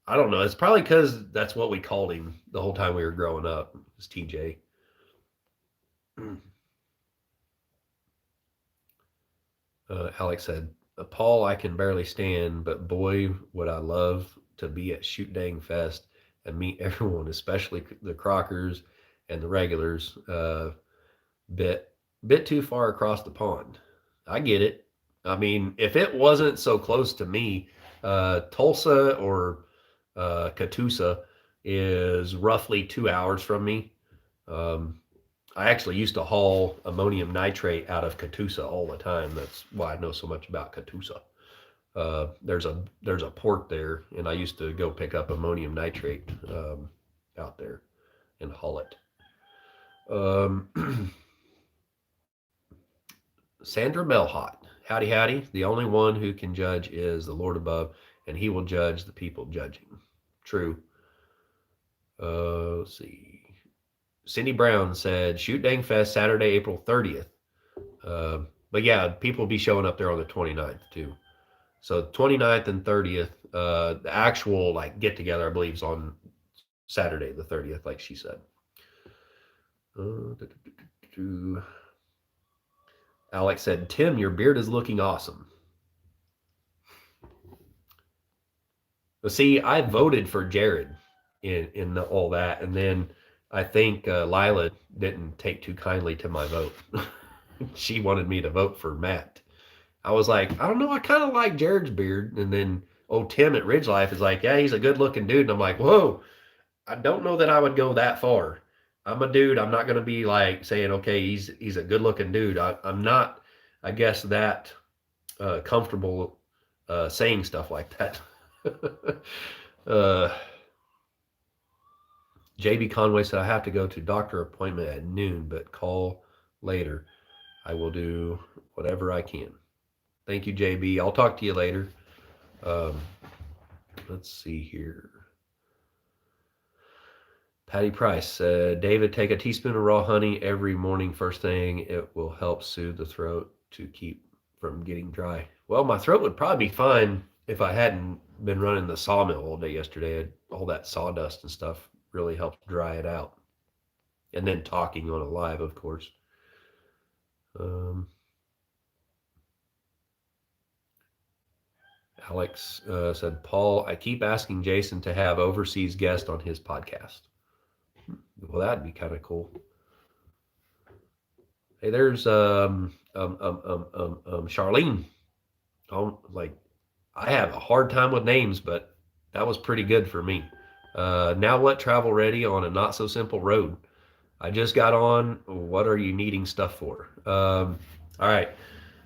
Speaker 1: I don't know. It's probably because that's what we called him the whole time we were growing up. Was TJ. Alex said, Paul, I can barely stand, but boy, would I love to be at Shoot Dang Fest and meet everyone, especially the Crockers and the regulars. Bit too far across the pond. I get it. I mean, if it wasn't so close to me, Tulsa or Catoosa is roughly 2 hours from me. I actually used to haul ammonium nitrate out of Catoosa all the time. That's why I know so much about Catoosa. There's a port there, and I used to go pick up ammonium nitrate out there and haul it. Sandra Melhot. Howdy, howdy. The only one who can judge is the Lord above, and he will judge the people judging. True. Let's see. Cindy Brown said, Shoot Dang Fest, Saturday, April 30th. But yeah, people will be showing up there on the 29th, too. So 29th and 30th, the actual like get together, I believe, is on Saturday, the 30th, like she said. Alex said, Tim, your beard is looking awesome. But see, I voted for Jared in all that, and then I think Lila didn't take too kindly to my vote. She wanted me to vote for Matt. I was like, I don't know, I kind of like Jared's beard. And then Tim at Ridge Life is like, yeah, he's a good looking dude. And I'm like, whoa, I don't know that I would go that far. I'm a dude. I'm not going to be like saying, okay, he's a good looking dude. I'm not, I guess, that comfortable saying stuff like that. JB Conway said, I have to go to doctor appointment at noon, but call later. I will do whatever I can. Thank you, JB. I'll talk to you later. Let's see here. Patty Price said, David, take a teaspoon of raw honey every morning first thing. It will help soothe the throat to keep from getting dry. Well, my throat would probably be fine if I hadn't been running the sawmill all day yesterday. All that sawdust and stuff really helped dry it out. And then talking on a live, of course. Alex said, Paul, I keep asking Jason to have overseas guests on his podcast. Well, that'd be kind of cool. Hey, there's Charlene. Like, I have a hard time with names, but that was pretty good for me. Now what? Travel ready on a not so simple road. I just got on. What are you needing stuff for? All right.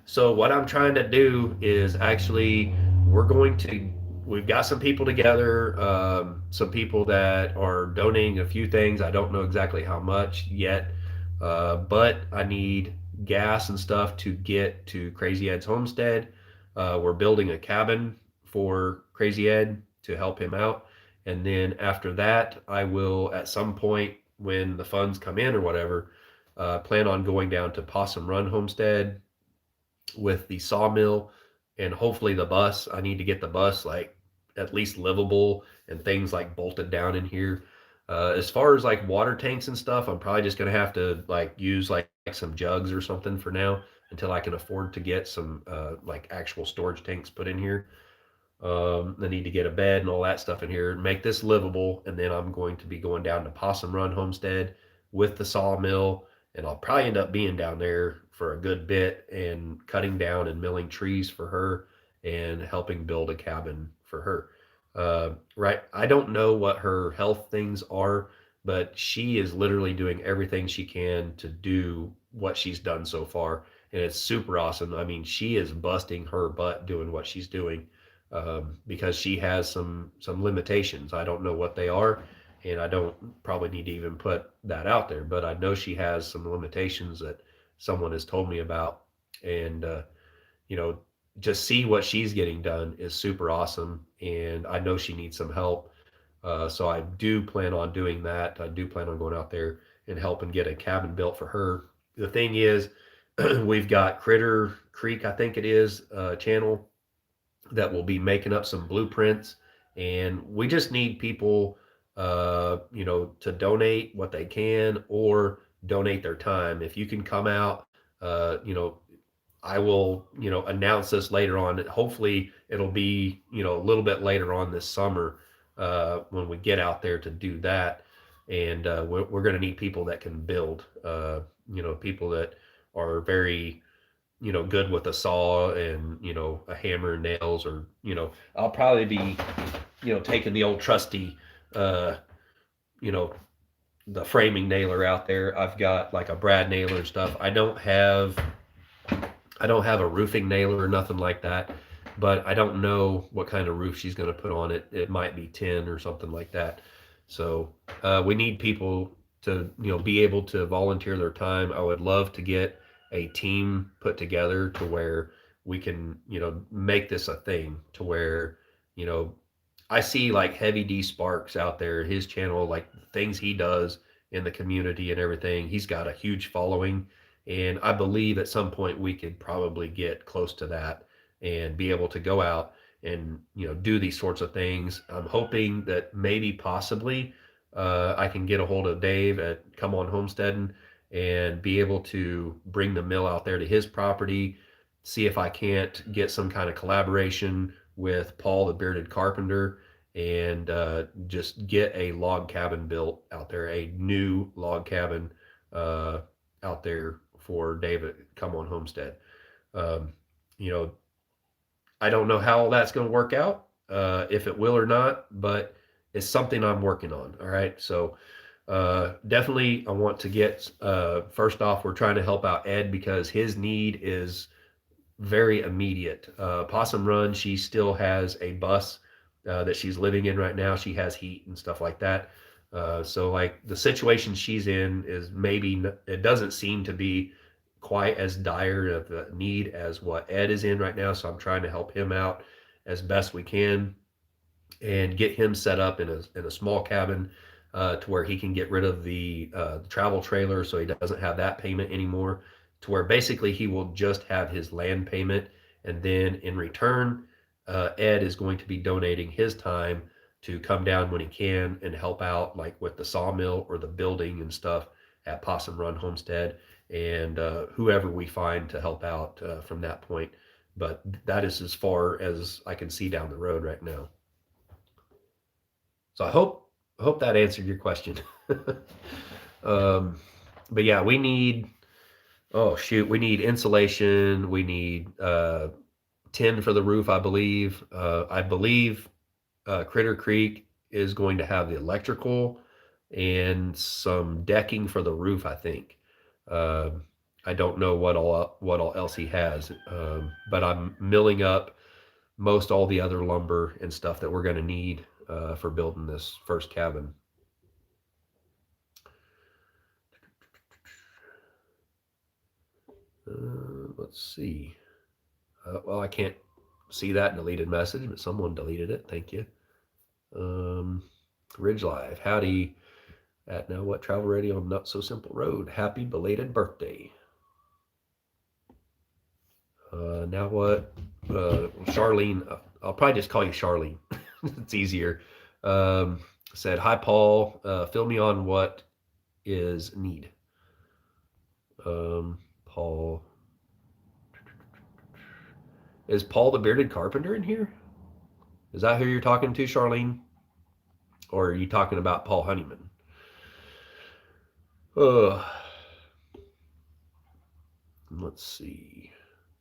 Speaker 1: So what I'm trying to do is actually, we've got some people together, some people that are donating a few things. I don't know exactly how much yet, but I need gas and stuff to get to Crazy Ed's homestead. We're building a cabin for Crazy Ed to help him out. And then after that, I will, at some point when the funds come in or whatever, plan on going down to Possum Run Homestead with the sawmill and hopefully the bus. I need to get the bus like at least livable and things like bolted down in here. As far as like water tanks and stuff, I'm probably just gonna have to like use like some jugs or something for now until I can afford to get some like actual storage tanks put in here. I need to get a bed and all that stuff in here, make this livable, and then I'm going to be going down to Possum Run Homestead with the sawmill, and I'll probably end up being down there for a good bit and cutting down and milling trees for her and helping build a cabin for her. Right, I don't know what her health things are, but she is literally doing everything she can to do what she's done so far, and it's super awesome. I mean, she is busting her butt doing what she's doing because she has some limitations. I don't know what they are, and I don't probably need to even put that out there. But I know she has some limitations that someone has told me about, and you know, just see what she's getting done is super awesome. And I know she needs some help, so I do plan on doing that. I do plan on going out there and helping get a cabin built for her. The thing is, we've got Critter Creek, I think it is, channel that will be making up some blueprints, and we just need people to donate what they can or donate their time. If you can come out, I will announce this later on. Hopefully it'll be a little bit later on this summer when we get out there to do that. And we're going to need people that can build, people that are very good with a saw and, a hammer and nails, or, I'll probably be, taking the old trusty, uh, you know, the framing nailer out there. I've got like a brad nailer and stuff. I don't have a roofing nailer or nothing like that, but I don't know what kind of roof she's going to put on it. It might be tin or something like that. So we need people to be able to volunteer their time. I would love to get a team put together to where we can make this a thing to where you know I see like Heavy D Sparks out there, his channel, like things he does in the community and everything. He's got a huge following, and I believe at some point we could probably get close to that and be able to go out and do these sorts of things. I'm hoping that maybe possibly I can get a hold of Dave at Come On Homesteading and be able to bring the mill out there to his property. See if I can't get some kind of collaboration with Paul the Bearded Carpenter and just get a log cabin built out there, a new log cabin uh, out there for David Come On Homestead. Um, you know, I don't know how that's going to work out, if it will or not, but it's something I'm working on. All right. So definitely, I want to get, first off, we're trying to help out Ed because his need is very immediate. Possum Run, she still has a bus that she's living in right now. She has heat and stuff like that. So like the situation she's in is maybe it doesn't seem to be quite as dire of a need as what Ed is in right now. So I'm trying to help him out as best we can and get him set up in a small cabin to where he can get rid of the travel trailer, so he doesn't have that payment anymore. To where basically he will just have his land payment, and then in return, Ed is going to be donating his time to come down when he can and help out, like with the sawmill or the building and stuff at Possum Run Homestead, and whoever we find to help out from that point. But that is as far as I can see down the road right now. So I hope that answered your question. um, but yeah, we need we need insulation. We need tin for the roof. I believe Critter Creek is going to have the electrical and some decking for the roof. I think. Um, I don't know what all else he has, but I'm milling up most all the other lumber and stuff that we're going to need for building this first cabin. Let's see. Well, I can't see that deleted message, but someone deleted it. Thank you. Um, Ridge Live. Howdy. At Now What Travel Radio on Not So Simple Road. Happy belated birthday. Now what? Charlene, I'll probably just call you Charlene. It's easier. Um, Said, hi, Paul. Fill me on what is need. Paul. Is Paul the bearded carpenter in here? Is that who you're talking to, Charlene? Or are you talking about Paul Honeyman? Uh, let's see.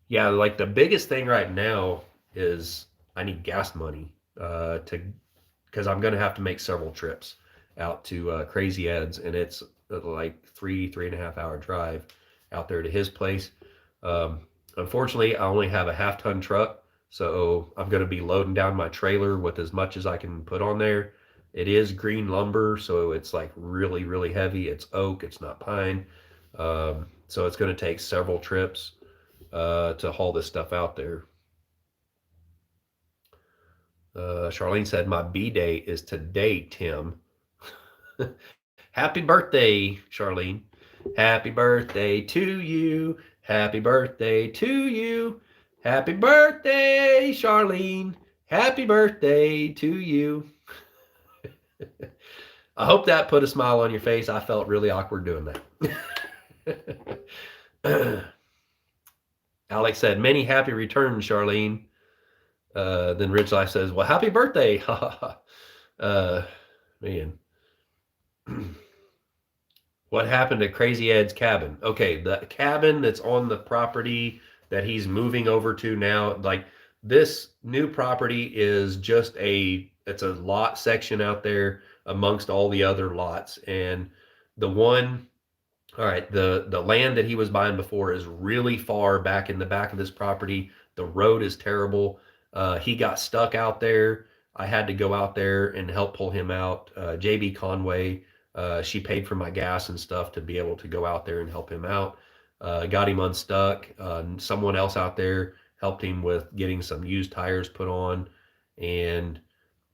Speaker 1: Yeah, like the biggest thing right now is I need gas money to because I'm going to have to make several trips out to Crazy Ed's, and it's like 3.5 hour drive out there to his place. Um, Unfortunately, I only have a half-ton truck, so I'm going to be loading down my trailer with as much as I can put on there. It is green lumber, so it's like really, really heavy. It's oak, it's not pine. So it's going to take several trips to haul this stuff out there. Charlene said, my B day is today, Tim. Happy birthday, Charlene. Happy birthday to you. Happy birthday to you. Happy birthday, Charlene. Happy birthday to you. I hope that put a smile on your face. I felt really awkward doing that. Alex said, many happy returns, Charlene. Then Rich Life says, well, happy birthday. Man. What happened to Crazy Ed's cabin? Okay, the cabin that's on the property that he's moving over to now, like this new property is just it's a lot section out there amongst all the other lots. And the one, all right, the land that he was buying before is really far back in the back of this property. The road is terrible. He got stuck out there. I had to go out there and help pull him out. JB Conway, she paid for my gas and stuff to be able to go out there and help him out. Got him unstuck. Someone else out there helped him with getting some used tires put on, and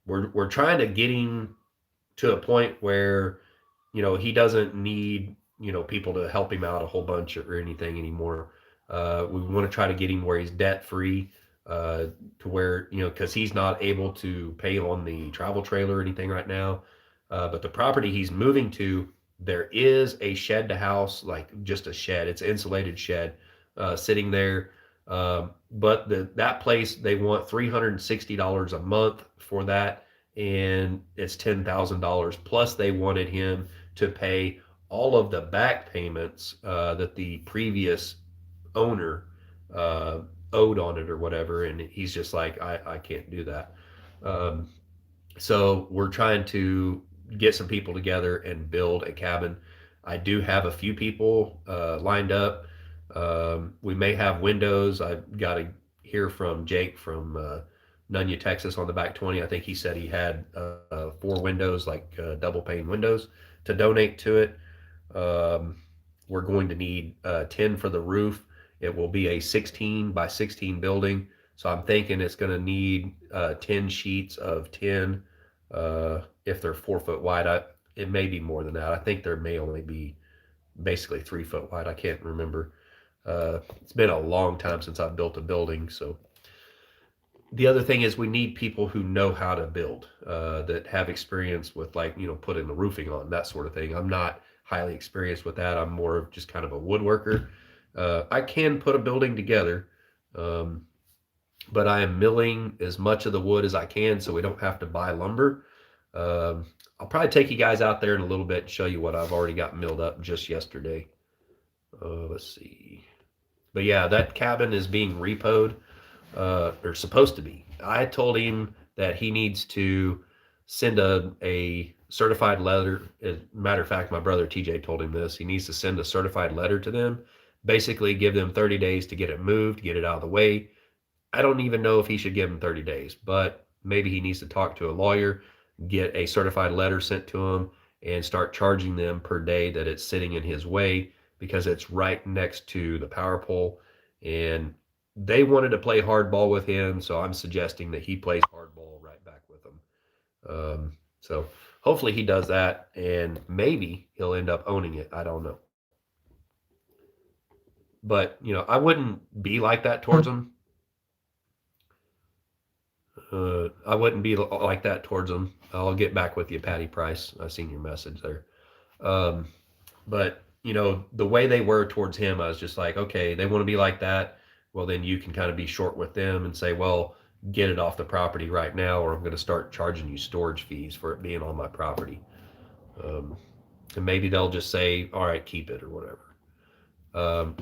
Speaker 1: we're trying to get him to a point where he doesn't need people to help him out a whole bunch or anything anymore. We want to try to get him where he's debt free, to where because he's not able to pay on the travel trailer or anything right now. But the property he's moving to, there is a shed to house, like just a shed. It's an insulated shed sitting there. But that place, they want $360 a month for that, and it's $10,000. Plus, they wanted him to pay all of the back payments that the previous owner uh, owed on it or whatever. And he's just like, I can't do that. Um, so we're trying to get some people together and build a cabin. I do have a few people lined up. We may have windows. I've got to hear from Jake from Nunya, Texas on the back 20. I think he said he had 4 windows, like double pane windows, to donate to it. Um, we're going to need 10 for the roof. It will be a 16 by 16 building. So I'm thinking it's going to need 10 sheets of 10 if they're 4 foot wide. It may be more than that. I think there may only be basically 3 foot wide. I can't remember. It's been a long time since I've built a building. So the other thing is we need people who know how to build, that have experience with, like, putting the roofing on, that sort of thing. I'm not highly experienced with that. I'm more of just kind of a woodworker. I can put a building together, um, but I am milling as much of the wood as I can so we don't have to buy lumber. I'll probably take you guys out there in a little bit and show you what I've already got milled up just yesterday. Let's see. But yeah, that cabin is being repoed, or supposed to be. I told him that he needs to send a certified letter. As a matter of fact, my brother TJ told him this. He needs to send a certified letter to them, basically give them 30 days to get it moved, get it out of the way. I don't even know if he should give him 30 days, but maybe he needs to talk to a lawyer, get a certified letter sent to him, and start charging them per day that it's sitting in his way, because it's right next to the power pole. And they wanted to play hardball with him, so I'm suggesting that he plays hardball right back with them. So hopefully he does that, and maybe he'll end up owning it. I don't know. But, you know, I wouldn't be like that towards them. I wouldn't be like that towards them. I'll get back with you, Patty Price. I seen your message there. Um, but you know, the way they were towards him, I was just like, okay, they want to be like that. Well, then you can kind of be short with them and say, well, get it off the property right now, or I'm going to start charging you storage fees for it being on my property. Um, and maybe they'll just say, all right, keep it or whatever.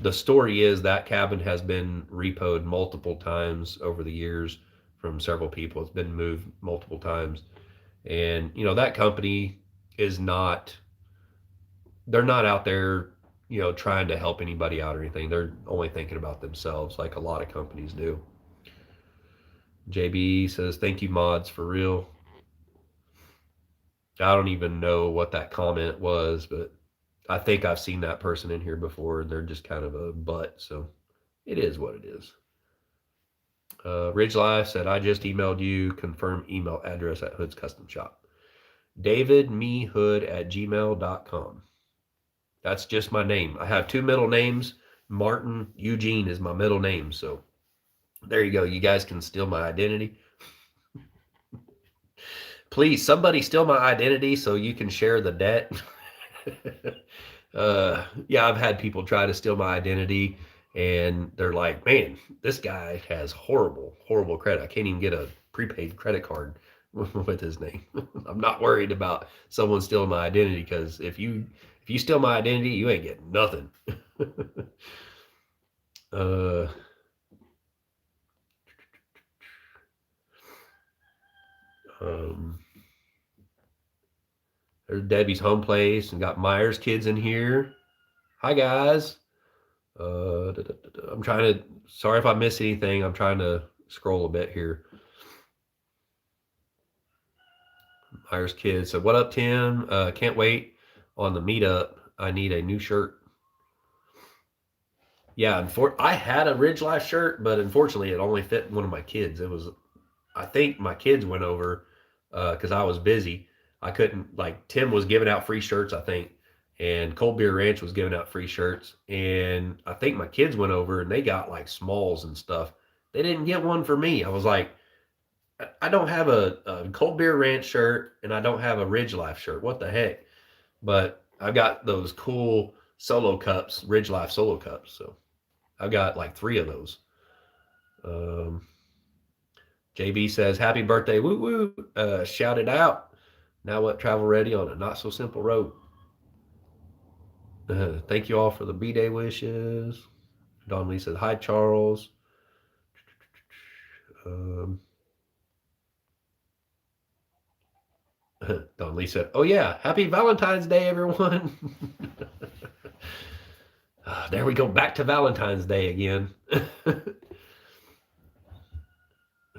Speaker 1: The story is that cabin has been repoed multiple times over the years from several people. It's been moved multiple times. And, you know, that company is not, they're not out there, you know, trying to help anybody out or anything. They're only thinking about themselves, like a lot of companies do. JB says, thank you, mods, for real. I don't even know what that comment was, but I think I've seen that person in here before, and they're just kind of a butt. So it is what it is. Ridge Life said, I just emailed you, confirm email address at Hood's Custom Shop. DavidMeHood@gmail.com. That's just my name. I have two middle names. Martin Eugene is my middle name. So there you go. You guys can steal my identity. Please, somebody steal my identity so you can share the debt. Yeah, I've had people try to steal my identity, and they're like, man, this guy has horrible, horrible credit. I can't even get a prepaid credit card with his name. I'm not worried about someone stealing my identity, because if you steal my identity, you ain't getting nothing. uh, um, there's Debbie's home place, and got Myers kids in here. Hi guys. I'm trying to. Sorry if I miss anything. I'm trying to scroll a bit here. Myers kids. So what up, Tim? Can't wait on the meetup. I need a new shirt. Yeah, I had a Ridge Life shirt, but unfortunately, it only fit one of my kids. It was, I think my kids went over because I was busy. I couldn't, like, Tim was giving out free shirts, I think, and Cold Beer Ranch was giving out free shirts. And I think my kids went over and they got like smalls and stuff. They didn't get one for me. I was like, I don't have a Cold Beer Ranch shirt and I don't have a Ridge Life shirt. What the heck? But I got those cool solo cups, Ridge Life solo cups. So I've got like 3 of those. Um, JB says, happy birthday, woo woo. Shout it out. Now what, travel ready on a not so simple road. Thank you all for the B-Day wishes. Don Lee says, hi, Charles. Um, Don Lee said, oh yeah, happy Valentine's Day, everyone. There we go, back to Valentine's Day again.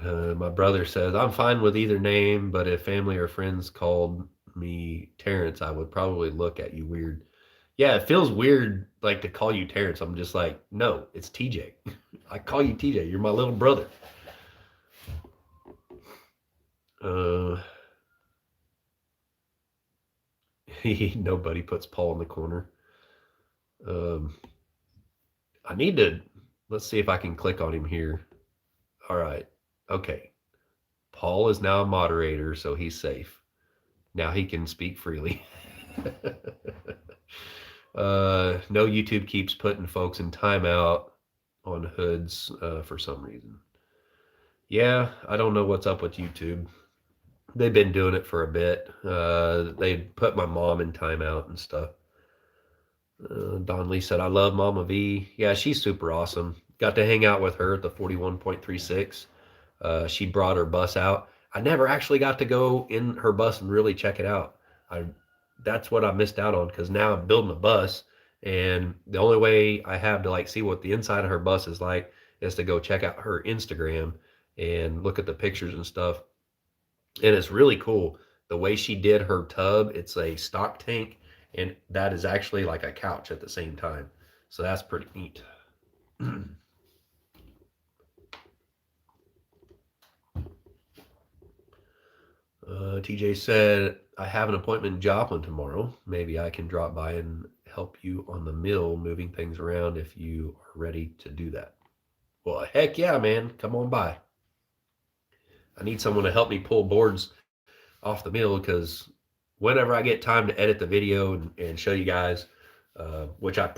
Speaker 1: My brother says, I'm fine with either name, but if family or friends called me Terrence, I would probably look at you weird. Yeah, it feels weird, like, to call you Terrence. I'm just like, no, it's TJ. I call you TJ. You're my little brother. Nobody puts Paul in the corner. I need to, let's see if I can click on him here. All right. Okay. Paul is now a moderator, so he's safe. Now he can speak freely. No, YouTube keeps putting folks in timeout on hoods for some reason. Yeah, I don't know what's up with YouTube. They've been doing it for a bit. They put my mom in timeout and stuff. Don Lee said, I love Mama V. Yeah, she's super awesome. Got to hang out with her at the 41.36. She brought her bus out. I never actually got to go in her bus and really check it out. That's what I missed out on, because now I'm building a bus, and the only way I have to like see what the inside of her bus is like is to go check out her Instagram and look at the pictures and stuff. And it's really cool the way she did her tub. It's a stock tank, and that is actually like a couch at the same time. So that's pretty neat. TJ said, I have an appointment in Joplin tomorrow. Maybe I can drop by and help you on the mill moving things around if you are ready to do that. Well, heck yeah, man. Come on by. I need someone to help me pull boards off the mill because whenever I get time to edit the video and show you guys, which I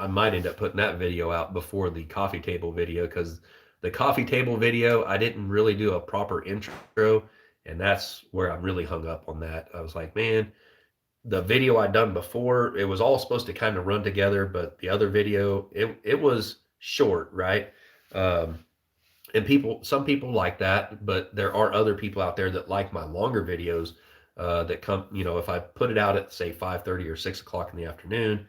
Speaker 1: might end up putting that video out before the coffee table video because the coffee table video I didn't really do a proper intro, and that's where I'm really hung up on that. I was like, man, the video I'd done before, it was all supposed to kind of run together, but the other video, it was short, right? Um, and some people like that, but there are other people out there that like my longer videos that come, if I put it out at say 5:30 or 6 o'clock in the afternoon,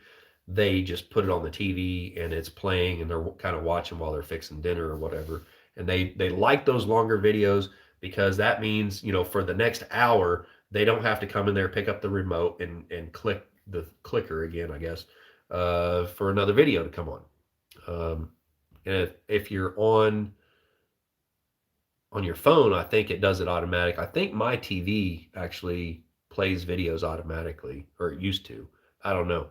Speaker 1: they just put it on the TV and it's playing and they're kind of watching while they're fixing dinner or whatever. And they like those longer videos because that means, for the next hour, they don't have to come in there, pick up the remote and click the clicker again, I guess, for another video to come on. And if you're on your phone, I think it does it automatic. I think my TV actually plays videos automatically, or it used to. I don't know.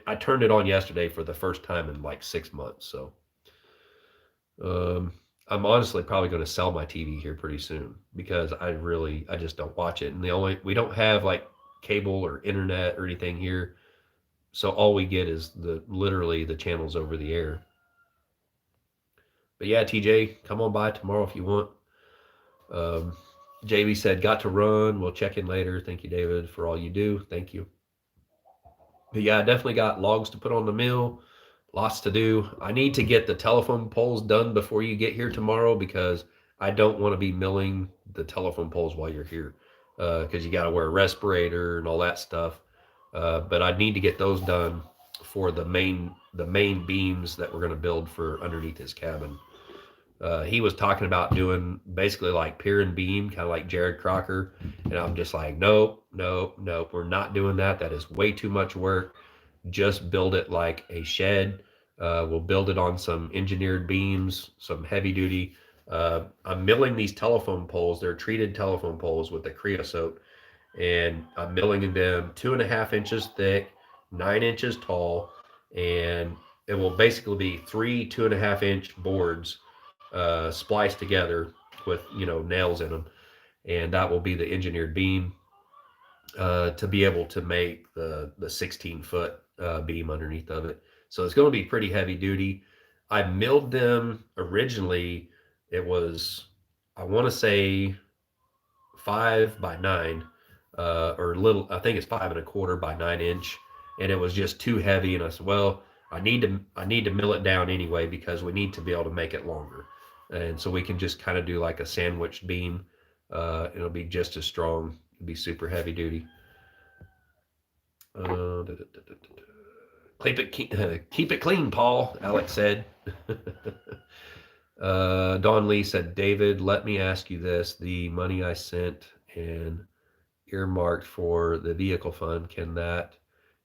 Speaker 1: I turned it on yesterday for the first time in like 6 months. So I'm honestly probably going to sell my TV here pretty soon because I just don't watch it. And we don't have like cable or internet or anything here. So all we get is literally the channels over the air. But yeah, TJ, come on by tomorrow if you want. JB said, got to run. We'll check in later. Thank you, David, for all you do. Thank you. But yeah, I definitely got logs to put on the mill. Lots to do. I need to get the telephone poles done before you get here tomorrow because I don't want to be milling the telephone poles while you're here because you got to wear a respirator and all that stuff. But I need to get those done for the main beams that we're going to build for underneath his cabin. He was talking about doing basically like pier and beam, kind of like Jared Crocker. And I'm just like, nope, we're not doing that. That is way too much work. Just build it like a shed. We'll build it on some engineered beams, some heavy duty. I'm milling these telephone poles. They're treated telephone poles with the creosote. And I'm milling them 2.5 inches thick, 9 inches tall. And it will basically be 3 2.5 inch boards spliced together with nails in them, and that will be the engineered beam to be able to make the 16-foot beam underneath of it. So it's going to be pretty heavy duty. I milled them originally. It was, I want to say 5 by 9 or little. I think it's 5.25 by 9 inch, and it was just too heavy. And I said, well, I need to mill it down anyway because we need to be able to make it longer. And so we can just kind of do like a sandwich beam. It'll be just as strong. It'll be super heavy duty. Keep it clean, Paul, Alex said. Don Lee said, David, let me ask you this. The money I sent and earmarked for the vehicle fund, can that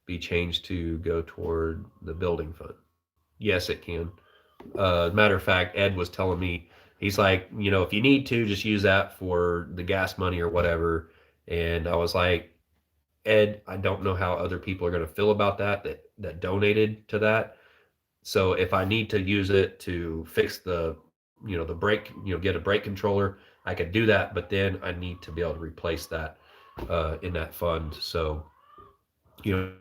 Speaker 1: be changed to go toward the building fund? Yes, it can. Matter of fact, Ed was telling me, he's like, if you need to, just use that for the gas money or whatever. And I was like, Ed, I don't know how other people are going to feel about that donated to that. So if I need to use it to fix the brake, get a brake controller, I could do that. But then I need to be able to replace that in that fund. So,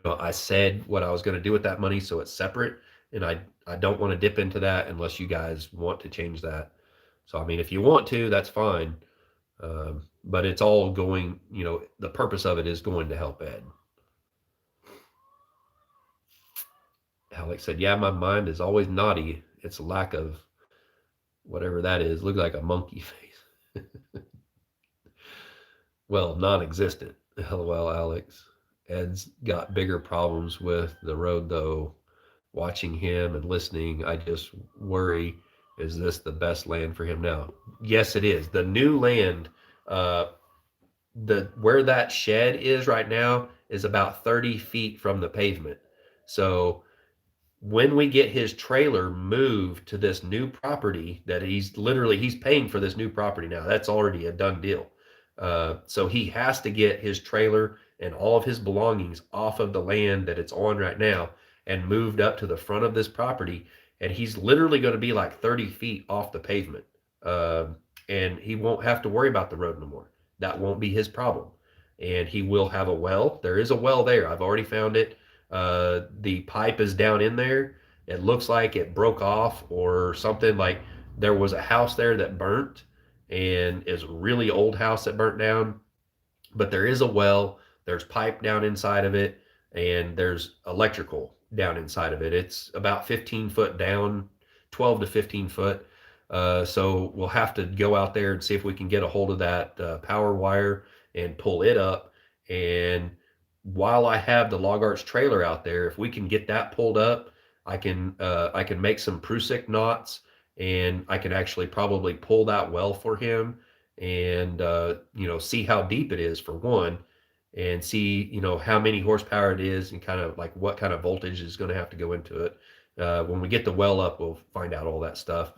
Speaker 1: I said what I was going to do with that money, so it's separate. And I don't want to dip into that unless you guys want to change that. So, I mean, if you want to, that's fine. But it's all going, the purpose of it is going to help Ed. Alex said, yeah, my mind is always naughty. It's a lack of whatever that is. Look like a monkey face. Well, non-existent. LOL, Alex. Ed's got bigger problems with the road, though. Watching him and listening, I just worry, is this the best land for him now? Yes, it is. The new land, where that shed is right now is about 30 feet from the pavement. So when we get his trailer moved to this new property that he's paying for this new property now, that's already a done deal. So he has to get his trailer and all of his belongings off of the land that it's on right now and moved up to the front of this property. And he's literally going to be like 30 feet off the pavement. Uh, and he won't have to worry about the road no more. That won't be his problem. And he will have a well. There is a well there. I've already found it. The pipe is down in there. It looks like it broke off or something. Like there was a house there that burnt, and is a really old house that burnt down. But there is a well, there's pipe down inside of it, and there's electrical down inside of it. It's about 15 foot down, 12 to 15 foot. So we'll have to go out there and see if we can get a hold of that power wire and pull it up. And while I have the log arch trailer out there, if we can get that pulled up, I can make some prusik knots, and I can actually probably pull that well for him, and see how deep it is for one, and see how many horsepower it is, and kind of like what kind of voltage is going to have to go into it. When we get the well up, we'll find out all that stuff.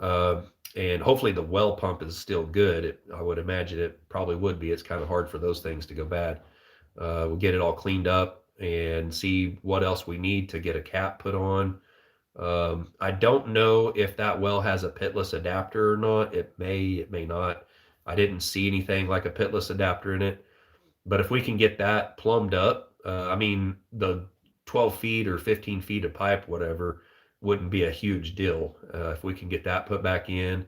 Speaker 1: Uh, and hopefully the well pump is still good. I would imagine it probably would be. It's kind of hard for those things to go bad. We'll get it all cleaned up and see what else we need to get a cap put on. I don't know if that well has a pitless adapter or not. It may not. I didn't see anything like a pitless adapter in it. But if we can get that plumbed up, I mean, the 12 feet or 15 feet of pipe, whatever, wouldn't be a huge deal. If we can get that put back in,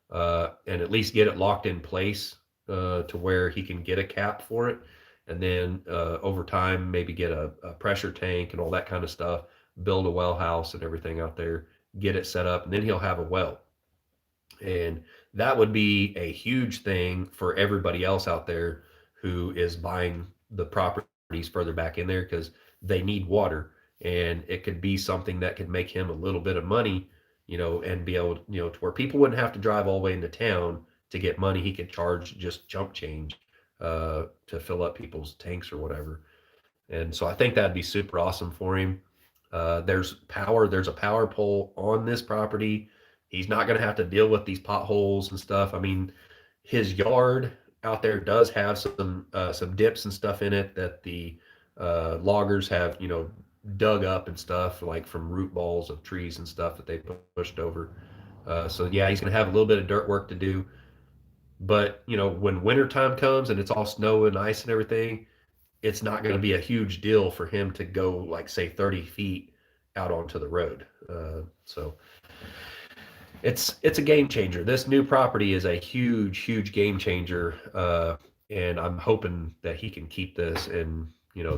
Speaker 1: and at least get it locked in place to where he can get a cap for it. And then over time, maybe get a pressure tank and all that kind of stuff, build a well house and everything out there, get it set up, and then he'll have a well. And that would be a huge thing for everybody else out there who is buying the properties further back in there, because they need water. And it could be something that could make him a little bit of money, and be able, to where people wouldn't have to drive all the way into town to get money. He could charge just jump change to fill up people's tanks or whatever. And so I think that'd be super awesome for him. There's a power pole on this property. He's not going to have to deal with these potholes and stuff. I mean, his yard out there does have some dips and stuff in it that the loggers have, dug up and stuff, like from root balls of trees and stuff that they pushed over. So yeah, he's going to have a little bit of dirt work to do. But when wintertime comes and it's all snow and ice and everything, it's not going to be a huge deal for him to go, like, say 30 feet out onto the road. So it's a game changer. This new property is a huge game changer, and I'm hoping that he can keep this. And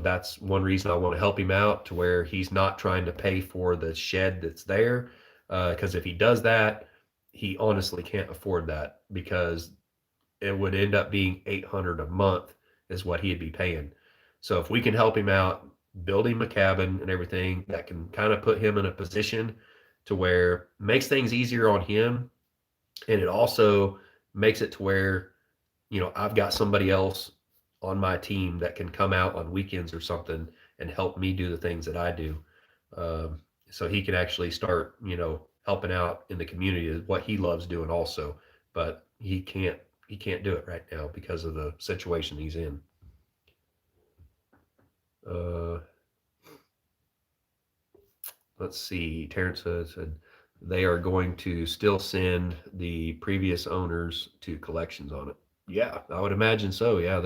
Speaker 1: that's one reason I want to help him out, to where he's not trying to pay for the shed that's there, because if he does that, he honestly can't afford that, because it would end up being $800 a month is what he'd be paying. So if we can help him out, build him a cabin and everything, that can kind of put him in a position to where makes things easier on him. And it also makes it to where, I've got somebody else on my team that can come out on weekends or something and help me do the things that I do. So he can actually start, helping out in the community, is what he loves doing also. But he can't do it right now because of the situation he's in. Let's see. Terrence said they are going to still send the previous owners to collections on it. Yeah, I would imagine so. Yeah,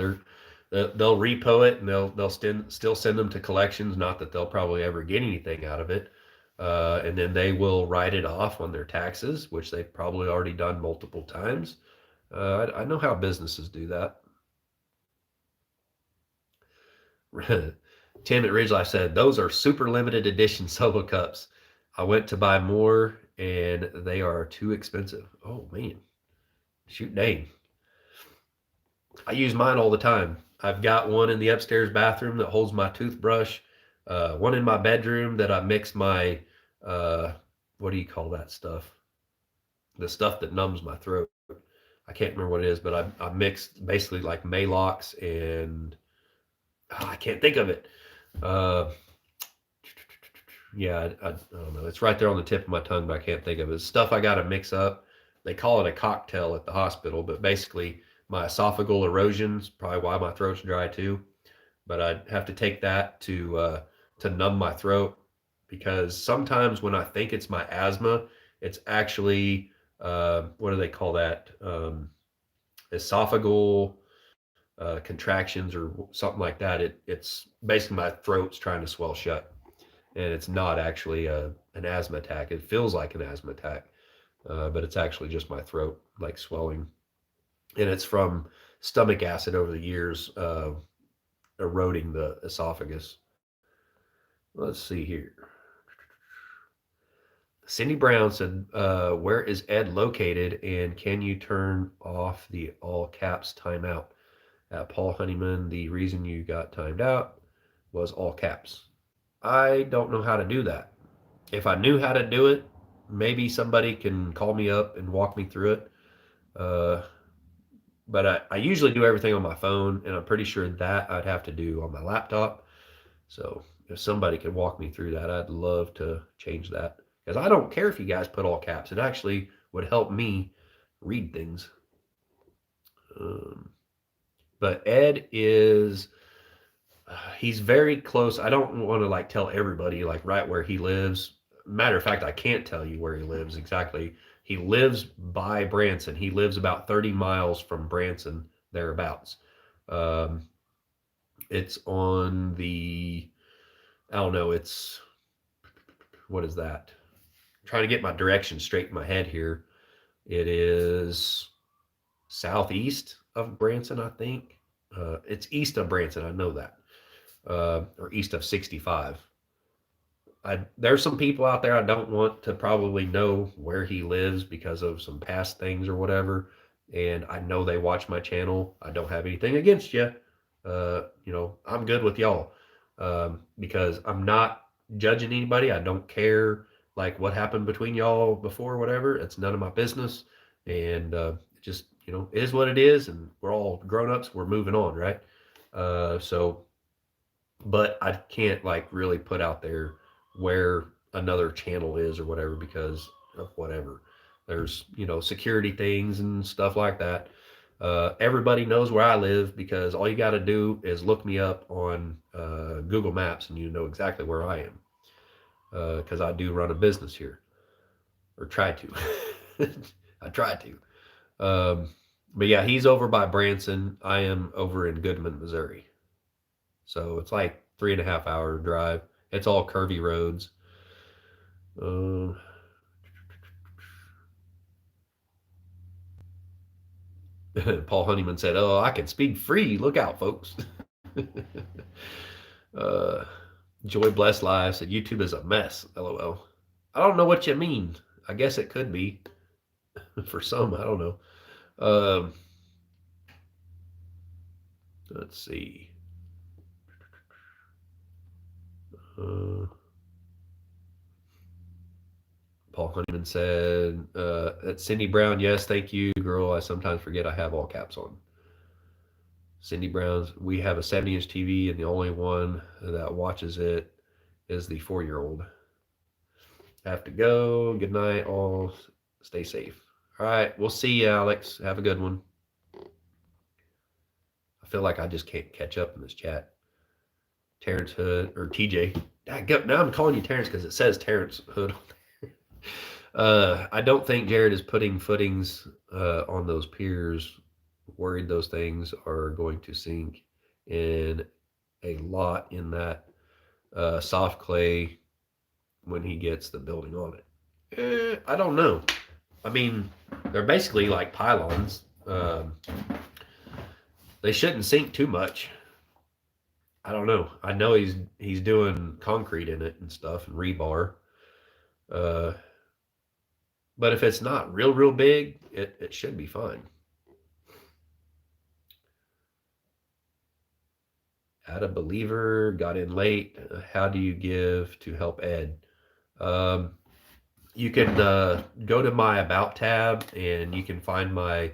Speaker 1: they'll repo it, and they'll still send them to collections. Not that they'll probably ever get anything out of it. And then they will write it off on their taxes, which they've probably already done multiple times. I know how businesses do that. Tim at Ridgelife said, those are super limited edition solo cups. I went to buy more and they are too expensive. Oh man, shoot dang. I use mine all the time. I've got one in the upstairs bathroom that holds my toothbrush. One in my bedroom that I mix my, what do you call that stuff? The stuff that numbs my throat. I can't remember what it is, but I mixed basically like Malox and I can't think of it. Yeah, I don't know. It's right there on the tip of my tongue, but I can't think of it. It's stuff I got to mix up. They call it a cocktail at the hospital, but basically my esophageal erosions, probably why my throat's dry too. But I'd have to take that to numb my throat, because sometimes when I think it's my asthma, it's actually what do they call that? Esophageal contractions or something like that. It's basically my throat's trying to swell shut, and it's not actually an asthma attack. It feels like an asthma attack, but it's actually just my throat like swelling, and it's from stomach acid over the years eroding the esophagus. Let's see here. Cindy Brown said, "Where is Ed located, and can you turn off the all caps timeout?" At Paul Honeyman, the reason you got timed out was all caps. I don't know how to do that. If I knew how to do it, maybe somebody can call me up and walk me through it. Uh, but I usually do everything on my phone, and I'm pretty sure that I'd have to do on my laptop. So if somebody could walk me through that, I'd love to change that. Because I don't care if you guys put all caps. It actually would help me read things. But Ed is, he's very close. I don't want to like tell everybody like right where he lives. Matter of fact, I can't tell you where he lives exactly. He lives by Branson. He lives about 30 miles from Branson, thereabouts. Um, it's on the, I don't know, it's, what is that? I'm trying to get my direction straight in my head here. It is southeast of Branson, I think. It's east of Branson, I know that, or east of 65. There's some people out there I don't want to probably know where he lives because of some past things or whatever. And I know they watch my channel. I don't have anything against you. I'm good with y'all, because I'm not judging anybody. I don't care like what happened between y'all before or whatever. It's none of my business. And it just, it is what it is. And we're all grown ups. We're moving on, right? So, but I can't like really put out there where another channel is or whatever because of whatever. There's, security things and stuff like that. Everybody knows where I live because all you got to do is look me up on Google Maps and you know exactly where I am, because I do run a business here, or try to. I try to. But yeah, he's over by Branson. I am over in Goodman, Missouri. So it's like 3.5 hour drive. It's all curvy roads. Paul Honeyman said, "Oh, I can speak free. Look out, folks." uh, Joy Bless Live said, "YouTube is a mess. LOL." I don't know what you mean. I guess it could be for some. I don't know. Let's see. Paul Honeyman said, "That's Cindy Brown. Yes, thank you, girl. I sometimes forget I have all caps on." Cindy Brown's, we have a 70-inch TV, and the only one that watches it is the 4-year-old. Have to go. Good night, all. Stay safe. All right, we'll see you, Alex. Have a good one. I feel like I just can't catch up in this chat. Terrence Hood, or TJ. Now I'm calling you Terrence because it says Terrence Hood. I don't think Jared is putting footings on those piers. Worried those things are going to sink in a lot in that soft clay when he gets the building on it. I don't know. I mean, they're basically like pylons. They shouldn't sink too much. I don't know. I know he's doing concrete in it and stuff and rebar. But if it's not real big, it should be fine. Had a believer, got in late. How do you give to help Ed? You can go to my About tab, and you can find my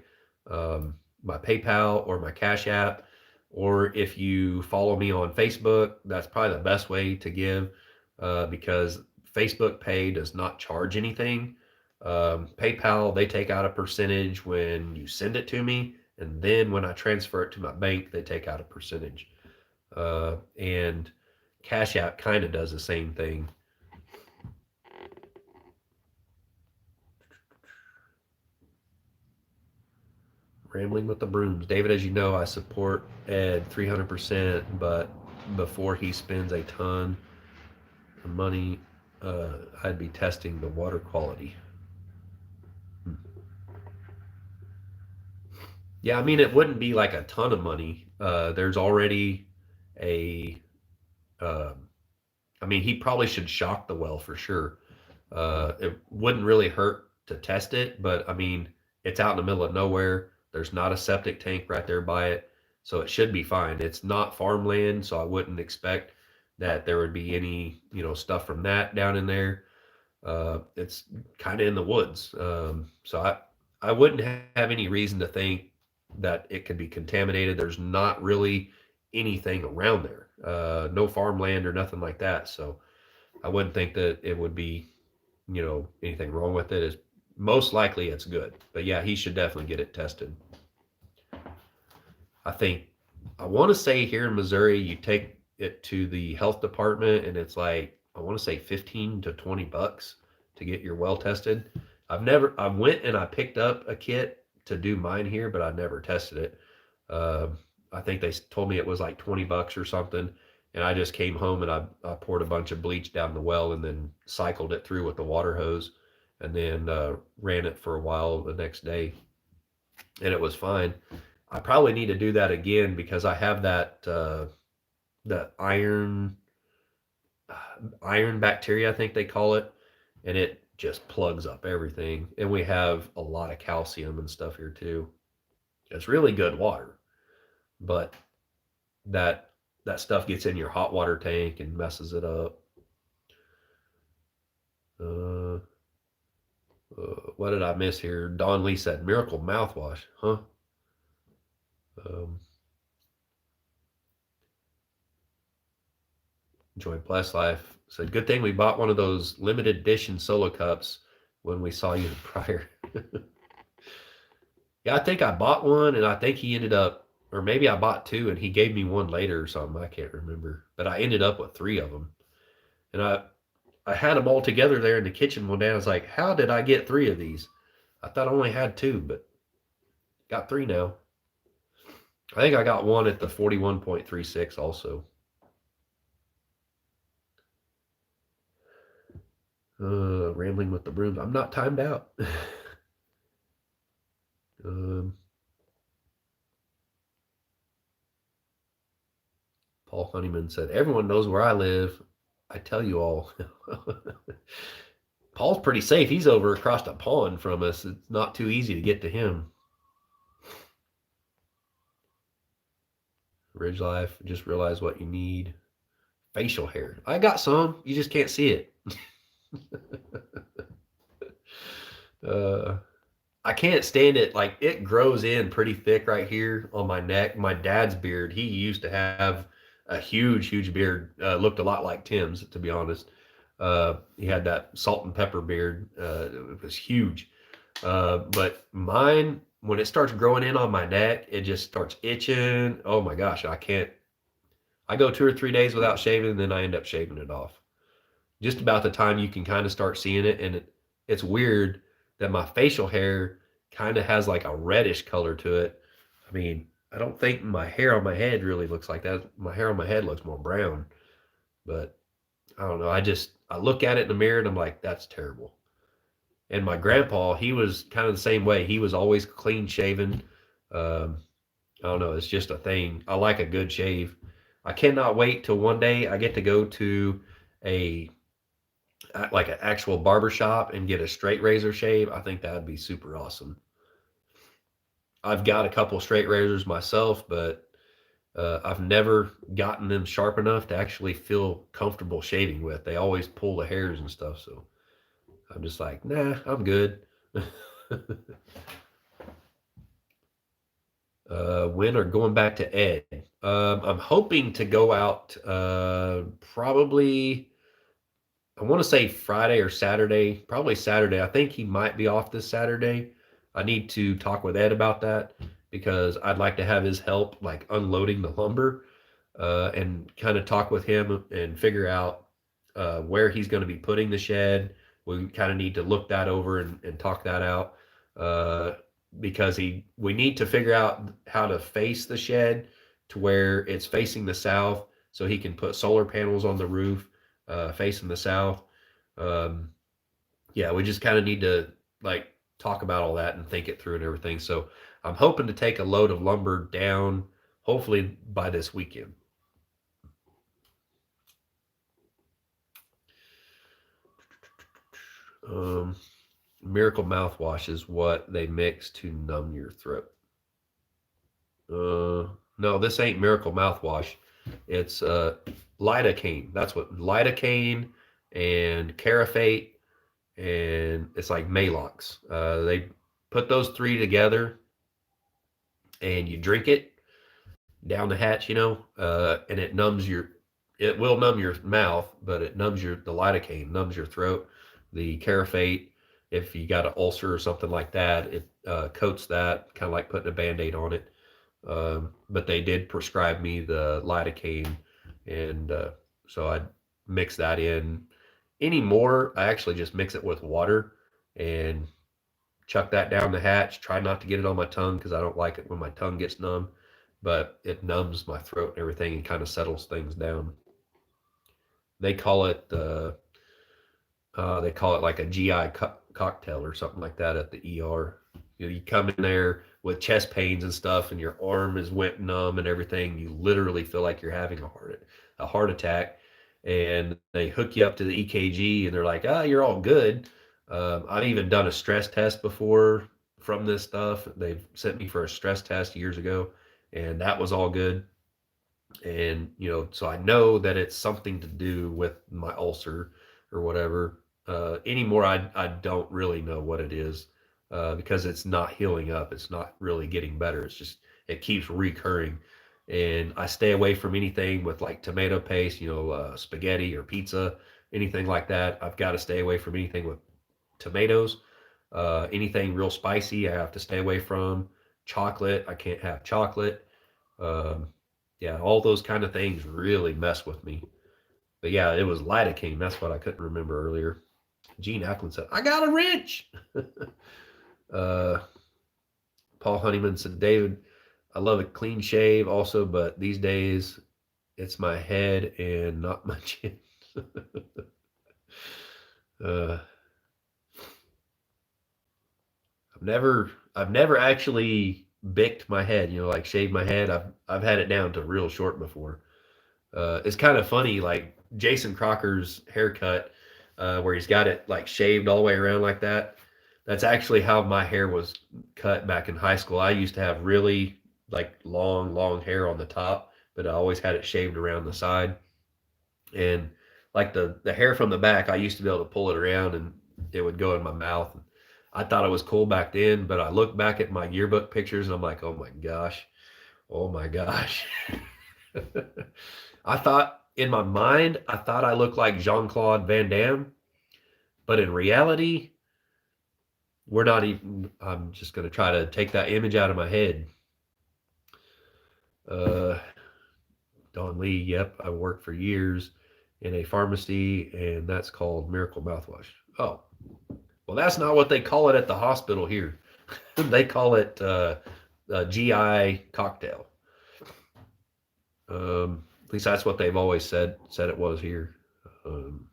Speaker 1: my PayPal or my Cash App. Or if you follow me on Facebook, that's probably the best way to give, because Facebook Pay does not charge anything. PayPal, they take out a percentage when you send it to me, and then when I transfer it to my bank, they take out a percentage. And Cash App kind of does the same thing. Rambling with the brooms. David, as you know, I support Ed 300%, but before he spends a ton of money, I'd be testing the water quality. Yeah, I mean, it wouldn't be like a ton of money. There's already a, uh, I mean, he probably should shock the well for sure. It wouldn't really hurt to test it, but I mean, it's out in the middle of nowhere. There's not a septic tank right there by it, so it should be fine. It's not farmland, so I wouldn't expect that there would be any, stuff from that down in there. It's kind of in the woods, so I wouldn't have any reason to think that it could be contaminated. There's not really anything around there, no farmland or nothing like that. So I wouldn't think that it would be, anything wrong with it. Is most likely it's good. But yeah, he should definitely get it tested. I think I want to say here in Missouri, you take it to the health department and it's like I want to say 15 to 20 bucks to get your well tested. I went and I picked up a kit to do mine here, but I never tested it. Uh, I think they told me it was like 20 bucks or something. And I just came home and I poured a bunch of bleach down the well and then cycled it through with the water hose and then ran it for a while the next day. And it was fine. I probably need to do that again because I have that iron bacteria, I think they call it, and it just plugs up everything. And we have a lot of calcium and stuff here too. It's really good water, but that that stuff gets in your hot water tank and messes it up. Uh, what did I miss here? Don Lee said miracle mouthwash, huh? Um, Enjoy Blessed Life said, good thing we bought one of those limited edition solo cups when we saw you prior. Yeah, I think I bought one and I think he ended up, or maybe I bought two and he gave me one later or something. I can't remember. But I ended up with three of them. And I had them all together there in the kitchen one day. I was like, how did I get three of these? I thought I only had two, but got three now. I think I got one at the 41.36 also. Rambling with the brooms. I'm not timed out. Paul Honeyman said, everyone knows where I live. I tell you all. Paul's pretty safe. He's over across the pond from us. It's not too easy to get to him. Ridge Life, just realize what you need. Facial hair. I got some. You just can't see it. I can't stand it. Like it grows in pretty thick right here on my neck. My dad's beard, he used to have a huge beard. Looked a lot like Tim's, to be honest. He had that salt and pepper beard. It was huge. But mine, when it starts growing in on my neck, it just starts itching. Oh my gosh, I can't. I go 2 or 3 days without shaving, and then I end up shaving it off. Just about the time you can kind of start seeing it, and it's weird that my facial hair kind of has like a reddish color to it. I mean, I don't think my hair on my head really looks like that. My hair on my head looks more brown, but I don't know. I look at it in the mirror and I'm like, that's terrible. And my grandpa, he was kind of the same way. He was always clean shaven. I don't know. It's just a thing. I like a good shave. I cannot wait till one day I get to go to a like an actual barber shop and get a straight razor shave. I think that would be super awesome. I've got a couple straight razors myself, but I've never gotten them sharp enough to actually feel comfortable shaving with. They always pull the hairs and stuff, so I'm just like, nah, I'm good. When are going back to Ed? I'm hoping to go out probably, I want to say Friday or Saturday, probably Saturday. I think he might be off this Saturday. I need to talk with Ed about that because I'd like to have his help, like unloading the lumber, and kind of talk with him and figure out where he's going to be putting the shed. We kind of need to look that over and talk that out, uh, because we need to figure out how to face the shed to where it's facing the south, so he can put solar panels on the roof facing the south. Um, yeah, we just kind of need to like talk about all that and think it through and everything. So I'm hoping to take a load of lumber down, hopefully by this weekend. Um, Miracle mouthwash is what they mix to numb your throat. No, this ain't Miracle mouthwash. It's lidocaine. That's what lidocaine and Carafate, and it's like Malox. They put those three together, and you drink it down the hatch, and it numbs your. It will numb your mouth, but it numbs the lidocaine numbs your throat. The Carafate, if you got an ulcer or something like that, it coats that, kind of like putting a Band-Aid on it. But they did prescribe me the lidocaine, and so I mix that in. Anymore, I actually just mix it with water and chuck that down the hatch. Try not to get it on my tongue because I don't like it when my tongue gets numb, but it numbs my throat and everything and kind of settles things down. They call it like a GI cocktail or something like that at the ER. You come in there with chest pains and stuff, and your arm is went numb and everything. You literally feel like you're having a heart attack, and they hook you up to the EKG, and they're like, "Ah, you're all good." I've even done a stress test before from this stuff. They've sent me for a stress test years ago, and that was all good. And so I know that it's something to do with my ulcer or whatever. Anymore, I don't really know what it is, because it's not healing up. It's not really getting better. It's just it keeps recurring, and I stay away from anything with like tomato paste, spaghetti or pizza, anything like that. I've got to stay away from anything with tomatoes. Anything real spicy, I have to stay away from. Chocolate, I can't have chocolate. Um, yeah, all those kind of things really mess with me. But yeah, it was lidocaine. That's what I couldn't remember earlier. Gene Ackland said, "I got a wrench." uh, Paul Honeyman said, "David, I love a clean shave also, but these days it's my head and not my chin." uh, I've never actually bicked my head, like shaved my head. I've had it down to real short before. It's kind of funny, like Jason Crocker's haircut, where he's got it like shaved all the way around like that. That's actually how my hair was cut back in high school. I used to have really like long, long hair on the top, but I always had it shaved around the side. And like the hair from the back, I used to be able to pull it around and it would go in my mouth. I thought it was cool back then, but I look back at my yearbook pictures and I'm like, oh my gosh. I thought in my mind, I thought I looked like Jean-Claude Van Damme, but in reality, we're not even. I'm just going to try to take that image out of my head. Uh, Don Lee, yep, I worked for years in a pharmacy, and that's called Miracle Mouthwash. Oh, well, that's not what they call it at the hospital here. They call it a GI cocktail. At least that's what they've always said it was here. Um,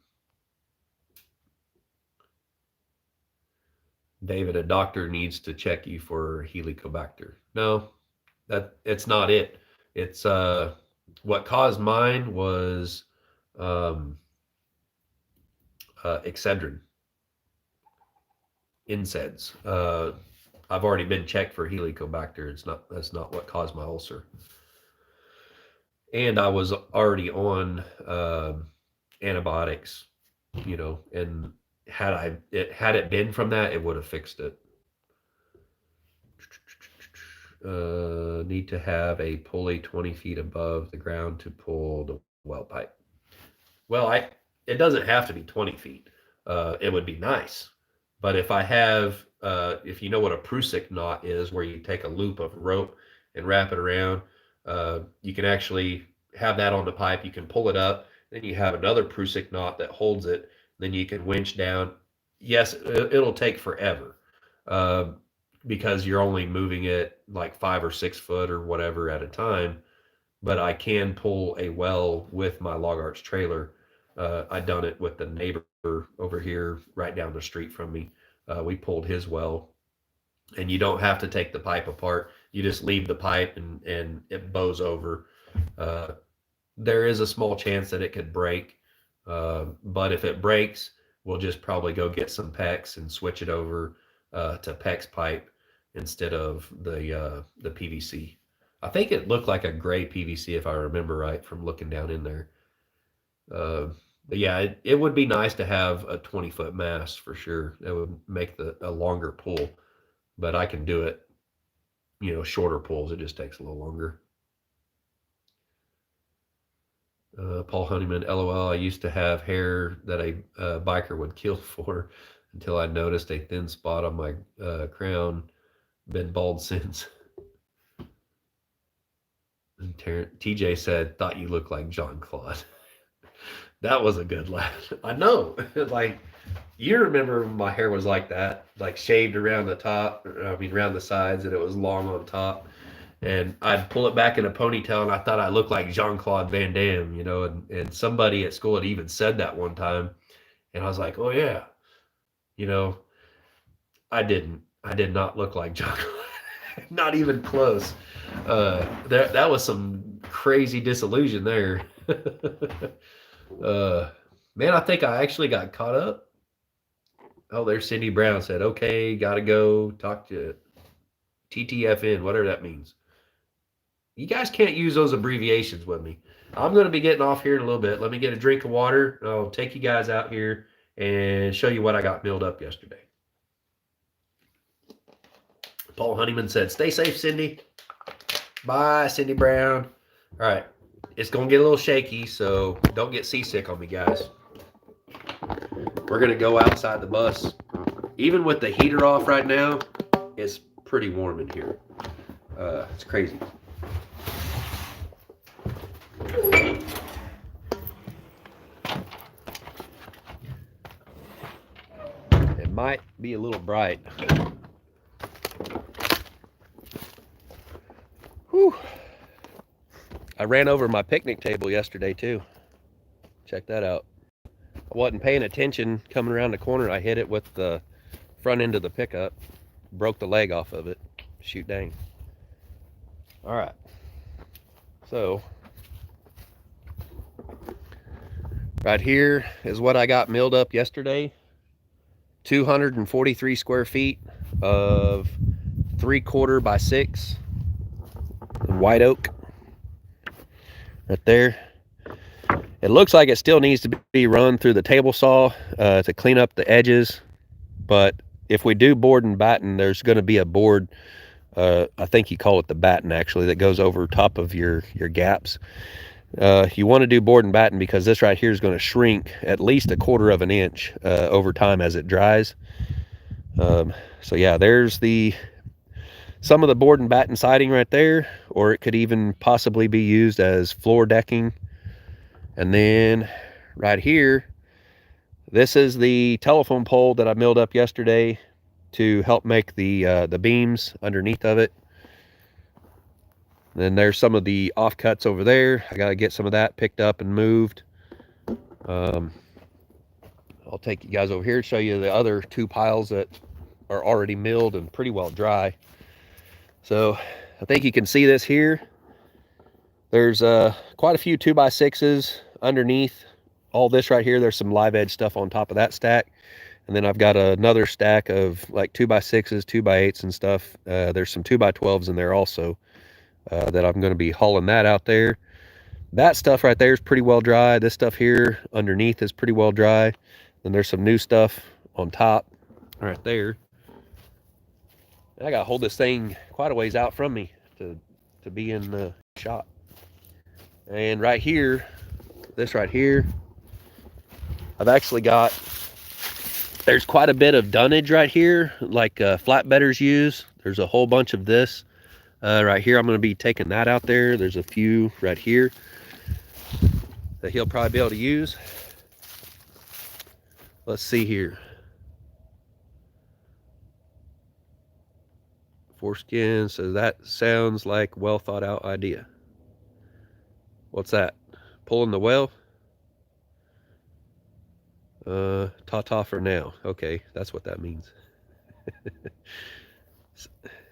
Speaker 1: David, a doctor needs to check you for Helicobacter. No, that it's not it. It's what caused mine was um, Excedrin, NSAIDs. I've already been checked for Helicobacter. That's not what caused my ulcer. And I was already on antibiotics, and had it been from that, it would have fixed it. Need to have a pulley 20 feet above the ground to pull the well pipe. Well, it doesn't have to be 20 feet. It would be nice, but if I have if you know what a prusik knot is, where you take a loop of rope and wrap it around, you can actually have that on the pipe. You can pull it up, then you have another prusik knot that holds it. Then you can winch down. Yes, it'll take forever, uh, because you're only moving it like 5 or 6 foot or whatever at a time. But I can pull a well with my log arch trailer. I done it with the neighbor over here right down the street from me. We pulled his well, and you don't have to take the pipe apart. You just leave the pipe, and it bows over. Uh, there is a small chance that it could break, but if it breaks, we'll just probably go get some PEX and switch it over to PEX pipe instead of the PVC. I think it looked like a gray PVC if I remember right from looking down in there. But yeah, it would be nice to have a 20-foot mast for sure. That would make a longer pull, but I can do it, shorter pulls. It just takes a little longer. Paul Honeyman, LOL, I used to have hair that a biker would kill for until I noticed a thin spot on my crown. Been bald since. And TJ said, thought you looked like Jean-Claude. That was a good laugh. I know. Like, you remember my hair was like that, like shaved around the top, around the sides, and it was long on top. And I'd pull it back in a ponytail, and I thought I looked like Jean-Claude Van Damme, and somebody at school had even said that one time. And I was like, oh, yeah. I didn't. I did not look like Jean-Claude. Not even close. That was some crazy disillusion there. Man, I think I actually got caught up. Oh, there's Cindy Brown said, okay, gotta go talk to TTFN, whatever that means. You guys can't use those abbreviations with me. I'm going to be getting off here in a little bit. Let me get a drink of water. I'll take you guys out here and show you what I got milled up yesterday. Paul Honeyman said, stay safe, Cindy. Bye, Cindy Brown. All right. It's going to get a little shaky, so don't get seasick on me, guys. We're going to go outside the bus. Even with the heater off right now, it's pretty warm in here. It's crazy. It might be a little bright. Whew. I ran over my picnic table yesterday too. Check that out. I wasn't paying attention coming around the corner. I hit it with the front end of the pickup. Broke the leg off of it. Shoot dang. All right. So, right here is what I got milled up yesterday. 243 square feet of 3/4 by 6 white oak. Right there. It looks like it still needs to be run through the table saw to clean up the edges. But if we do board and batten, there's going to be a board, I think you call it the batten actually, that goes over top of your gaps. You want to do board and batten because this right here is going to shrink at least 1/4 of an inch over time as it dries. So yeah, there's some of the board and batten siding right there, or it could even possibly be used as floor decking. And then right here, this is the telephone pole that I milled up yesterday to help make the beams underneath of it. Then there's some of the offcuts over there. I got to get some of that picked up and moved. I'll take you guys over here to show you the other 2 piles that are already milled and pretty well dry. So I think you can see this here. There's quite a few 2x6s underneath all this right here. There's some live edge stuff on top of that stack. And then I've got another stack of like 2x6s, 2x8s and stuff. There's some 2x12s in there also that I'm going to be hauling that out there. That stuff right there is pretty well dry. This stuff here underneath is pretty well dry. Then there's some new stuff on top right there. And I got to hold this thing quite a ways out from me to be in the shot. And right here, this right here, I've actually got There's quite a bit of dunnage right here, like flatbedders use. There's a whole bunch of this right here. I'm going to be taking that out there. There's a few right here that he'll probably be able to use. Let's see here. Foreskin says that sounds like well thought out idea. What's that? Pulling the well? Ta-ta for now. Okay, that's what that means.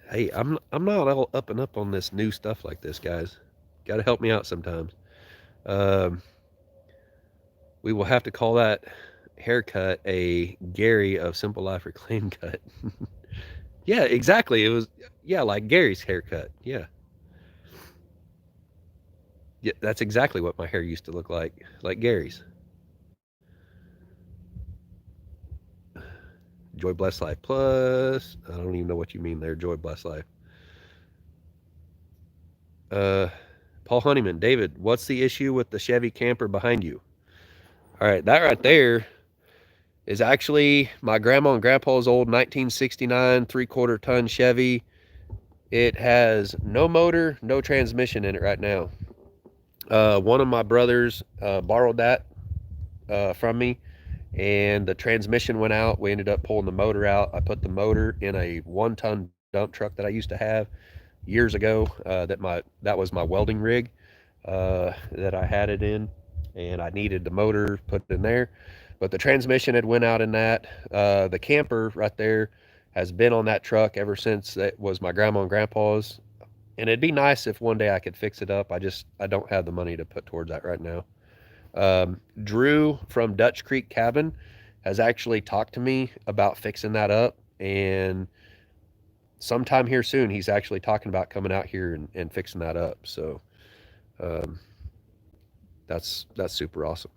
Speaker 1: Hey, I'm not all up and up on this new stuff like this, guys. Got to help me out sometimes. We will have to call that haircut a Gary of Simple Life Reclaimed cut. Yeah, exactly. It was, yeah, like Gary's haircut. Yeah. Yeah, that's exactly what my hair used to look like Gary's. Joy Bless Life Plus. I don't even know what you mean there, Joy Bless Life. Paul Honeyman, David, what's the issue with the Chevy camper behind you? All right, that right there is actually my grandma and grandpa's old 1969 3/4 ton Chevy. It has no motor, no transmission in it right now. One of my brothers borrowed that from me, and the transmission went out. We ended up pulling the motor out. I put the motor in a 1-ton dump truck that I used to have years ago. That was my welding rig that I had it in, and I needed the motor put in there, but the transmission had went out in that. The camper right there has been on that truck ever since it was my grandma and grandpa's, and it'd be nice if one day I could fix it up. I don't have the money to put towards that right now. Drew from Dutch Creek Cabin has actually talked to me about fixing that up, and sometime here soon he's actually talking about coming out here and fixing that up. So that's super awesome.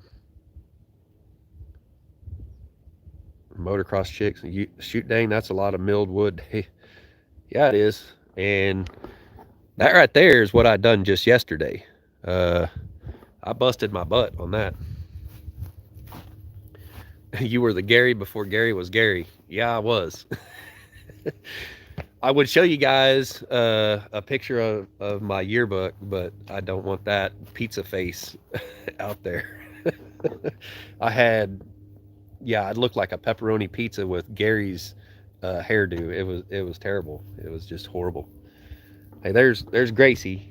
Speaker 1: Motocross chicks, shoot dang, that's a lot of milled wood. Yeah, it is. And that right there is what I done just yesterday. I busted my butt on that. You were the Gary before Gary was Gary. Yeah, I was. I would show you guys a picture of my yearbook, but I don't want that pizza face out there. I'd look like a pepperoni pizza with Gary's hairdo. It was terrible. It was just horrible. Hey, there's Gracie.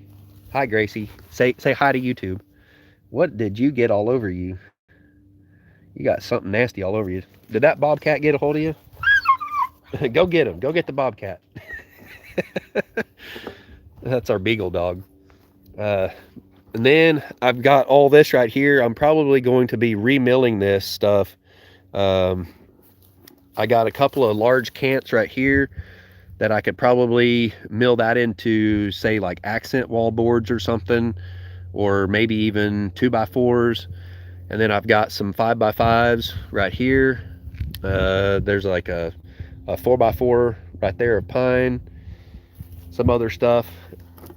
Speaker 1: Hi, Gracie. Say hi to YouTube. What did you get all over you? You got something nasty all over you. Did that bobcat get a hold of you? Go get him. Go get the bobcat. That's our beagle dog. And then I've got all this right here. I'm probably going to be remilling this stuff. I got a couple of large cants right here that I could probably mill that into, say, like accent wall boards or something, or maybe even 2x4s. And then I've got some 5x5s right here. There's like a 4x4 right there of pine, some other stuff.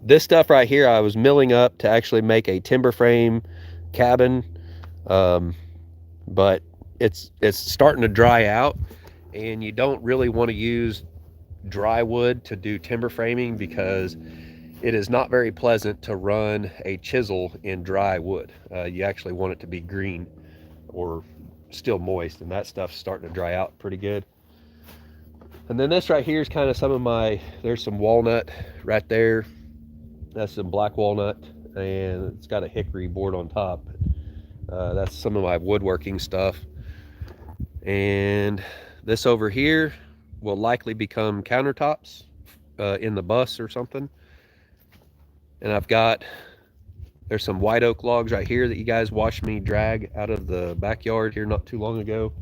Speaker 1: This stuff right here I was milling up to actually make a timber frame cabin, but it's starting to dry out, and you don't really want to use dry wood to do timber framing because it is not very pleasant to run a chisel in dry wood. You actually want it to be green or still moist, and that stuff's starting to dry out pretty good. And then this right here is kind of some of my, there's some walnut right there. That's some black walnut, and it's got a hickory board on top. That's some of my woodworking stuff. And this over here will likely become countertops in the bus or something. And there's some white oak logs right here that you guys watched me drag out of the backyard here not too long ago.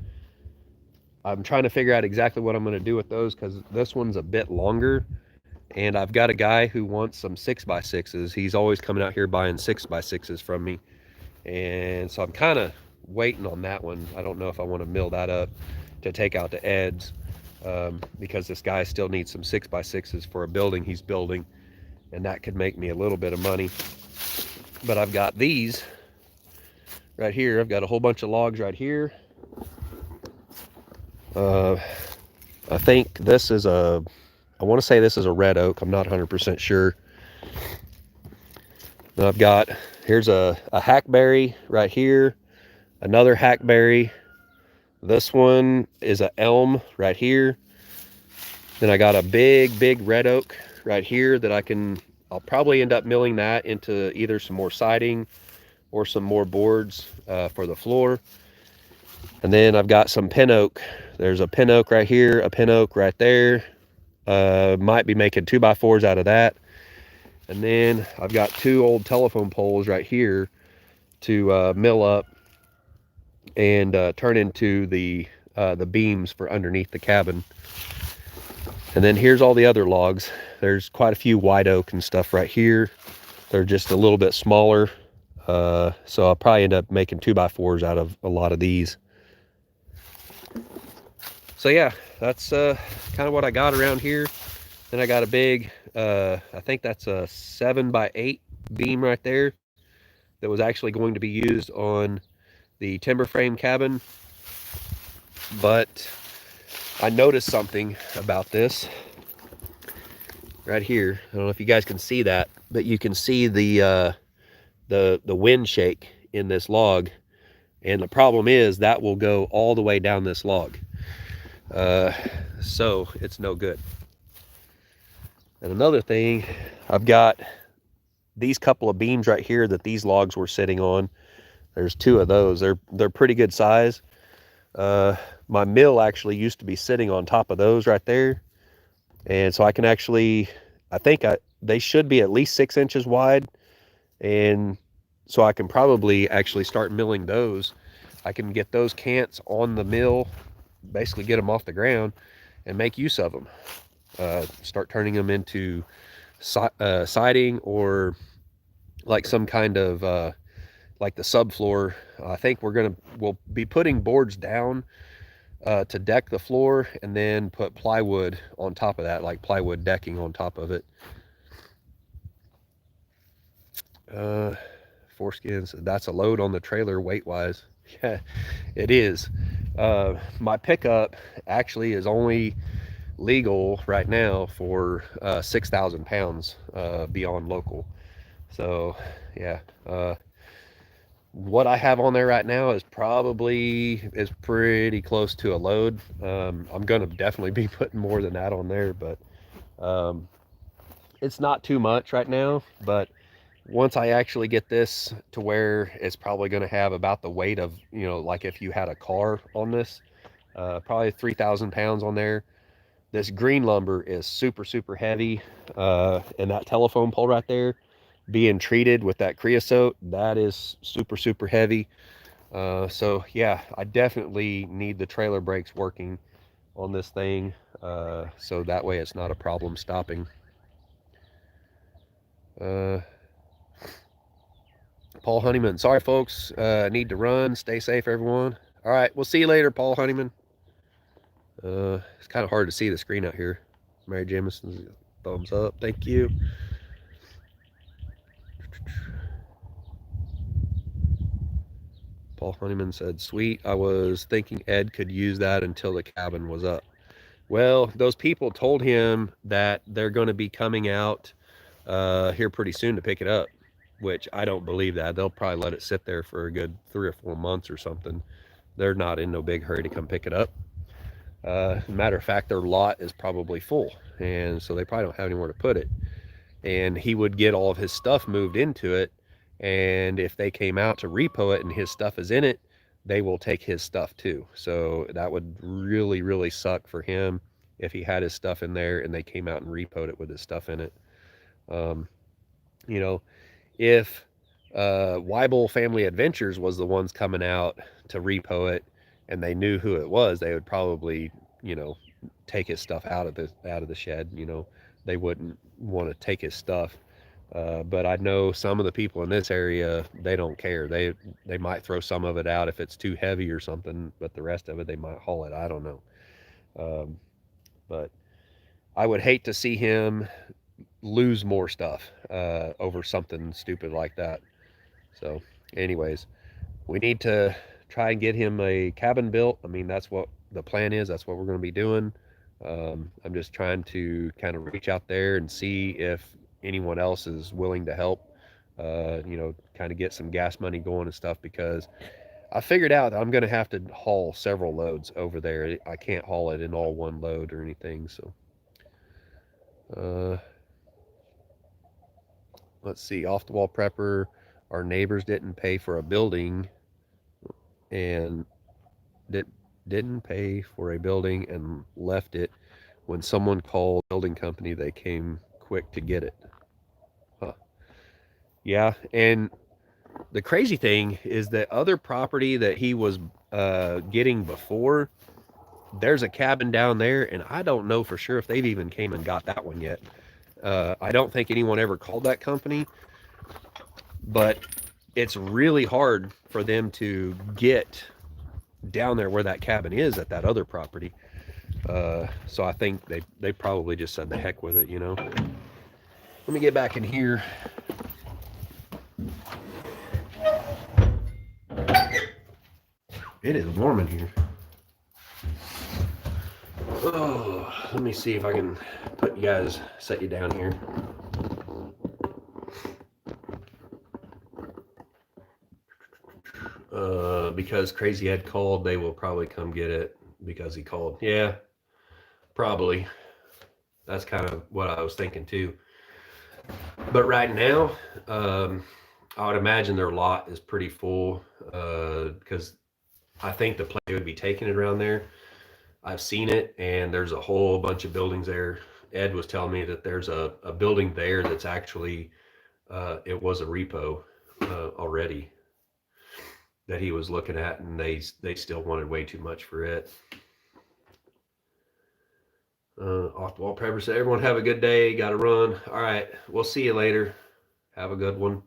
Speaker 1: I'm trying to figure out exactly what I'm going to do with those, because this one's a bit longer, and I've got a guy who wants some 6x6s. He's always coming out here buying 6x6s from me, and so I'm kind of waiting on that one. I don't know if I want to mill that up to take out the eds, because this guy still needs some 6x6s for a building he's building, and that could make me a little bit of money. But I've got these right here. I've got a whole bunch of logs right here. I think this is I want to say this is a red oak. I'm not 100% sure. And I've got, here's a hackberry right here, another hackberry. This one is an elm right here. Then I got a big red oak right here that I'll probably end up milling that into either some more siding or some more boards for the floor. And then I've got some pin oak. There's a pin oak right here, a pin oak right there. Might be making 2x4s out of that. And then I've got 2 old telephone poles right here to mill up and turn into the beams for underneath the cabin. And then here's all the other logs. There's quite a few white oak and stuff right here. They're just a little bit smaller. So I'll probably end up making 2x4s out of a lot of these. So yeah, that's kind of what I got around here. Then I got a big, I think that's a 7x8 beam right there that was actually going to be used on the timber frame cabin. But I noticed something about this right here. I don't know if you guys can see that, but you can see the wind shake in this log. And the problem is that will go all the way down this log. So it's no good. And another thing, I've got these couple of beams right here that these logs were sitting on. There's 2 of those. They're pretty good size. My mill actually used to be sitting on top of those right there. And so I can actually, they should be at least 6 inches wide. And so I can probably actually start milling those. I can get those cants on the mill, basically get them off the ground and make use of them. Start turning them into siding or like some kind of like the subfloor. I think we'll be putting boards down to deck the floor and then put plywood on top of that, like plywood decking on top of it. Foreskins, that's a load on the trailer weight wise. Yeah, it is. My pickup actually is only legal right now for 6,000 pounds beyond local. So yeah, what I have on there right now is pretty close to a load. I'm gonna definitely be putting more than that on there, but it's not too much right now. But once I actually get this to where it's probably going to have about the weight of, like if you had a car on this, probably 3,000 pounds on there. This green lumber is super heavy, and that telephone pole right there being treated with that creosote, that is super heavy. So yeah, I definitely need the trailer brakes working on this thing, so that way it's not a problem stopping. Paul Honeyman, sorry folks, I need to run. Stay safe, everyone. All right, we'll see you later, Paul Honeyman. It's kind of hard to see the screen out here. Mary Jameson's thumbs up, thank you. Paul Honeyman said, sweet, I was thinking Ed could use that until the cabin was up. Well, those people told him that they're going to be coming out here pretty soon to pick it up, which I don't believe that. They'll probably let it sit there for a good 3 or 4 months or something. They're not in no big hurry to come pick it up. Matter of fact, their lot is probably full, and so they probably don't have anywhere to put it. And he would get all of his stuff moved into it, and if they came out to repo it and his stuff is in it, they will take his stuff too. So that would really suck for him if he had his stuff in there and they came out and repoed it with his stuff in it. If Weibel Family Adventures was the ones coming out to repo it and they knew who it was, they would probably, take his stuff out of the shed. They wouldn't want to take his stuff. But I know some of the people in this area, they don't care. They might throw some of it out if it's too heavy or something, but the rest of it, they might haul it. I don't know. But I would hate to see him lose more stuff over something stupid like that. So anyways, we need to try and get him a cabin built. I mean, that's what the plan is. That's what we're going to be doing. I'm just trying to kind of reach out there and see if anyone else is willing to help, kind of get some gas money going and stuff, because I figured out I'm going to have to haul several loads over there. I can't haul it in all one load or anything. So, uh, let's see. Off the wall prepper. Our neighbors didn't pay for a building and did, didn't pay for a building and left it. When someone called the building company, they came quick to get it. Huh. Yeah. And the crazy thing is that other property that he was getting before, there's a cabin down there, and I don't know for sure if they've even came and got that one yet. I don't think anyone ever called that company, but it's really hard for them to get down there where that cabin is at that other property. So I think they probably just said the heck with it, Let me get back in here. It is warm in here. Oh, let me see if I can set you down here. Because Crazy Ed called, they will probably come get it because he called. Yeah, probably. That's kind of what I was thinking too. But right now, I would imagine their lot is pretty full, because I think the play would be taking it around there. I've seen it, and there's a whole bunch of buildings there. Ed was telling me that there's a building there that's actually, it was a repo already that he was looking at, and they still wanted way too much for it. Off the wall prepper said, everyone have a good day. Got to run. All right, we'll see you later. Have a good one.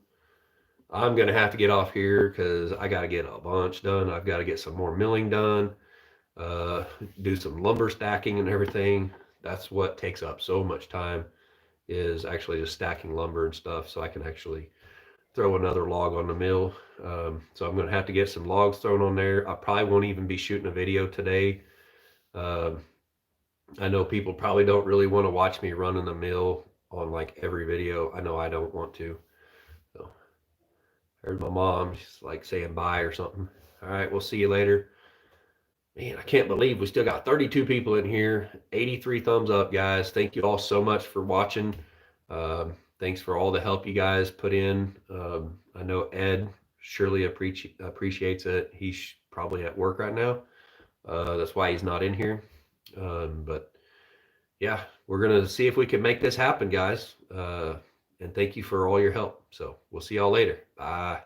Speaker 1: I'm gonna have to get off here because I got to get a bunch done. I've got to get some more milling done, do some lumber stacking and everything. That's what takes up so much time, is actually just stacking lumber and stuff, so I can actually throw another log on the mill. So I'm gonna have to get some logs thrown on there. I probably won't even be shooting a video today. I know people probably don't really want to watch me running the mill on like every video. I know I don't want to. So there's my mom. She's like saying bye or something. All right, we'll see you later. Man, I can't believe we still got 32 people in here. 83 thumbs up, guys. Thank you all so much for watching. Thanks for all the help you guys put in. I know Ed surely appreciates it. He's probably at work right now. That's why he's not in here. But yeah, we're going to see if we can make this happen, guys. And thank you for all your help. So we'll see y'all later. Bye.